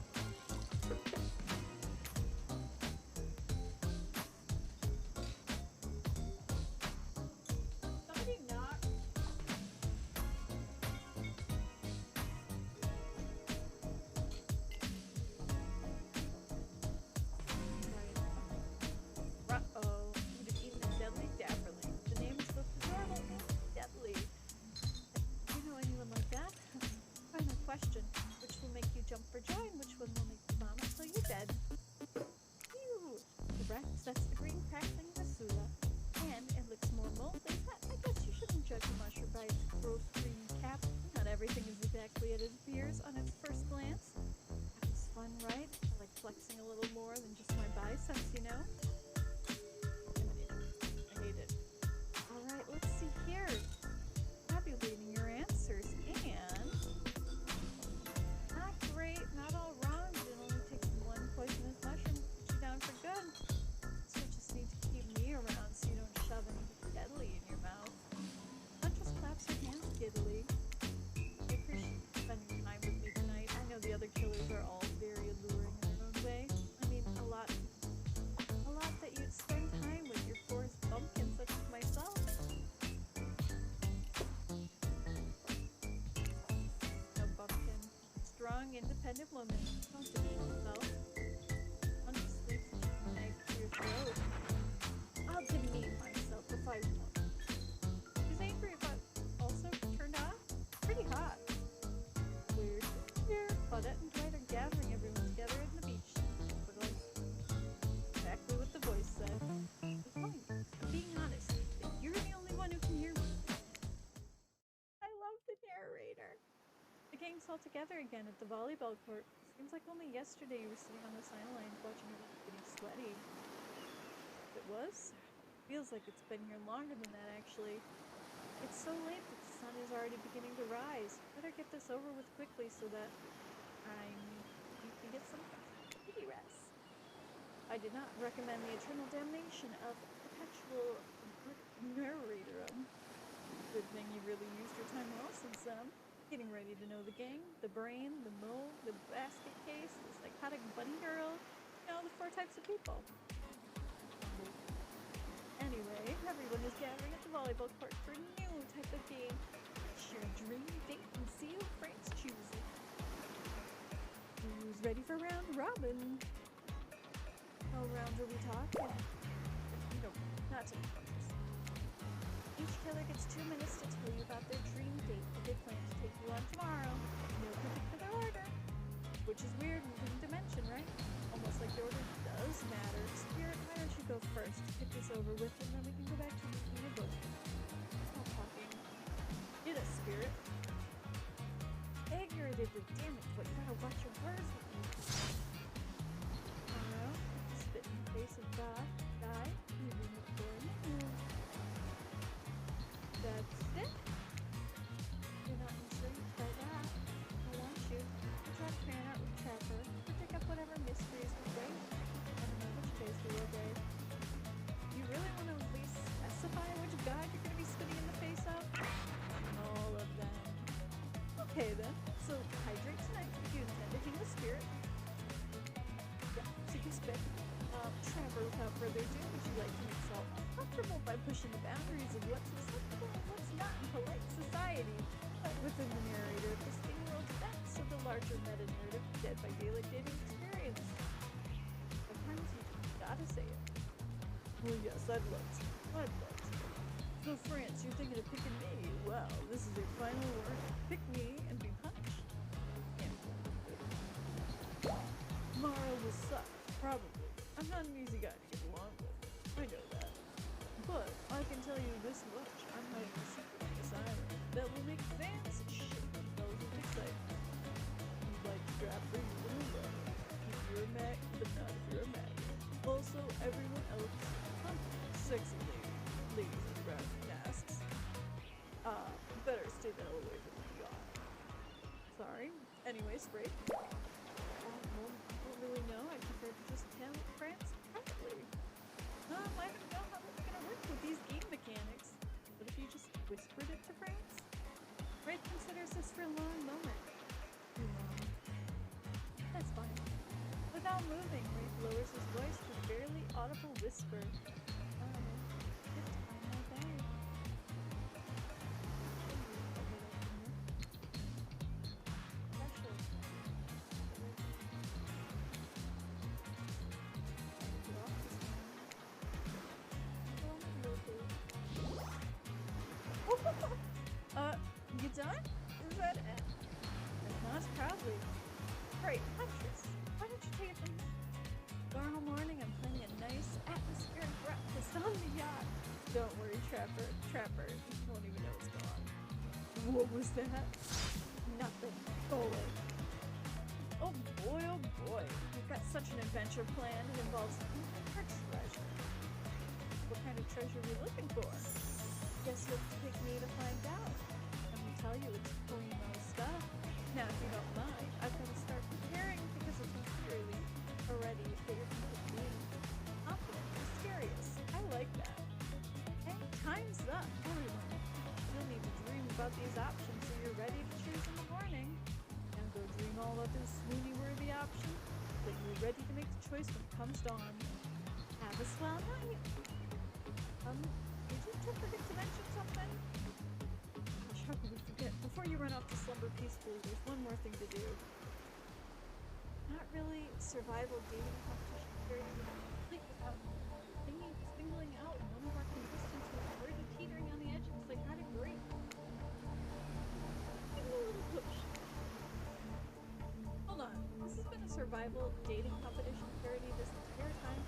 Somebody knock. Uh-oh. You'd have eaten a deadly dapperling. The name is both adorable and deadly. Do you know anyone like that? Final question. Which will make you jump for joy and which one will make you vomit so you're dead? Phew! Correct. That's the green crackling basula. And it looks more moldy, but I guess you shouldn't judge a mushroom by its gross green cap. Not everything is exactly as it appears on its first glance. That was fun, right? I like flexing a little more than just my biceps, you know? I hate it. Alright, let's see here. Tabulating your answers, and not great, not all wrong, but it only takes 1 poisonous mushroom to put you down for good. So you just need to keep me around so you don't shove anything deadly in your mouth. Huntress claps her hands giddily. I appreciate you spending time with me tonight. I know the other killers are all very alluring in their own way. I mean, a lot that you'd spend time with your forest bumpkin such as myself. No bumpkin. Strong, independent woman. Don't demean yourself. Huntress sleeps with a knife to your throat. I'll demean myself if I want. She's angry but also turned on. Pretty hot. Weird. Here, Claudette and Dwight are gathering everyone together in the beach. Typical. Exactly what the voice said. The point, I'm being honest, that you're the only one who can hear me. I love the narrator. The gang's all together again at the volleyball court. Seems like only yesterday you were sitting on the sidelines watching everyone getting sweaty. It was? Feels like it's been here longer than that, actually. It's so late that the sun is already beginning to rise. Better get this over with quickly so that you can get some beauty rest. I did not recommend the eternal damnation of perpetual narrator. Good thing you really used your time well since then. Getting ready to know the gang, the brain, the mole, the basket case, the psychotic bunny girl. You know, the 4 types of people. Anyway, everyone is gathering at the volleyball court for a new type of game. It's your dream date and see who France chooses. Who's ready for round robin? How rounds are we talking? No, not to numbers. Each killer gets 2 minutes to tell you about their dream date that they plan to take you on tomorrow. No particular order. Which is weird moving dimension, right? Almost like the order does matter. Spirit, why don't you go first? Get this over with, and then we can go back to reading your book. Stop talking. Get a spirit. Figuratively, damn it, but you gotta watch your words with me. Tomorrow, spit in the face of God, die, even for me. That's it. You're not intrigued by that. I want you to try to fan out with Trapper, or pick up whatever mysteries we bring. I don't know which days we will day. You really want to at least specify which God you're going to be spitting in the face of? All of them. Okay then, so hydrate tonight if you intend to hang the spirit. Yeah, so you can spit. Trapper, without further ado, would you like to make yourself uncomfortable by pushing the boundaries of what's acceptable and what's not in polite society? But within the narrator of the Sting World events of the larger meta-narrative Dead by Daylight dating experience. Sometimes you just gotta say it. Well, yes, I'd love to. I'd love to. So, France, you're thinking of picking me? Well, this is your final warning. Pick me and be punished. Tomorrow will suck, probably. I'm not an easy guy to get along with. I know that. But I can tell you this much. I'm hiding a secret on this island that will make fans shit themselves with excitement. You'd like to grab for you and love it. If you're a mag, but not if you're a maggot. Also, everyone else, sexy ladies in brown masks. Better stay the hell away from the yacht. Sorry. Anyways, great. Well, I don't really know. I prefer to just tell France privately. I don't know how that's gonna work with these game mechanics. But if you just whispered it to France? Red considers this for a long moment. Too long. That's fine. Without moving, Wraith lowers his voice to a barely audible whisper. Good time, my bag. Pressure. Get off this one. You done? Is that it? Not proudly. Great, Huntress. Why don't you take it from here? Tomorrow morning, I'm planning a nice atmospheric breakfast on the yacht. Don't worry, Trapper. You won't even know it's gone. What was that? Nothing. Go away. Oh boy. We've got such an adventure planned. It involves her treasure. What kind of treasure are we looking for? Guess you'll pick me to find out. Let me tell you, it's primo stuff. Now, if you don't mind, I've got to start preparing because it's clearly already figured being confident, mysterious. I like that. Hey, time's up, everyone. You'll need to dream about these options so you're ready to choose in the morning. And go dream all about this swoony-worthy option, but you're ready to make the choice when it comes dawn. Have a swell night. Did you forget to mention something? Gosh, how could we forget? Before you run off to slumber peacefully, there's one more thing to do. Not really survival dating competition very complete without singling out one of our contestants who's already teetering on the edge of psychotic break. Give me a little push. Hold on, this has been a survival dating competition parody this entire time.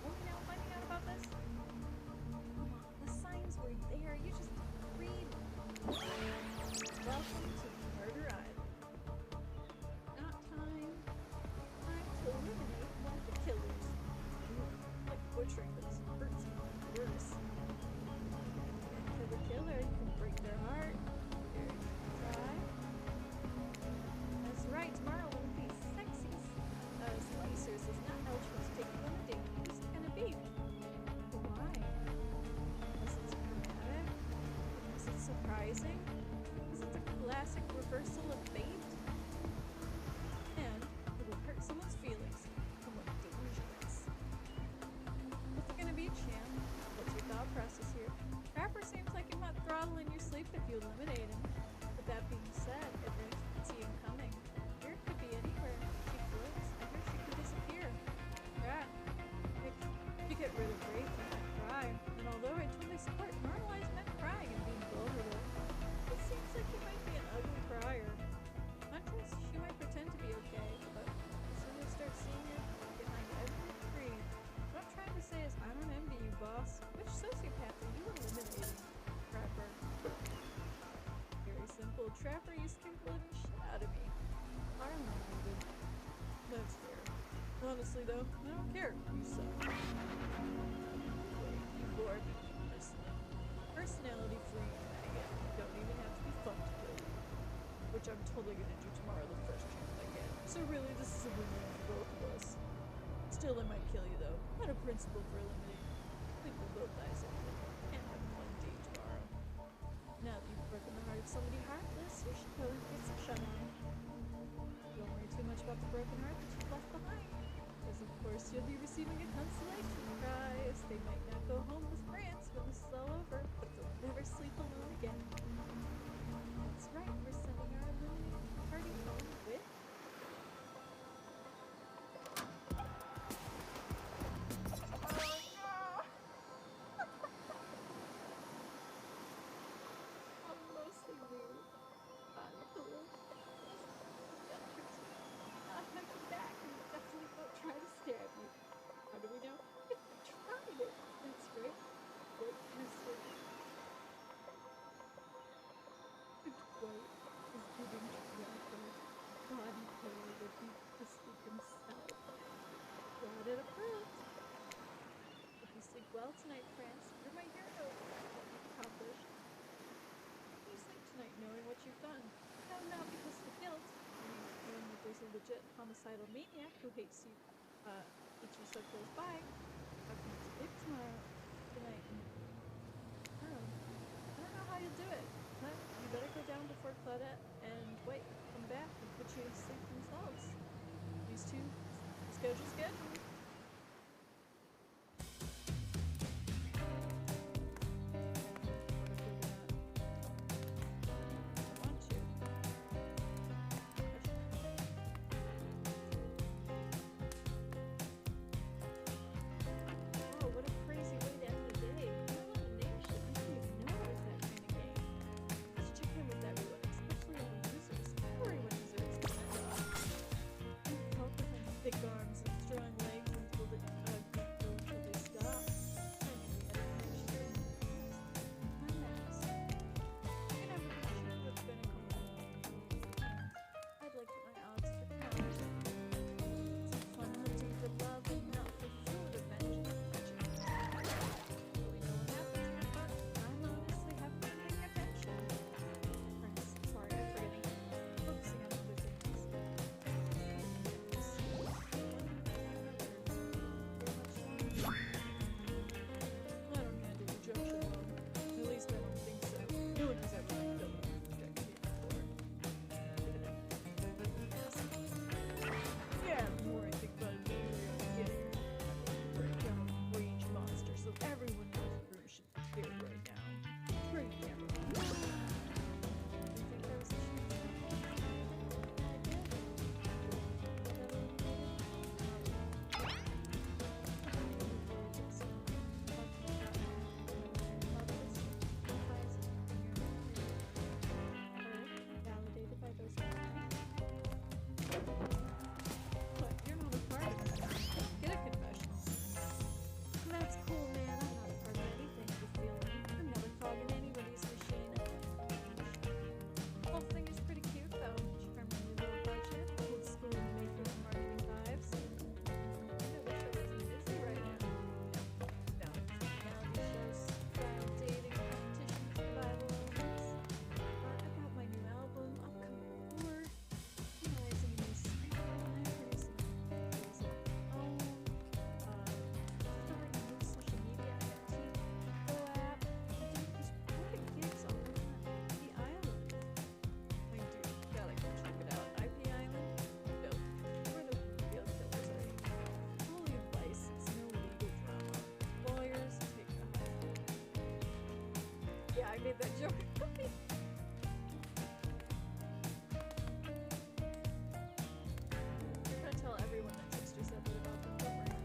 Only now finding out about this? Come on, the signs were there, you just didn't read. Welcome to Murder Island. Not time to eliminate one of the killers. Like butchering, but this hurts even worse. For the killer, you can break their heart. Here, try. That's right, tomorrow will be sexy. Slicers is not eligible to take you on a date. Who's it gonna be? Why? Because it's dramatic? Because it's surprising? Because it's a classic Honestly though, I don't care. You suck. Wait, you bore me. Listening. Personality free maggot. You don't even have to be fun to kill you. Which I'm totally gonna do tomorrow the first chance I get. So really, this is a win-win for both of us. Still, I might kill you though. Not a principle for eliminating. I think we'll both die someday. And have one date tomorrow. Now that you've broken the heart of somebody heartless, you should go and get some shut-eye. Don't worry too much about the broken heart that you've left behind. Because of course you'll be receiving a consolation prize. They might not go home with France when this is all over, but they'll never sleep alone again. That's right, we're sending our eliminated party home with... I'm mostly weird. Body pillow. Not have you back and definitely won't try to stab you. How do we know? If we tried it. That's right. What tested? And Dwight is giving Trevor body pillow that he twisted himself. Brought it approved. Hope you sleep well tonight, France. You're my hero. What you've accomplished. You sleep tonight knowing what you've done. No, not because of the guilt. Knowing that there's a legit homicidal maniac who hates you so close by. How can you sleep tomorrow? Tonight. I don't know how you'll do it, but you better go down before Claudette and Dwight come back and put you to sleep themselves. These two, schedule. Big arms and strong legs until they stop. My next. You never be sure what's gonna come along. I'd like to my odds for counters. Some fun hunting for love and not for food eventually. Really know what happens here, but I'm honestly happy to pay attention. Prince, sorry, I'm forgetting. Focusing on other things. I made that joke. You're gonna tell everyone that Trickster said that about the program.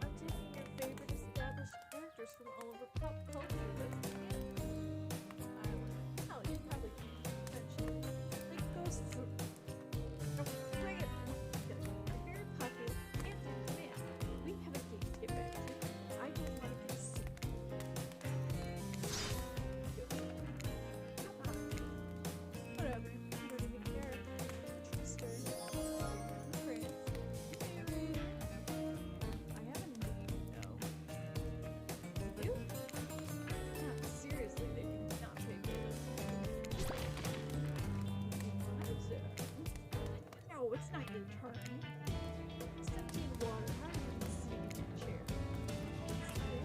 I'm taking your favorite established characters from all over pop culture that's hell, you probably can't mention like Ghost Fruit. Bring it. Your favorite popular and in demand. We have a date to get back to. I don't want to get sick. your turn. It's empty in water. How are you going to see in the chair? It's there.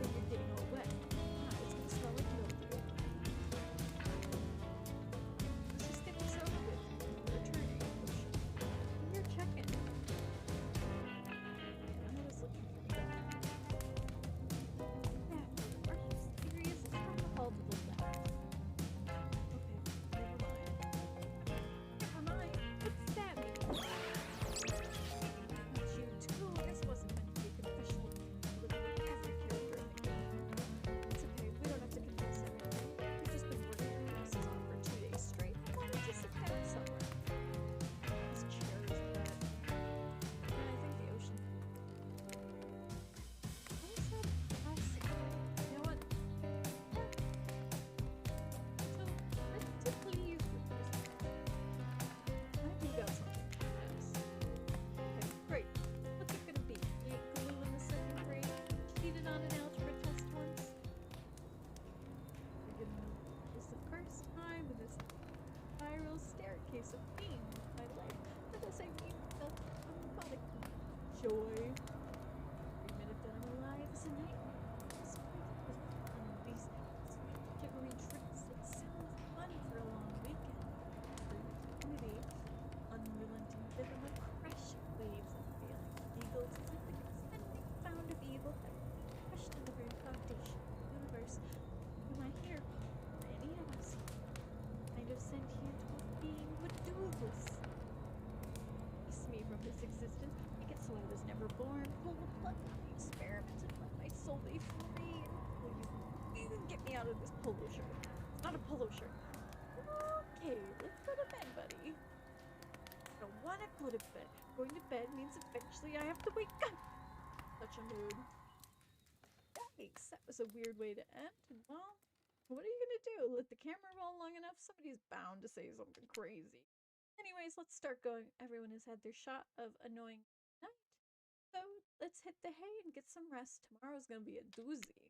Then you're getting all wet. Ah, it's going to smell like mildew. Let's just get this over with. Returning. You're checking. I was looking for that. Are you serious? It's from the hall to the left. Okay, never mind. Never mind. What's that mean? Not you too. This wasn't meant to be a confession. Literally every character in the game. It's okay. We don't have to confess everything. We've just been working our asses off for 2 days straight. Why don't you sit down somewhere? This chair is bad. And I think the ocean. What is that? You know what? So, let's just leave with this. I think you got something for this. Okay, great. What's it gonna be? You ate glue in the 2nd grade? Cheated on an algebra test once? You're gonna know this the first time in this spiral staircase of pain in my life. By this I mean felt unmodic joy. Every minute that I'm alive is a nightmare. Despite those fun, these sweet jiggery tricks, it sounds fun for a long weekend. For unity, unrelenting rhythm of crashing waves and failing eagles is like the extending sound of evil that crushed in the very foundation of the universe. Am I here? Or any of us? Kind of sentient being would do this. Release me from this existence. Make it so I was never born. Pull the plug on the experiment and let my soul be free. Will you get me out of this polo shirt? It's not a polo shirt. Okay, let's go to bed, buddy. I don't want to go to bed. Going to bed means eventually I have to wake up. Such a mood. Yikes, that was a weird way to end. Well, what are you gonna do? Let the camera roll long enough? Somebody's bound to say something crazy. Anyways, let's start going. Everyone has had their shot of annoying night. So let's hit the hay and get some rest. Tomorrow's gonna be a doozy.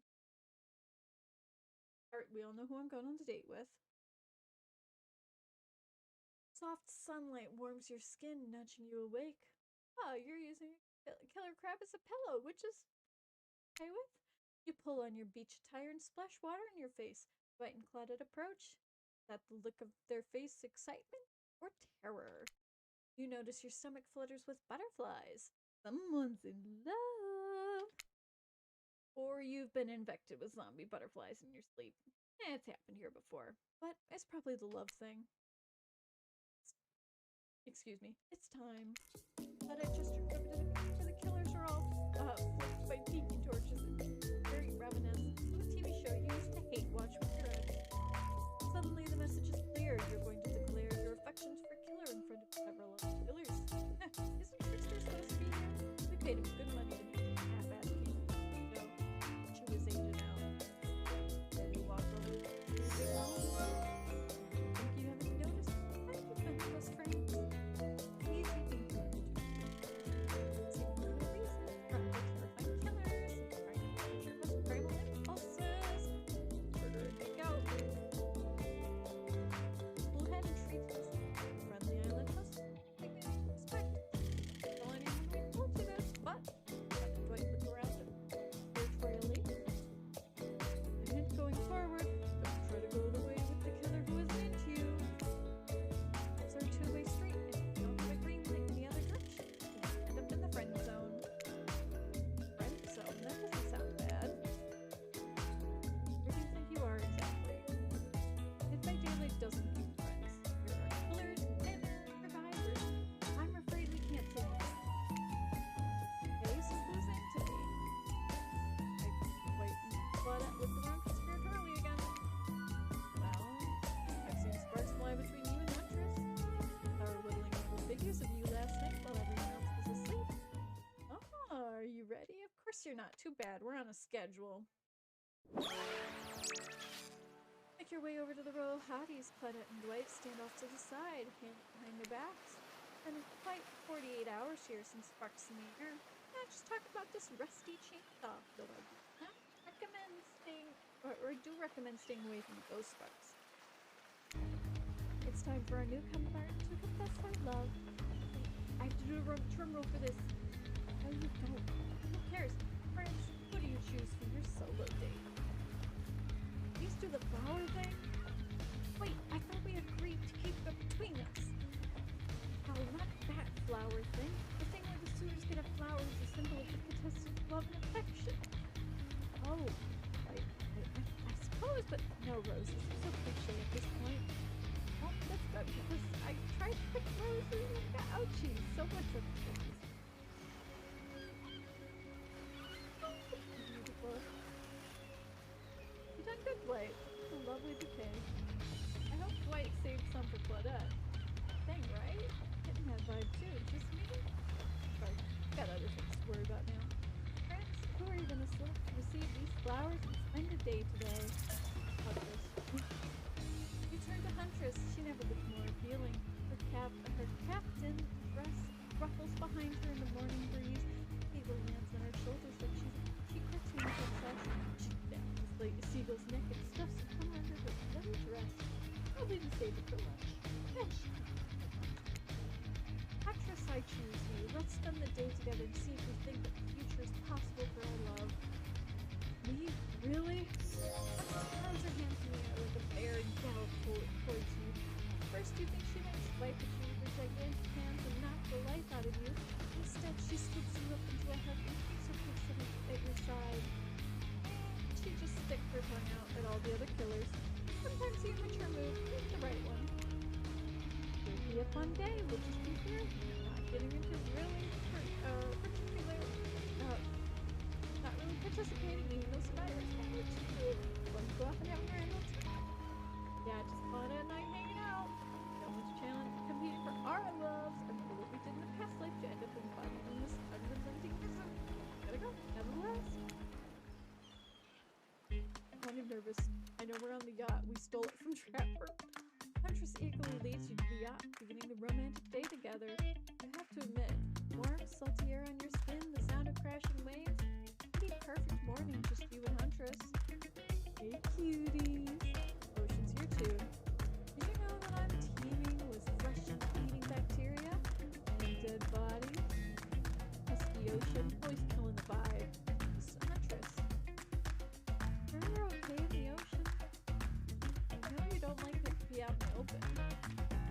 Alright, we all know who I'm going on the date with. Soft sunlight warms your skin, nudging you awake. Oh, you're using killer crab as a pillow, which is okay with. You pull on your beach attire and splash water in your face. White and clouded approach. Is that the look of their face excitement or terror? You notice your stomach flutters with butterflies. Someone's in love. Or you've been infected with zombie butterflies in your sleep. It's happened here before, but it's probably the love thing. Excuse me, it's time. But I just remembered where the killers are all flicked by tiki torches and very ravenous. The TV show you used to hate watch with your ex. Suddenly the message is clear. You're going to declare your affections for Killer in front of several other killers. Isn't Trickster supposed to be here? We paid him good money to make him half-ass king. No, chew his agent out. Then you walk over to the think you haven't noticed? I've been best friends. Easy thing to do. Same for no reason. Run by terrifying killers. Trying to capture your most primal impulses. Murder and make out. Pull ahead and treat this friendly island host. Dignity and respect. Don't let anyone told you this, but Captain Dwight look around him territorially. And hint going forward, don't try to go the way with the killer who isn't into you. It's our two-way street, and if you don't have a green light in the other direction, you end up in the friend zone. Friend zone? That doesn't sound bad. Where do you think you are exactly? If my daylight doesn't keep friends, there are killers and survivors. I'm afraid we can't say that. Okay, so who's into me? Wait, looked around conspiratorially again. Well, I've seen sparks fly between you and Huntress. I were whittling over figures of you last night while everyone else was asleep. Oh, are you ready? Of course you're not. Too bad. We're on a schedule. Make your way over to the row of hotties. Claudette and Dwight stand off to the side, hands behind their backs. Been quite 48 hours here since sparks in the air. Yeah, just talk about this rusty chainsaw, though I do not recommend staying, or do recommend staying away from those sparks. It's time time for our newcomer to confess her love. I have to do a drum roll for this. No, you don't. Who cares? France, who do you choose for your solo date? Please do the flower thing? Wait, I thought we agreed to keep it between us. No, not that flower thing. The thing where the suitors get a flower as a symbol of the contestant's love and affection. Oh, I suppose, but no roses. So cliche at this point. Oh, that's good because I tried to pick roses and got ouchies. So much of things. Beautiful. You done good, Dwight. It's a lovely bouquet. I hope Dwight saved some for Claudette. Thing, right? Getting that vibe too. Just me? But got other things to worry about now. France, who are you gonna select to receive these flowers and spend a day today? Huntress. You turned to Huntress. She never looked more appealing. Her captain dress ruffles behind her in the morning breeze. Eagle lands on her shoulders like she's a cute cartoon princess. She dangles like a seagull's neck and stuffs a collar under her bloody dress. Probably to save it for lunch. Then she Actress, I choose you. Let's spend the day together and see if we think that the future is possible for our love. Me? Really? Actress throws her hand to me like a bear and gallops towards you. First, you think she might swipe at you with her gigantic hands and knock the life out of you. Instead, she scoops you up into a hug and keeps her face at your side. And she just sticks her tongue out at all the other killers. Sometimes the immature move is the right one. It'll be a fun day, we'll just be here. Not getting into really particular, not really participating in no survivors. Let's go off and have a grand old time. Yeah, just fun at night hanging out. So much challenge competing for our loves. Remember what we did in the past life to end up in this unrelenting prison. Gotta go, nevertheless. I'm kind of nervous. I know we're on the yacht. We stole it from Trapper. Huntress eagerly leads you to the yacht, beginning the romantic day together. You have to admit, warm, salty air on your skin, the sound of crashing waves. Pretty perfect morning, just you and Huntress. Hey, cuties. Ocean's here too. Did you know that I'm teeming with flesh-eating bacteria and dead bodies? It's the ocean, always killing the vibe. It's Huntress. Sure you're okay in the ocean? I know you don't like it to be out in the open.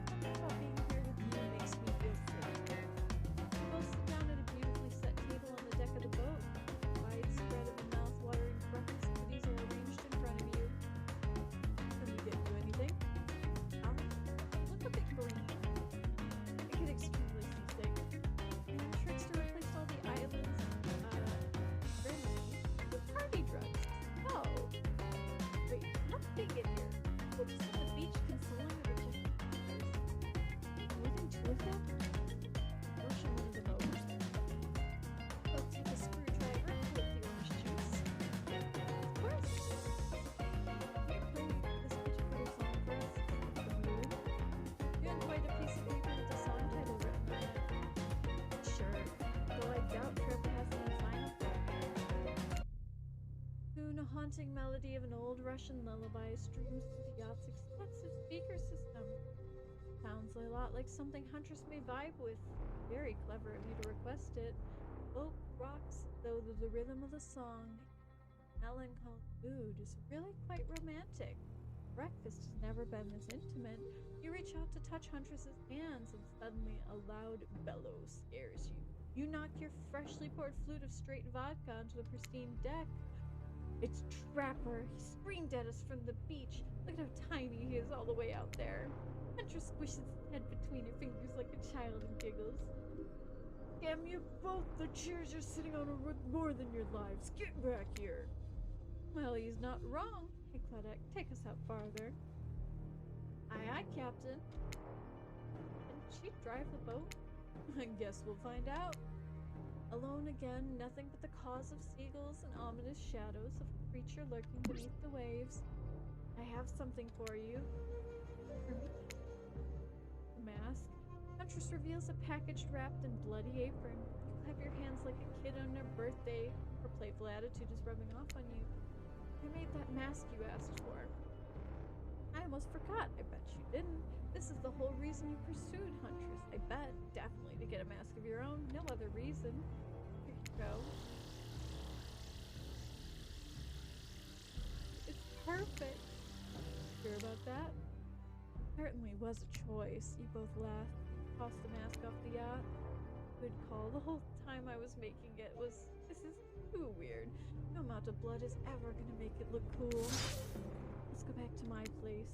Something about being here with you makes me feel safe. You both sit down at a beautifully set table on the deck of the boat. A wide spread of mouth-watering breakfast goodies are arranged in front of you. Can we get you anything? Look a bit green. I get extremely seasick. Trickster replaced all the islands with party drugs. Oh. Wait, nothing in here. We're just on the beach consoling with the more than two of them? Ocean one of the boats. Boat take a screwdriver, pull up the orange juice. Of course. Can you play this particular song for us? The moon? You had quite a piece of paper with the song title written on it. Sure, though I doubt Trevor has any final thought. Soon a haunting melody of an old Russian lullaby streams through the yacht's extensive speaker system. Sounds a lot like something Huntress may vibe with. Very clever of you to request it. Boat rocks, though the rhythm of the song, melancholy mood is really quite romantic. Breakfast has never been this intimate. You reach out to touch Huntress's hands and suddenly a loud bellow scares you. You knock your freshly poured flute of straight vodka onto the pristine deck. It's Trapper. He screamed at us from the beach. Look at how tiny he is all the way out there. Huntress squishes his head between her fingers like a child and giggles. Damn you both! The chairs you're sitting on are worth more than your lives. Get back here! Well, he's not wrong. Hey, Claudette, take us out farther. Aye, aye, Captain. Didn't she drive the boat? I guess we'll find out. Alone again, nothing but the cause of seagulls and ominous shadows of a creature lurking beneath the waves. I have something for you. For me? The mask. Huntress reveals a package wrapped in bloody apron. You clap your hands like a kid on their birthday. Her playful attitude is rubbing off on you. I made that mask you asked for. I almost forgot. I bet you didn't. This is the reason you pursued Huntress. I bet. Definitely to get a mask of your own. No other reason. Here you go. It's perfect. Sure about that? Certainly was a choice. You both laughed. Tossed the mask off the yacht. Good call. The whole time I was making it was, this is too weird. No amount of blood is ever gonna make it look cool. Let's go back to my place.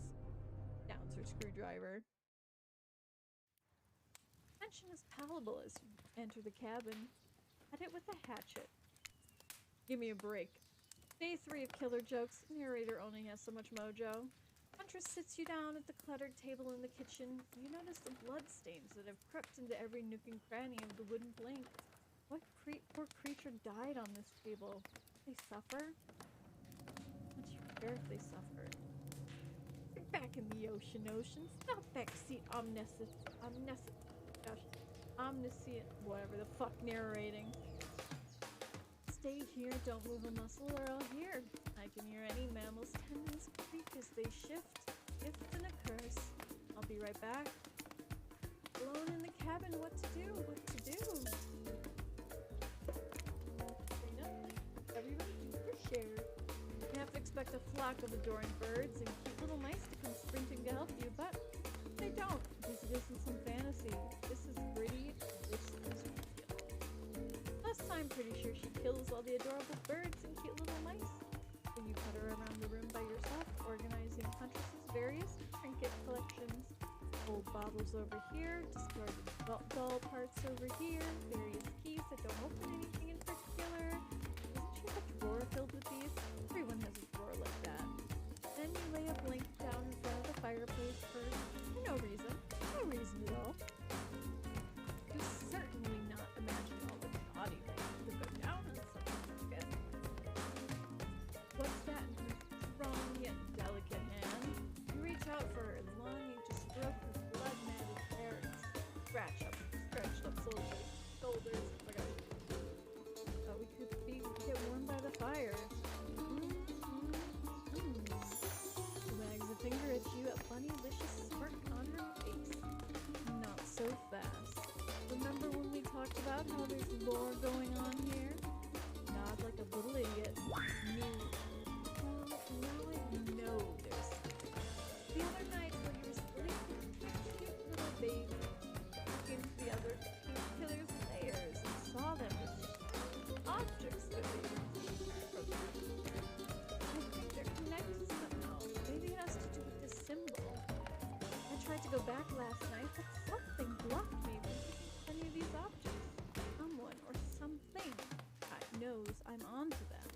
Downs her screwdriver. Tension is palpable as you enter the cabin. At it with a hatchet. Give me a break. Day 3 of killer jokes. Narrator only has so much mojo. Huntress sits you down at the cluttered table in the kitchen. You notice the blood stains that have crept into every nook and cranny of the wooden plank. What poor creature died on this table? They suffer? Don't you care if they suffer? You're back in the ocean. Stop backseat omniscient, whatever the fuck, narrating. Stay here, don't move a muscle or I'll hear. I can hear any mammal's tendons creak as they shift. It's an curse. I'll be right back. Alone in the cabin, what to do? Everybody do your share. You have to expect a flock of adoring birds and cute little mice to come sprinting to help you, but they don't, because it isn't some fantasy. This is pretty, this is real. Plus, I'm pretty sure she kills all the adorable birds and cute little mice. So you putter around the room by yourself, organizing Huntress's various trinket collections. Old bottles over here, discarded doll parts over here, various keys that don't open anything in particular. Isn't she a drawer filled with these? Everyone has a drawer like that. Then you lay a blanket down in front of the fireplace for no reason. No reason at all. You certainly not imagine all the naughty things that go down in such a blanket. What's that in her strong yet delicate hand? You reach out for her and longing to stroke her blood-matted hair and stretched up shoulders. Oh my god. Thought we could get warm by the fire. She wags a finger at you, a funny, vicious smirk on her face. Not so fast. Remember when we talked about how there's lore going on here? Nod like a little idiot. Mute. Now I know there's something. The other night when you were sleeping, a cute little baby came to the other killer's layers and saw them as objects that they were from. I think they're connected somehow. Maybe it has to do with this symbol. I tried to go back last night, but something blocked me from picking any of these objects. Someone or something knows I'm onto them.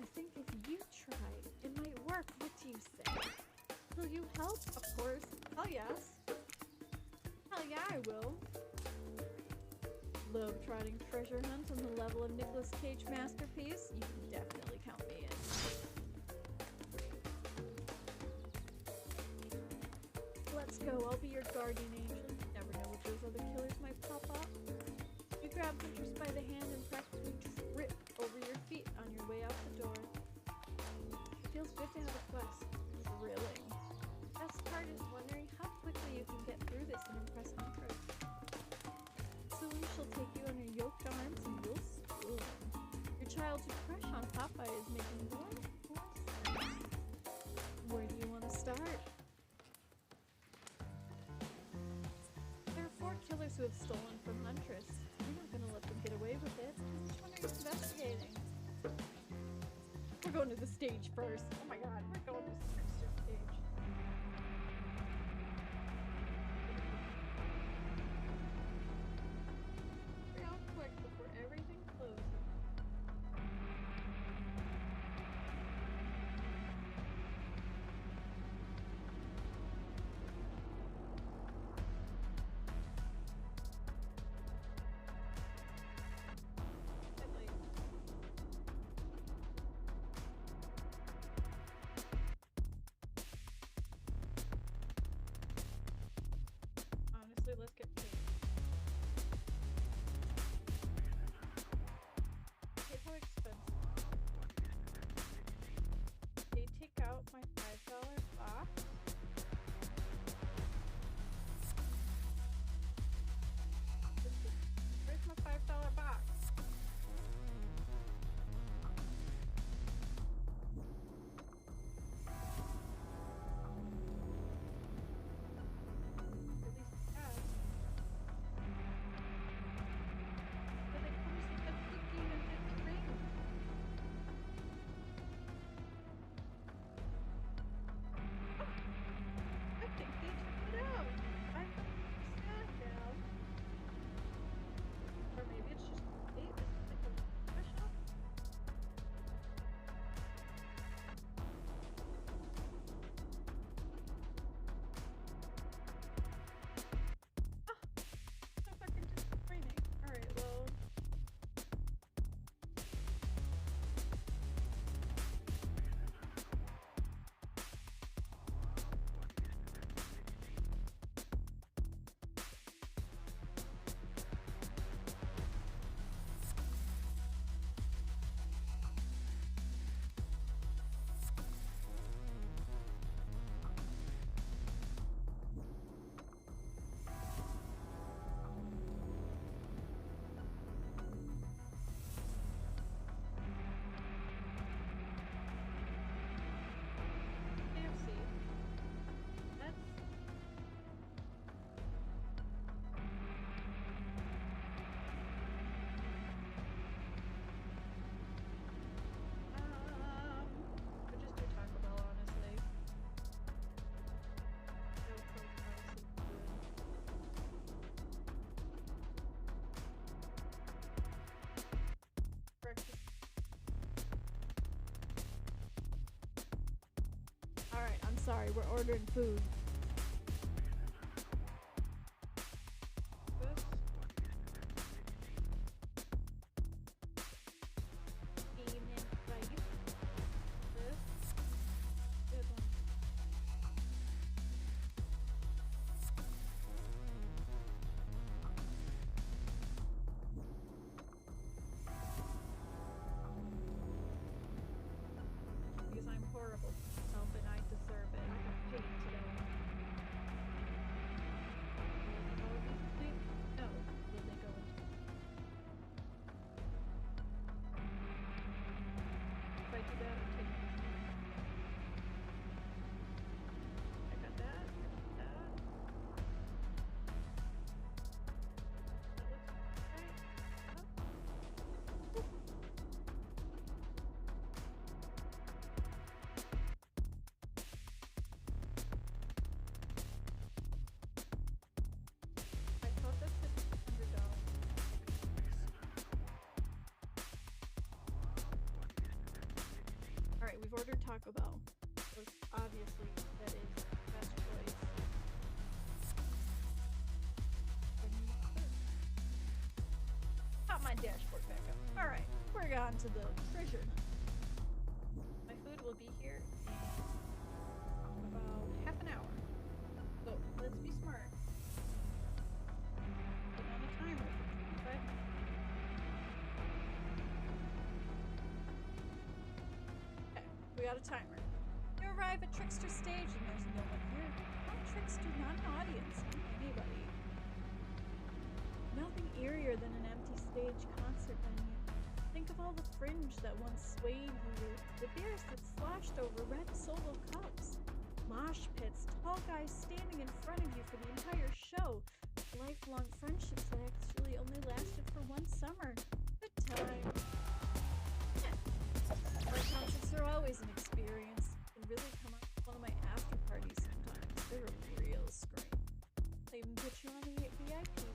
I think if you try, it might work. What do you say? Will you help? Of course. Hell yes. Hell yeah, I will. Globe-trotting treasure hunt on the level of Nicolas Cage masterpiece? You can definitely count me in. Let's go. I'll be your guardian angel. You never know what those other killers might pop up. You grab Huntress by the hand and practically trip over your feet on your way out the door. It feels good to have a quest. Thrilling. Best part is wondering how quickly you can get through this and impress Huntress. Soon she'll take you on her yoked arms and you'll spoon. Your childhood crush on Popeye is making more and more sense. Where do you want to start? There are 4 killers who have stolen from Huntress. You're not going to let them get away with it. Which one are you investigating? We're going to the stage first. Oh my god, we're going to the stage. Real quick before everything closes. Honestly, let's get paid. PayPal expenses. They take out my $5 box. sorry, we're ordering food. This? Evening, right? This? Good one. Because I'm horrible to myself and I deserve it. I got paid today. Will they go into sleep? No. Will they go into If I do that, I'm taking I got that. I got that. That looks right. Oh. I thought this was $100. Alright, we've ordered Taco Bell. So obviously, that is the best choice. Pop my dashboard back up. Alright, we're on to the treasure hunt. My food will be here in about half an hour. So let's be smart. Put on a timer for 25 minutes. Okay, we got a timer. You arrive at Trickster Stage and there's no one here. Not Trickster, not an audience, not anybody. Nothing eerier than an empty stage concert venue. Think of all the fringe that once swayed you, the beers that sloshed over red solo cups, mosh pits, tall guys standing in front of you for the entire show, lifelong friendships that actually only lasted for one summer. Good time. Our concerts are always an experience. You can really come up to one of my after parties sometimes. They're a real scream. They even put you on the VIP.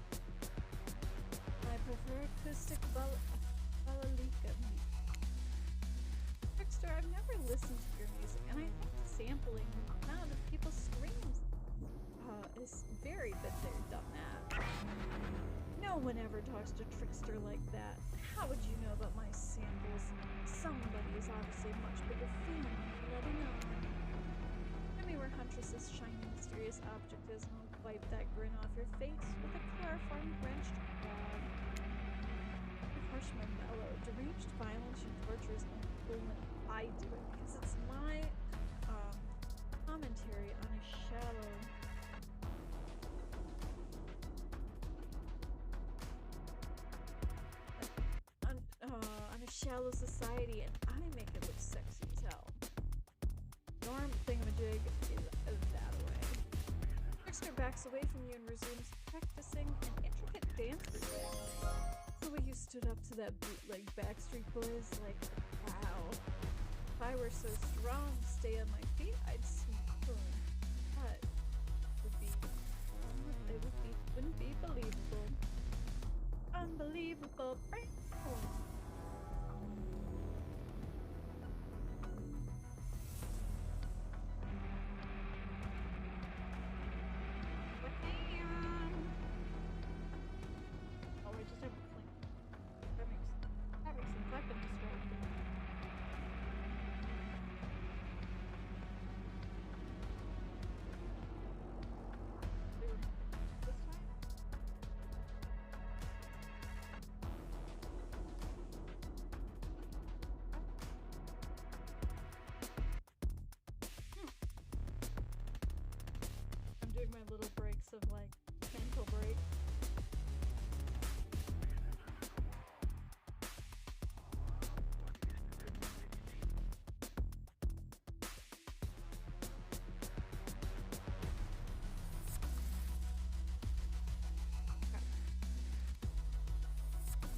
I prefer acoustic balalika music. Trickster, I've never listened to your music, and I think sampling the sound of people's screams is very been there, done that. No one ever talks to Trickster like that. How would you know about my samples? Somebody is obviously a much bigger fan than you're letting on. Show me where Huntress's shiny mysterious object is, and I'll wipe that grin off your face with a chloroform drenched cloud. Harsh mellow, deranged violence and torture is only when I do it, because it's my commentary on a shallow on a shallow society, and I make it look sexy as hell. Norm thingamajig is that away. Trickster backs away from you and resumes practicing an intricate dance routine. The way you stood up to that bootleg Backstreet Boys, like, wow. If I were so strong to stay on my feet, I'd swoon. But wouldn't be believable. Unbelievable. Oh, I just haven't cleaned. That makes sense. I've been distracted. They were this time? I'm doing my little breaks of like mental breaks.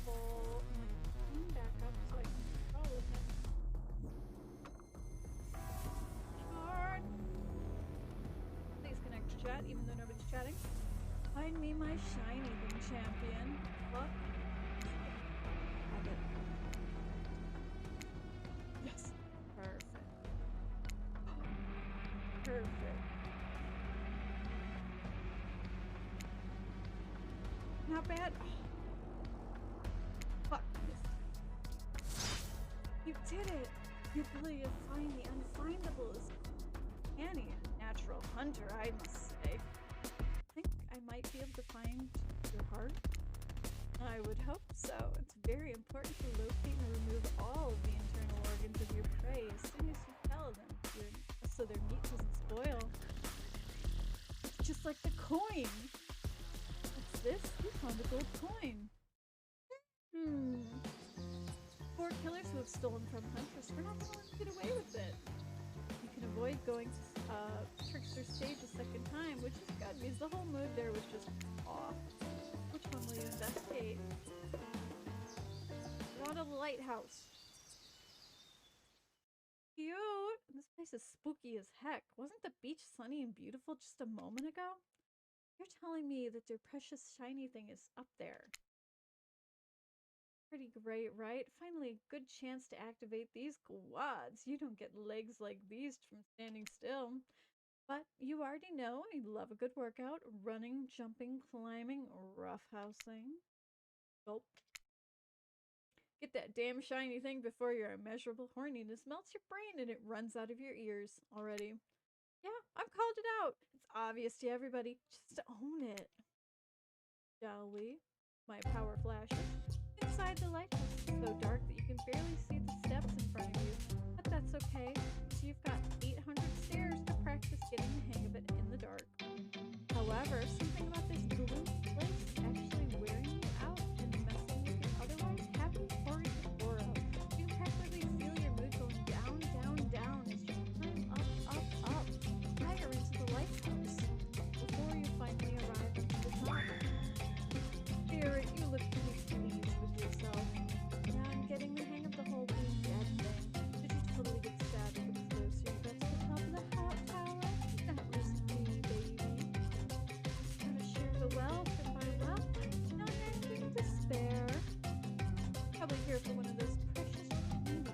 Pull my phone back up so I can follow him. Card. Please connect to chat, even though nobody's chatting. Find me my shiny thing, champion. Fuck. Have it. Yes. Perfect. Perfect. Not bad. Oh. Fuck this. You did it! Your ability to find the unfindable is canny. Natural hunter, I must say. Think I might be able to find your heart? I would hope so. It's very important to locate and remove all of the internal organs of your prey as soon as you kill them, so their meat doesn't spoil. It's just like the coin! What's this? You found a gold coin. Four killers who have stolen from Huntress. We're not gonna let you get away with it. You can avoid going to Trickster stage a second time, which is good because the whole mood there was just off. Which one will you investigate? Go to the lighthouse. Cute! This place is spooky as heck. Wasn't the beach sunny and beautiful just a moment ago? You're telling me that your precious shiny thing is up there. Pretty great, right? Finally a good chance to activate these quads. You don't get legs like these from standing still. But you already know I love a good workout. Running, jumping, climbing, roughhousing. Gulp. Get that damn shiny thing before your immeasurable horniness melts your brain and it runs out of your ears already. Yeah, I've called it out. It's obvious to everybody. Just own it. Shall we? My power flashes. Inside the lighthouse is so dark that you can barely see the steps in front of you. But that's okay. So you've got 800 stairs to practice getting the hang of it in the dark. However, something about this blue place is actually wearing you out and messing with your otherwise happy horrid aura. You can practically feel your mood going down, down, down as you climb up, up, up, higher into the lighthouse before you finally arrive at the top. Spirit, you look pretty pleased with yourself. Now I'm getting the hang of the whole being dead thing. Did you totally get stabbed with the closer you got to the top of the tower? That was me, baby. Gotta share the wealth, and by wealth, no anything to spare. Probably here for one of those precious moments.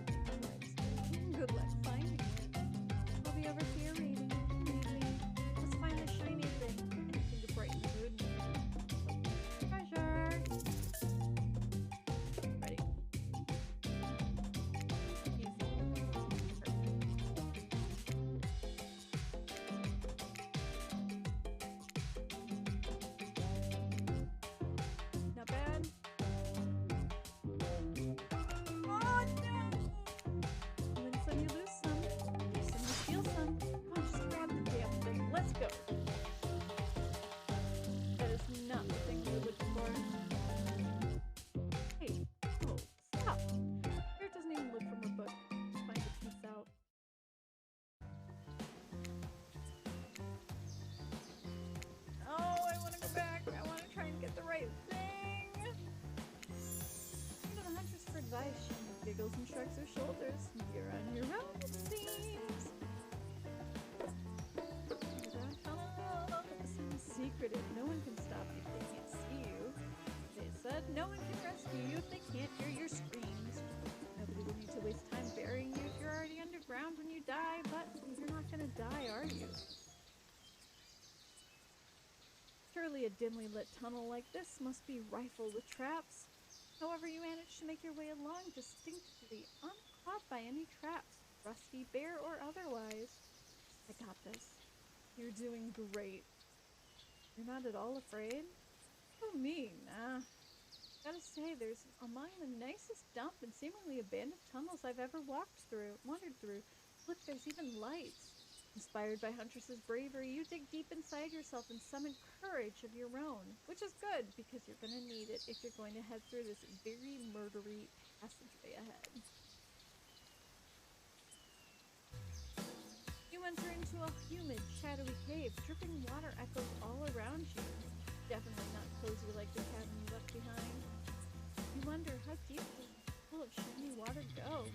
Good luck finding it. I'll be over here reading. Leave me. Let's find the shiny thing. Anything to brighten the mood. Treasure. Ready? Easy. Not bad. Oh no! You win some, you lose some. You steal some. Come on, just grab the damn thing. Let's go. That is not the thing we're looking for. Hey, oh, stop. Here doesn't even look from her book. Find a piece out. Oh, I want to go back. I want to try and get the right thing. Go to the Huntress for advice. She giggles and shrugs her shoulders. You're on your own, it seems. This is secretive. No one can stop you if they can't see you. They said no one can rescue you if they can't hear your screams. Nobody will need to waste time burying you if you're already underground when you die, but you're not gonna die, are you? Surely a dimly lit tunnel like this must be rifled with traps. However you manage to make your way along distinctly uncaught by any traps, rusty, bare, or otherwise. I got this. You're doing great. You're not at all afraid? Oh, me, nah. Gotta say, there's among the nicest dump and seemingly abandoned tunnels I've ever wandered through. Look, there's even lights. Inspired by Huntress's bravery, you dig deep inside yourself and summon courage of your own, which is good because you're gonna need it if you're going to head through this very murdery passageway ahead. You enter into a humid, shadowy cave. Dripping water echoes all around you. Definitely not cozy like the cabin you left behind. You wonder how deep does the pool of shiny water go?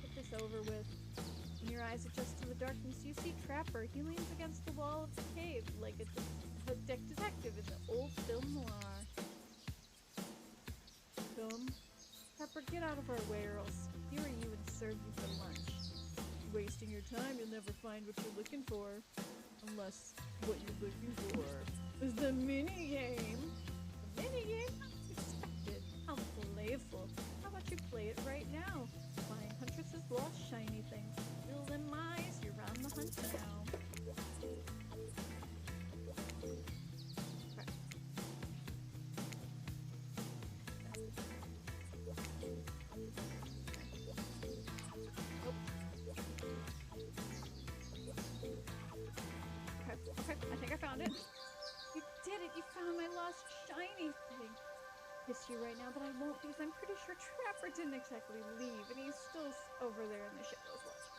Get this over with. When your eyes adjust to the darkness, you see Trapper. He leans against the wall of the cave like a detective in the old film noir. Come. Trapper, get out of our way or I'll skewer you and serve you for lunch. Wasting your time, you'll never find what you're looking for. Unless what you're looking for is the mini game. The mini found my lost shiny thing. Kiss you right now, but I won't because I'm pretty sure Trapper didn't exactly leave, and he's still over there in the shadows watching.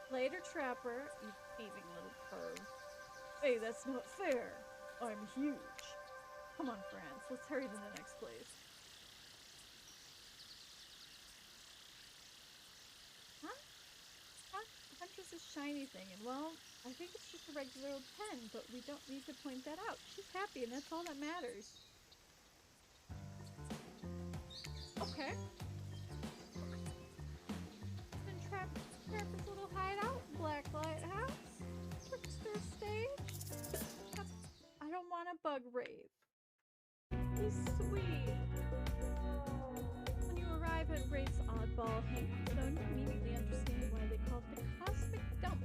Later, Trapper, you thieving little perv. Hey, that's not fair. I'm huge. Come on, France, let's hurry to the next place. Huh? Huntress's shiny thing, and well, I think it's just a regular old pen, but we don't need to point that out. She's happy, and that's all that matters. Okay. And Trapper's little hideout, Blacklight House, Trickster Stage. I don't want to bug Wraith. He's sweet. When you arrive at Wraith's oddball hangout zone, you immediately understand why they call it the Cosmic Dump.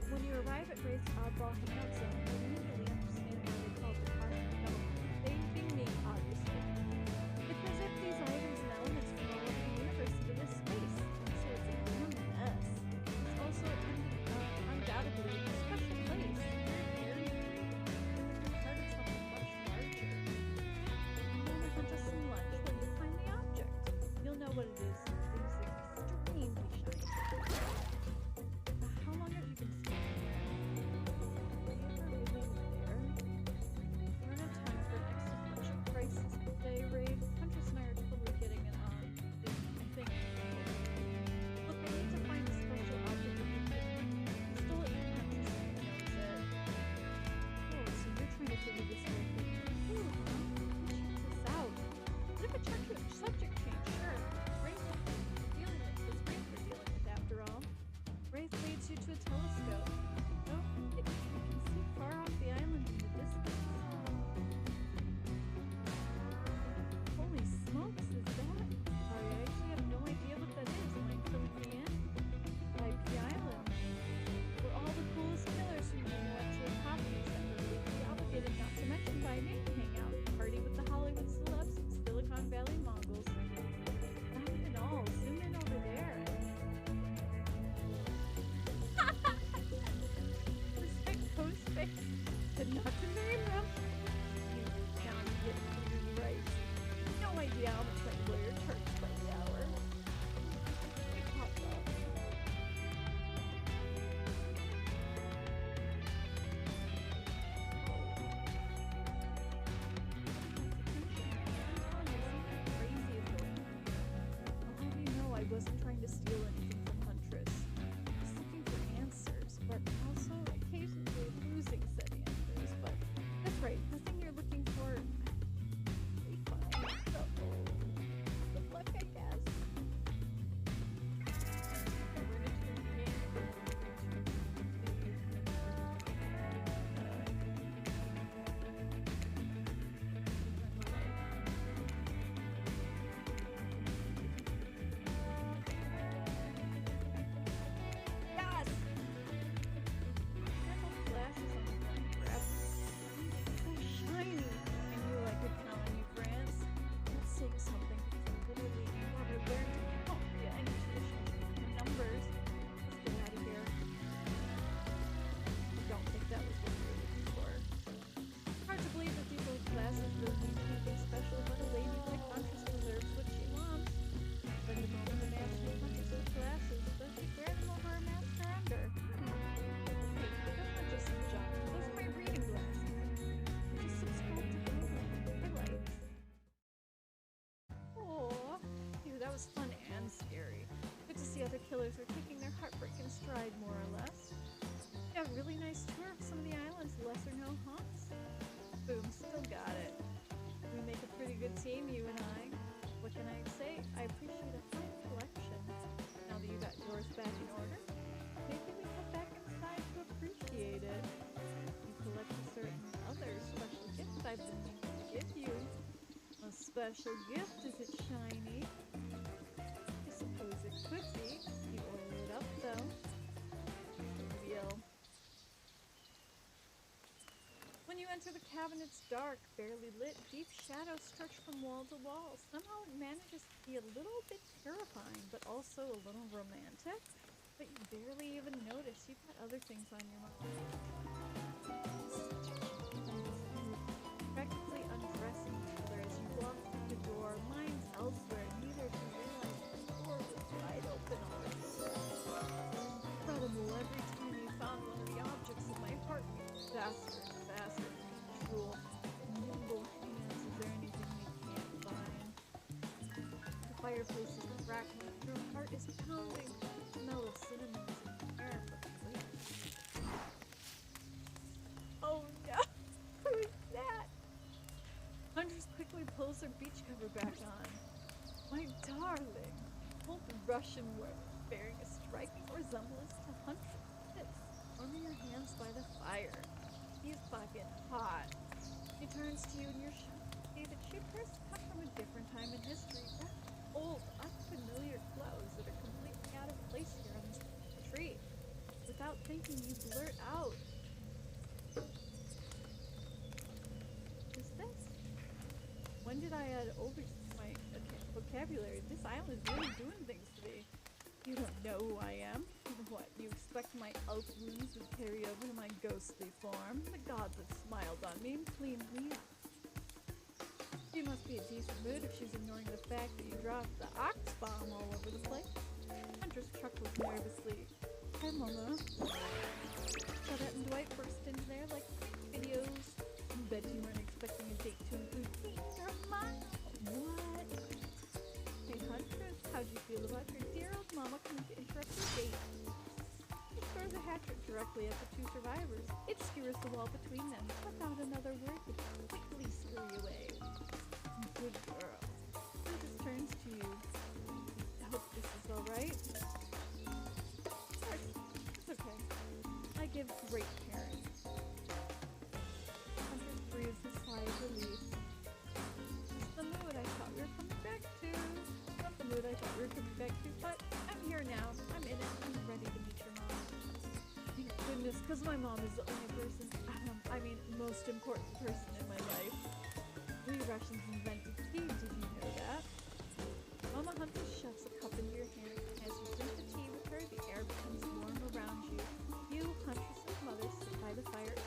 When you arrive at Wraith's oddball hangout zone, you immediately understand why they call it the Cosmic Dump. They being me, obviously. It presents these items and elements from all over the universe into this space, so it's a damn mess. It's also undoubtedly a special place. Very part of something much larger. You want to hunt us some lunch when you find the object. You'll know what it is. It is extremely shiny. How long have you been standing there? We're not time for an existential crisis today, Raid. Huntress and I are totally getting it on this thing. Look, I need to find a special object that you stole it from Huntress and knows it. Oh, so you're trying to figure this whole thing out. Ooh, huh? Check this out. What if a subject change? Sure. Wraith we're dealing with after all. Wraith leads you to a telescope. Oh, you can see far off the island in the distance. Holy smokes, is that? I actually have no idea what that is. Am I filling me in? IP Island. Where all the coolest killers from the intellectual properties that were legally obligated not to mention by name hang out. Party with the Hollywood celebs and Silicon Valley Mongols. Not even all. Zoom in over there. Respect post-face, but not to name them. You sound getting right. No idea how much my lawyer charges by the hour. It popped up. Crazy is going on. I'll have you know I wasn't trying to steal anything from Huntress. Just looking for answers, but also occasionally losing said answers. But that's right, nothing you're looking for. We find. So, good luck, I guess. Yes! Flashes on the front grab. So shiny! I knew I could count on you, France. Let's say something. Literally, never learned to count via any traditional numbers. Let's get out of here. I don't think that was what we were looking for. Hard to believe that these old glasses really mean anything special, but a lady like Huntress deserves what she wants. But the moment the master punches those glasses, does she wear them over her master under? Hey, those aren't just some junk. Those are my reading glasses. They're just subscribed to highlights. Oh, ew, that was fun and scary. Good to see other killers are taking their heartbreak in stride, more or less. Yeah, really nice tour of some of the island's lesser-known haunts. Boom, still got it. We make a pretty good team, you and I. What can I say? I appreciate a fine collection. Now that you got yours back in order, maybe we head back inside to appreciate it. You collect a certain other special gift I've been meaning to give you. A special gift, is it shiny? I suppose it could be. You oil it up, though. Real. When you enter enter the cabin, it's dark, barely lit, deep shadows stretch from wall to wall. Somehow it manages to be a little bit terrifying, but also a little romantic. But you barely even notice. You've got other things on your mind. Practically undressing each other as you walk through the door, minds elsewhere, neither of you realize the door was wide open already. Incredible, every time you found one of the objects of my heart beats faster and faster. Drool, nimble hands, is there anything we can't find? The fireplace is crackling, your heart is pounding, the smell of cinnamon is in the air from the lake. Oh no! Who's that? Huntress quickly pulls her beach cover back on. My darling! Old Russian woman, bearing a striking resemblance to Huntress, sits, warming her hands by the fire. He's fucking hot. She turns to you and you're shocked to see that she appears to come from a different time in history. That old, unfamiliar clothes that are completely out of place here on this tree. Without thinking, you blurt out, "Is this? When did I add over to my vocabulary? This island is really doing things to me. You don't know who I am? What, you expect my elf wounds would carry over to my ghostly form? The gods have smiled on me and cleaned me up. She must be in a decent mood if she's ignoring the fact that you dropped the ox bomb all over the place." Huntress chuckles nervously. "Hi, Mama." Claudette and Dwight burst into there like videos. Bet you weren't expecting a date to include me. You're mine. What? Hey, Huntress, how'd you feel about your dear old mama coming to interrupt your date? He throws a hatchet directly at the two survivors. It skewers the wall between them. Without another word, they quickly scurry away. Good girl. Huntress turns to you. I hope this is alright. Of course, it's okay. I give great parents. Huntress breathes a sigh of relief. It's the mood I thought we were coming back to. Not the mood I thought we were coming back to, but I'm here now. I'm in it. I'm ready to meet your mom. Thank goodness, because my mom is the only person, most important person in my life. We Russians invented tea, did you know that? Mama Huntress shoves a cup into your hand. As you drink the tea with her, the air becomes warm around you. You, Huntress's mother, sit by the fire,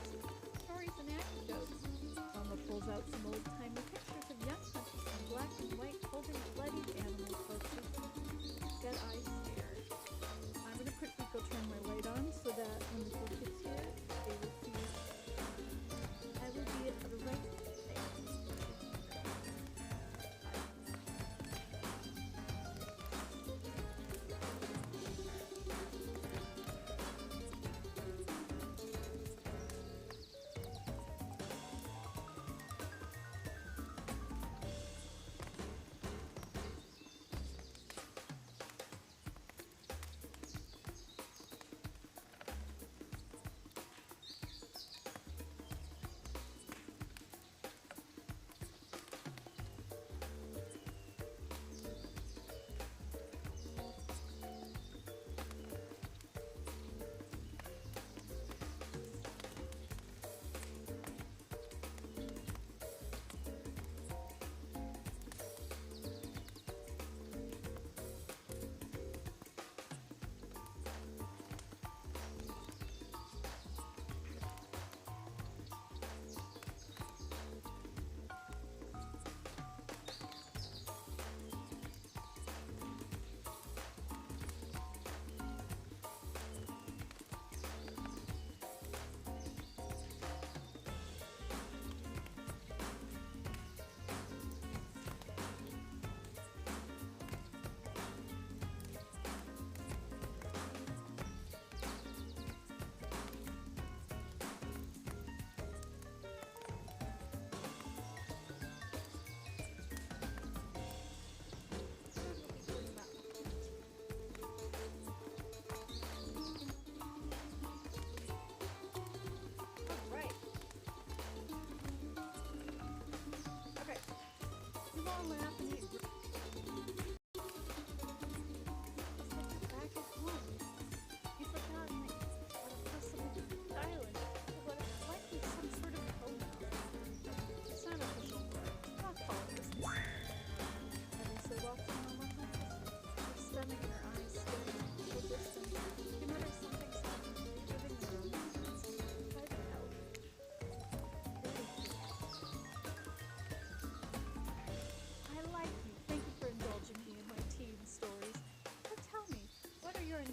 stories and anecdotes. Mama pulls out some old-timey pictures of young Huntress in black and white holding bloodied animals close to them. Dead eyes stare. I'm gonna quickly go turn my light on so that when the food gets here, they will see I will be at the right place.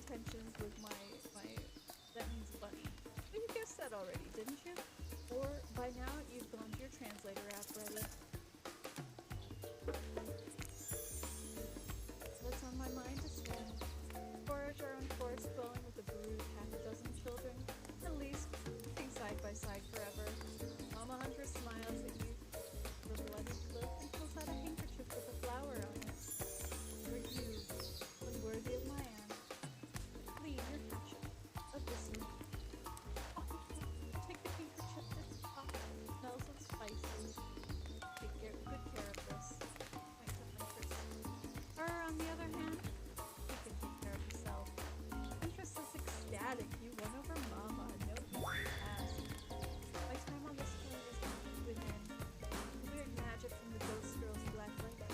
intentions with my that means bunny. Well, you guessed that already, didn't you? Or by now you've gone to your translator app ready. What's on my mind is that forage our own forest dwelling with a brood of half a dozen children, at least being side by side forever. Mama Hunter smiles at you. The bloody cloak and pulls out a handkerchief with a flower on it. For you, unworthy of my aunt, clean your hatchet of this one. Oh, take the handkerchief that's hot, smells of spices. Take good care of this. Point to Huntress. Her, on the other hand, she can take care of herself. Huntress is ecstatic. You won over Mama. No questions asked. My time on this floor is coming to an end. Weird magic from the ghost girl's black light. I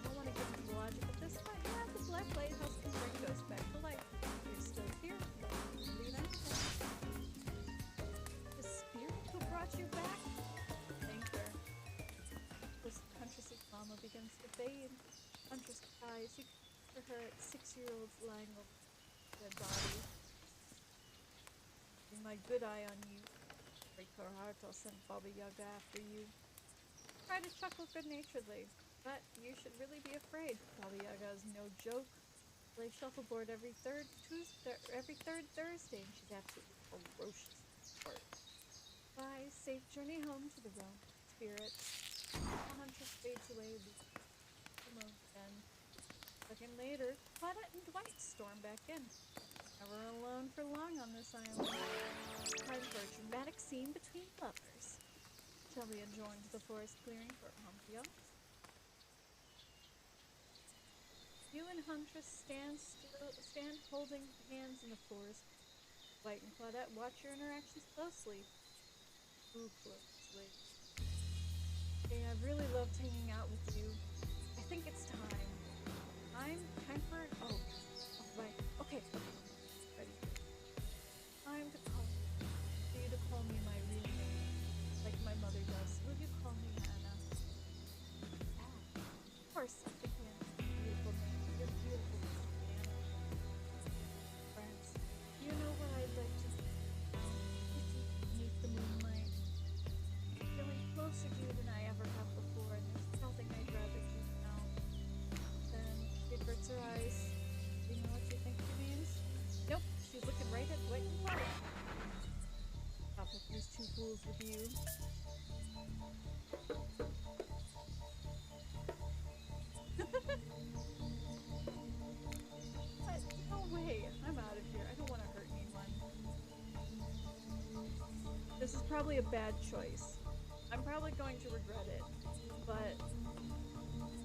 don't want to get into logic at this point. Yeah, the black lighthouse can bring ghosts back to life. You're still here. Leave anything. The spirit who brought you back? Thank her. Huntress's mama begins to fade. Huntress cries. You can hear her 6-year-old lying over dead body. With my good eye on you. Break her heart, I'll send Baba Yaga after you. Try to chuckle good-naturedly, but you should really be afraid. Baba Yaga is no joke. Play shuffleboard every third Thursday, and she's absolutely ferocious. Bye, safe journey home to the realm of spirits. The Huntress fades away with the moon again. A second later, Claudette and Dwight storm back in. Never alone for long on this island. Time for a dramatic scene between lovers. Shall we adjourn to the forest clearing for ambiance? You and Huntress stand holding hands in the forest. Dwight and Claudette watch your interactions closely. Too closely. Hey, I've really loved hanging out with you. I think it's time. Time for... Oh, right. Okay. Ready. Time to call you to call me my real name, like my mother does. Will you call me Hannah? Ah, of course, I think Hannah's a beautiful name. You're beautiful, Hannah. Friends, you know where I'd like to be? With you beneath the moonlight. Feeling closer to you than I ever have before, and there's nothing I'd rather do now. Then she averts her eyes. Do you know what you think she means? Nope, she's looking right at Dwight and Claudette. Stop with these two fools with you. What? No way! I'm out of here. I don't want to hurt anyone. This is probably a bad choice. I'm probably going to regret it, but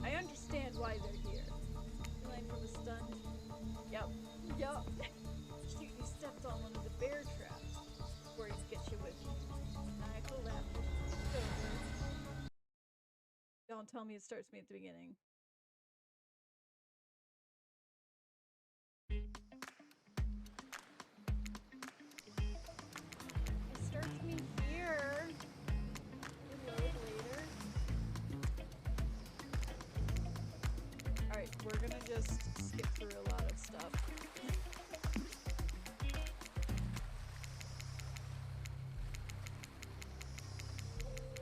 I understand why they're here. Line from a stunt. Yep. Shoot, you stepped on one of the bear traps before he gets you with maniacal laughter. Don't tell me it starts me at the beginning. It starts me here. Reload later. Alright, we're gonna just skip through a lot of stuff.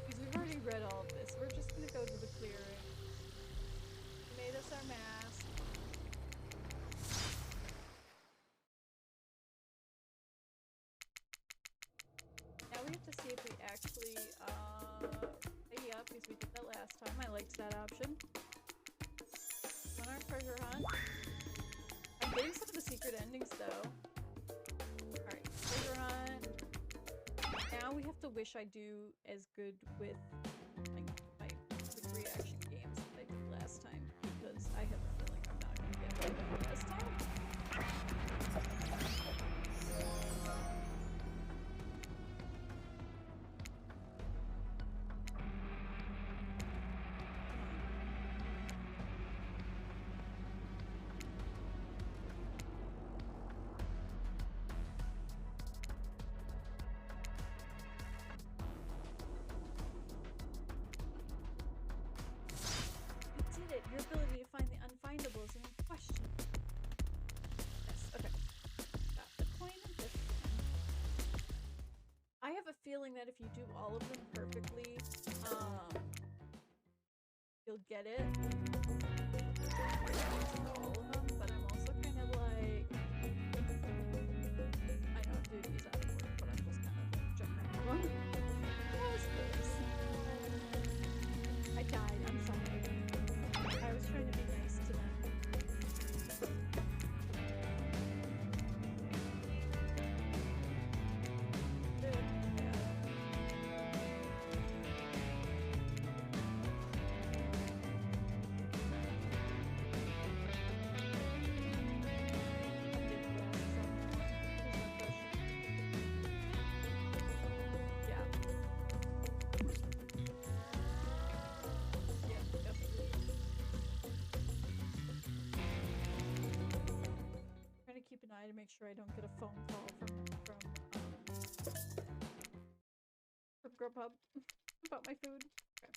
Because we've already read all of this. We're just gonna go to the clearing. They made us our mask. Now we have to see if we actually, pay up, because we did that last time. I liked that option. On our treasure hunt. I'm getting some of the secret endings, though. Alright, treasure hunt. Now we have to wish I do as good with, like, my quick reaction games that I did last time, because I have a feeling I'm not going to get what I did last time. that if you do all of them perfectly, you'll get it. All of them, but I'm also kind of like, I know I'm doing these out of order, but I'm just kind of jumping around them. What's this? I died. I'm sorry. I was trying to be nice to them. Keep an eye to make sure I don't get a phone call from Grubhub about my food. Okay.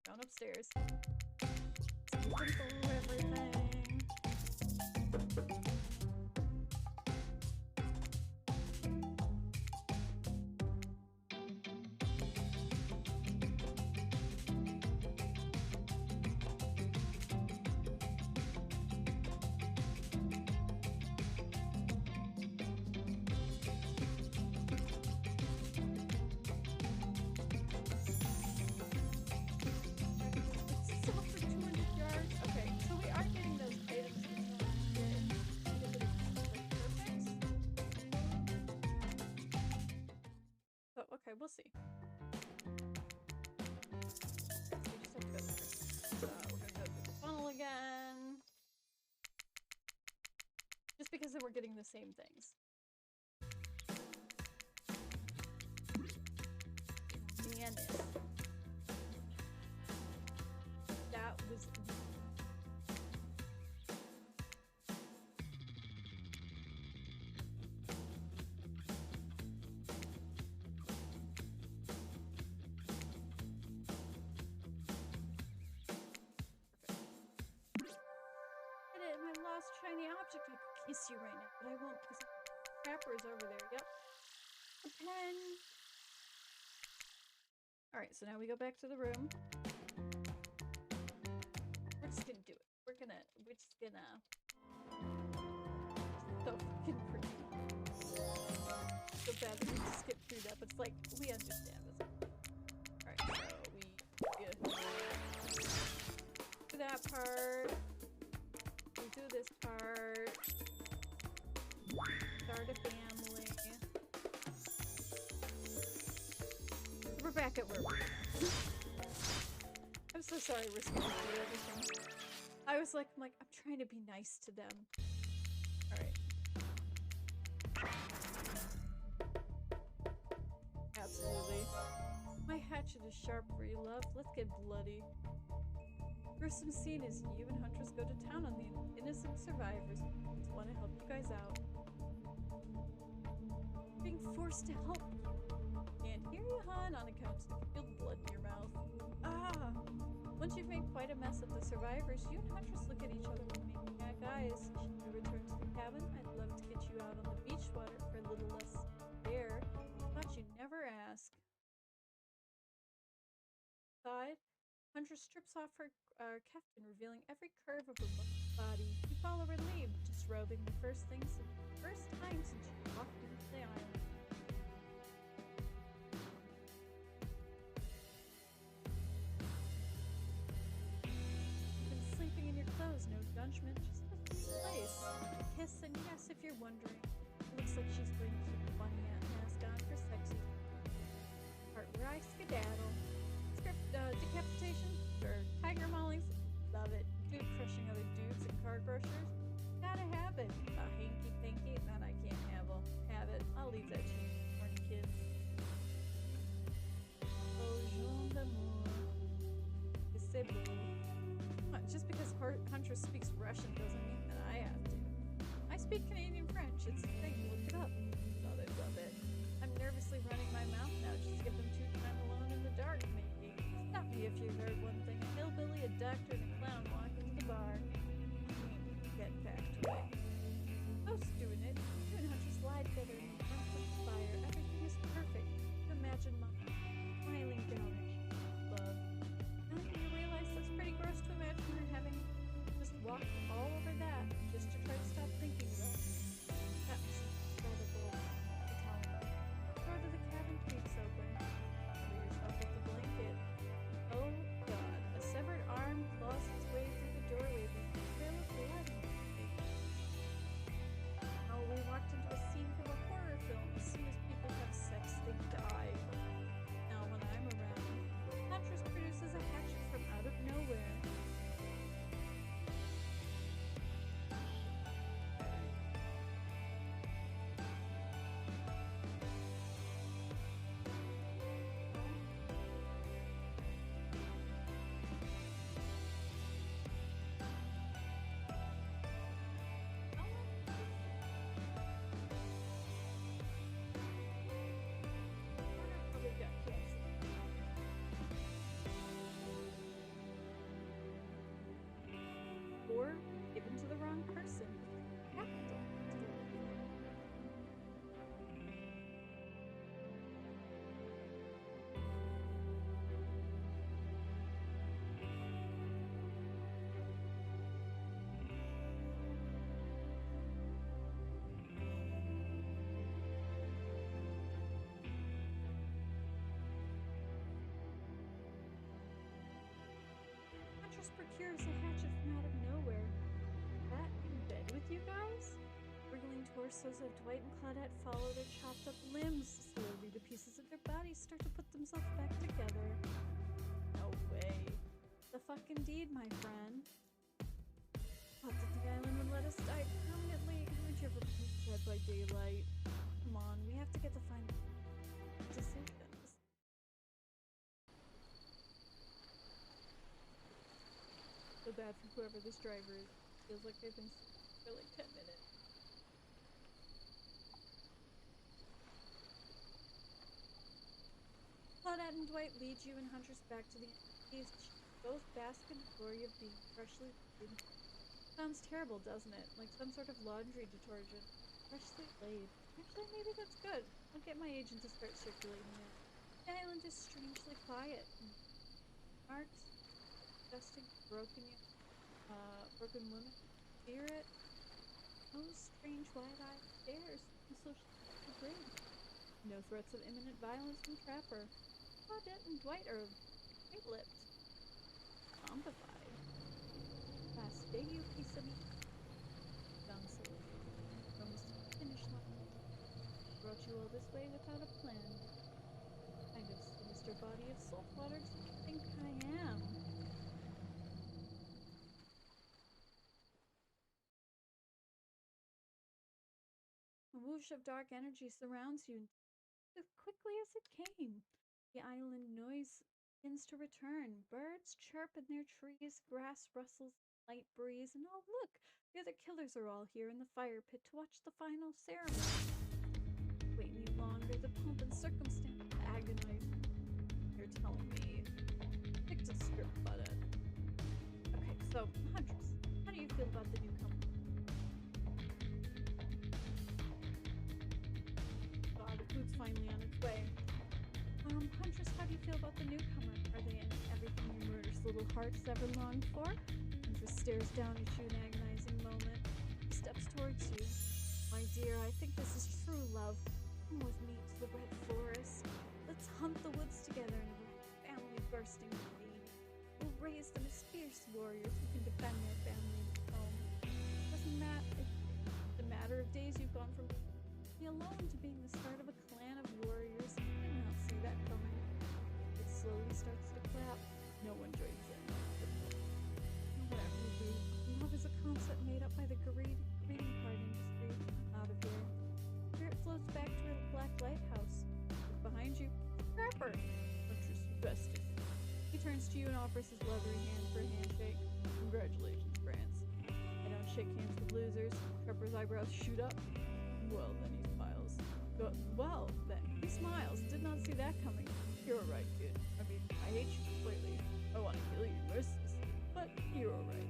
Down upstairs. Skipping through everything. Okay, we'll see. We just have to go there. So we're gonna go through the funnel again. Just because then we're getting the same things. And that was shiny object. I could kiss you right now, but I won't because the crapper is over there. Yep. A pen. Alright, so now we go back to the room. We're just gonna do it. We're just gonna so fucking pretty. So bad that we skip through that, but it's like we understand this. Alright, so we do that part. Do this part. Start a family. We're back at work. I'm so sorry we're skipping through everything. I'm trying to be nice to them. Alright. Absolutely. My hatchet is sharp for you, love. Let's get bloody. Gruesome scene is you and Huntress go to town on the innocent survivors. Just want to help you guys out. Being forced to help you. Can't hear you, hon, on account of the blood in your mouth. Ah! Once you've made quite a mess of the survivors, you and Huntress look at each other with maniac eyes. Should we return to the cabin? I'd love to get you out on the beach water for a little less air. Thought you'd never ask. Side. Huntress strips off her keftin, revealing every curve of her body. You follow her lead, disrobing the first time since you walked into the island. You've been sleeping in your clothes, no judgment, just a place. A kiss and yes, if you're wondering. It looks like she's going to keep the bunny mask on for sexy. Part where I skedaddle. Decapitation? Sure. Tiger maulings? Love it. Dude crushing other dudes and car crushers? Gotta have it. A hanky-panky? That I can't have it. I'll leave that to you, corny kids. Oh, Jean d'amour. C'est beau. Just because Huntress speaks Russian doesn't mean that I have to. I speak Canadian French. It's a thing. Look it up. Love it. I'm nervously running my mouth now just to get them 2 time alone in the dark, maybe. Stop me if you heard one thing. A hillbilly, a doctor, and a clown walk into the bar. Get packed away. Ghost doing it. You and Huntress lie together in front of the fire. Everything is perfect. Imagine mine. secures a hatchet from out of nowhere. That in bed with you guys? Wriggling torsos of Dwight and Claudette follow their chopped up limbs. Slowly, the pieces of their bodies start to put themselves back together. No way. The fuck indeed, my friend. Thought that the island would let us die permanently. Would you ever be dead by daylight? Come on, we have to get the final decisions. So bad for whoever this driver is. Feels like they've been for like 10 minutes. Claudette and Dwight lead you and Huntress back to the East. Both bask in the glory of being freshly laid. Sounds terrible, doesn't it? Like some sort of laundry detergent. Freshly laid. Actually, maybe that's good. I'll get my agent to start circulating it. The island is strangely quiet. Marks, dusting, broken woman. Fear it. Those strange wide-eyed stares from the social grid. No threats of imminent violence from Trapper. Claudette and Dwight are tight-lipped. Zombified. Last day, you piece of meat. Done salute. Almost to the finish line. Brought you all this way without a plan. Kind of sinister body of salt water do you think I am? A whoosh of dark energy surrounds you as quickly as it came. The island noise begins to return. Birds chirp in their trees, grass rustles, light breeze, and oh look, the other killers are all here in the fire pit to watch the final ceremony. Wait any longer, the pomp and circumstance agonize. You're telling me. Stick to the script, button. Okay, so, Huntress, how do you feel about the newcomer? The food's finally on its way. Huntress, how do you feel about the newcomer? Are they in everything your murderous little hearts ever longed for? Huntress stares down at you in an agonizing moment. He steps towards you. My dear, I think this is true love. Come with me to the Red Forest. Let's hunt the woods together and raise a family bursting with pain. We'll raise them as fierce warriors who can defend their family and home. It doesn't matter. It's a matter of days you've gone from being alone to being the start of a clan of warriors. I did not see that coming. It slowly starts to clap. No one joins in. Whatever you do, love is a concept made up by the greeting card industry. Out of here. Spirit floats back to her black lighthouse. Look behind you. Trapper! Huntress bestie. He turns to you and offers his leathery hand for a handshake. Congratulations, France. I don't shake hands with losers. Trapper's eyebrows shoot up. Well, then he smiles. Well, then he smiles. Did not see that coming. You're alright, kid. I mean, I hate you completely. I want to kill you mercilessly, but you're alright.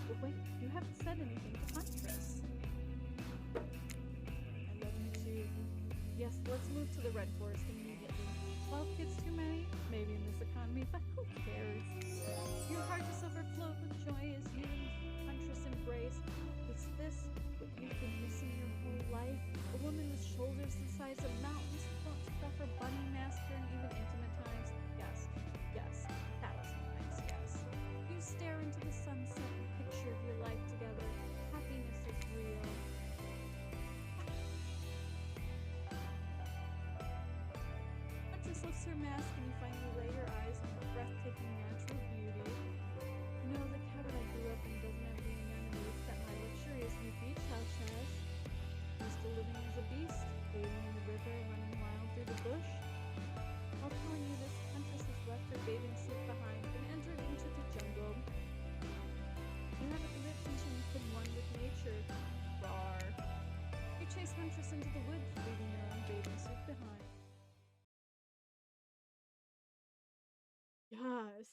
But wait, you haven't said anything to Huntress. I love you too. Yes, let's move to the Red Forest immediately. 12 kids too many? Maybe in this economy, but who cares? Your heart is overflowed with joy as you and Huntress embrace. Is this what you've been missing your whole life? A woman with shoulders the size of mountains who won't suffer bunny massacre and even intimate times? Yes, yes, 1,000 times yes. You stare into the sunset and picture of your life together. Happiness is real. Huntress lifts her mask and you finally lay your eyes on her breathtaking natural beauty. You know, the cabin I grew up in doesn't have any amenities that my luxurious new beach house has. Used to living as a beast, bathing in the river, running wild through the bush. While telling you this, Huntress has left her bathing suit behind and entered into the jungle. You haven't lived until you've been one with nature. Rawr. You chase Huntress into the woods, leaving your own bathing suit behind. Yes.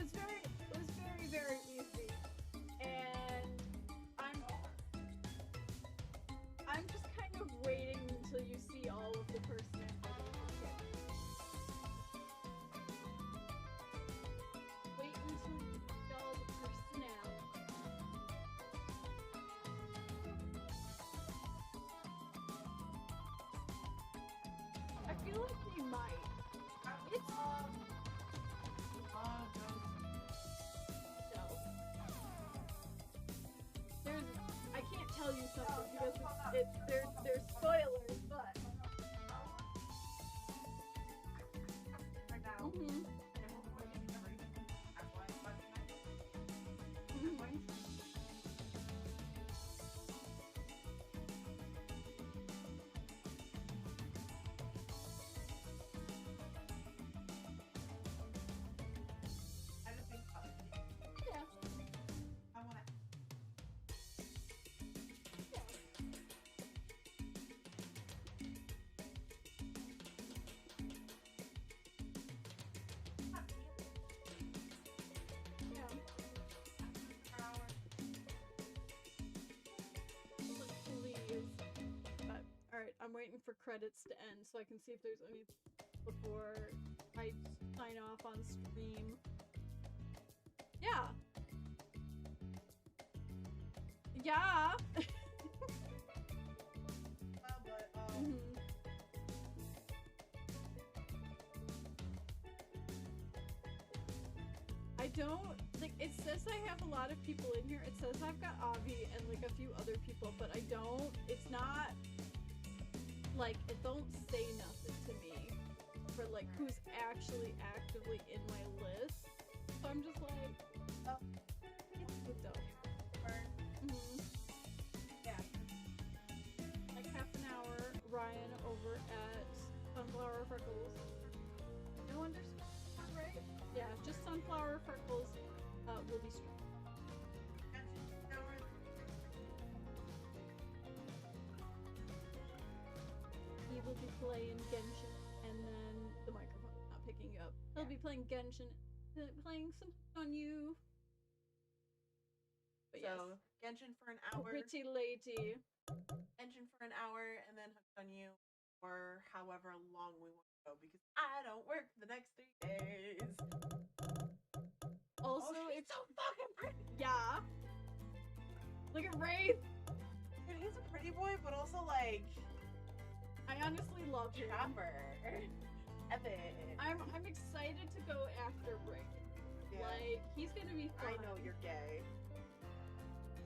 very easy. And I'm just kind of waiting until you see all of the personalities. Wait until you see all the personalities. I feel like we might. It's no. I can't tell you something because there's spoilers, but Right now. mm-hmm. I just think Yeah. I want to. Yeah. Please. But alright, I'm waiting for credits to end so I can see if there's any before I sign off on stream. Yeah. Yeah. Well, but Mhm. I don't like it says I have a lot of people in here. It says I've got Avi and like a few other people, but I don't, it's not like it don't say nothing to me for like who's actually actively in my list. So I'm just like, Oh. it's good though. Mhm. yeah. Like half an hour, Ryan over at Sunflower Freckles. No underscore, right? Yeah, just Sunflower Freckles will be streaming. He will be playing Genshin, and then the microphone's not picking you up. He'll be playing Genshin, playing some on you. But So Genshin for an hour. pretty lady. Genshin for an hour, and then hooked on you for however long we want to go because I don't work the next 3 days. Also, Oh, she's it's so fucking pretty. yeah. Look at Wraith. Dude, he's a pretty boy, but also like I honestly love him. chopper. Epic. I'm excited to go after Wraith. Yeah. Like he's gonna be fun. I know you're gay.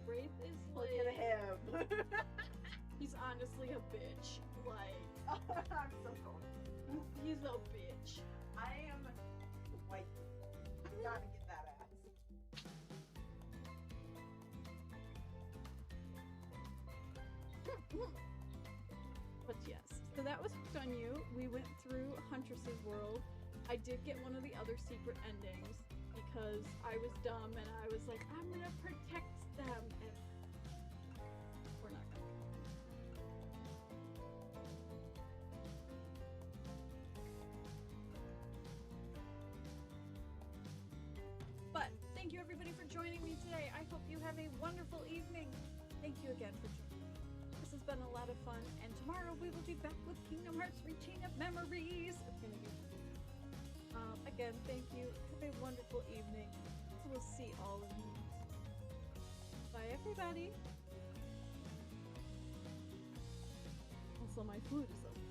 Wraith is Look like at him. he's honestly a bitch. Like I'm so going. he's a bitch. I am white. I gotta get that ass. But yes, so that was Hooked on You. We went through Huntress's world. I did get one of the other secret endings because I was dumb and I was like, I'm gonna protect them, and we're not gonna. But thank you everybody for joining me today. I hope you have a wonderful evening. Thank you again for joining. This has been a lot of fun, and tomorrow we will be back with Kingdom Hearts Reaching of Memories. It's gonna be again, thank you. Have a wonderful evening. We'll see all of you. Bye, everybody. Also, my food is open.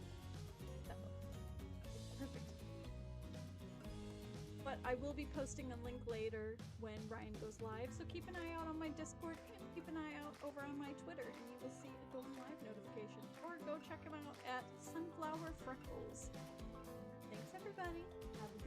Perfect. But I will be posting a link later when Ryan goes live, so keep an eye out on my Discord and keep an eye out over on my Twitter, and you will see a going live notification. Or go check him out at Sunflower Freckles. Thanks, everybody. Have a good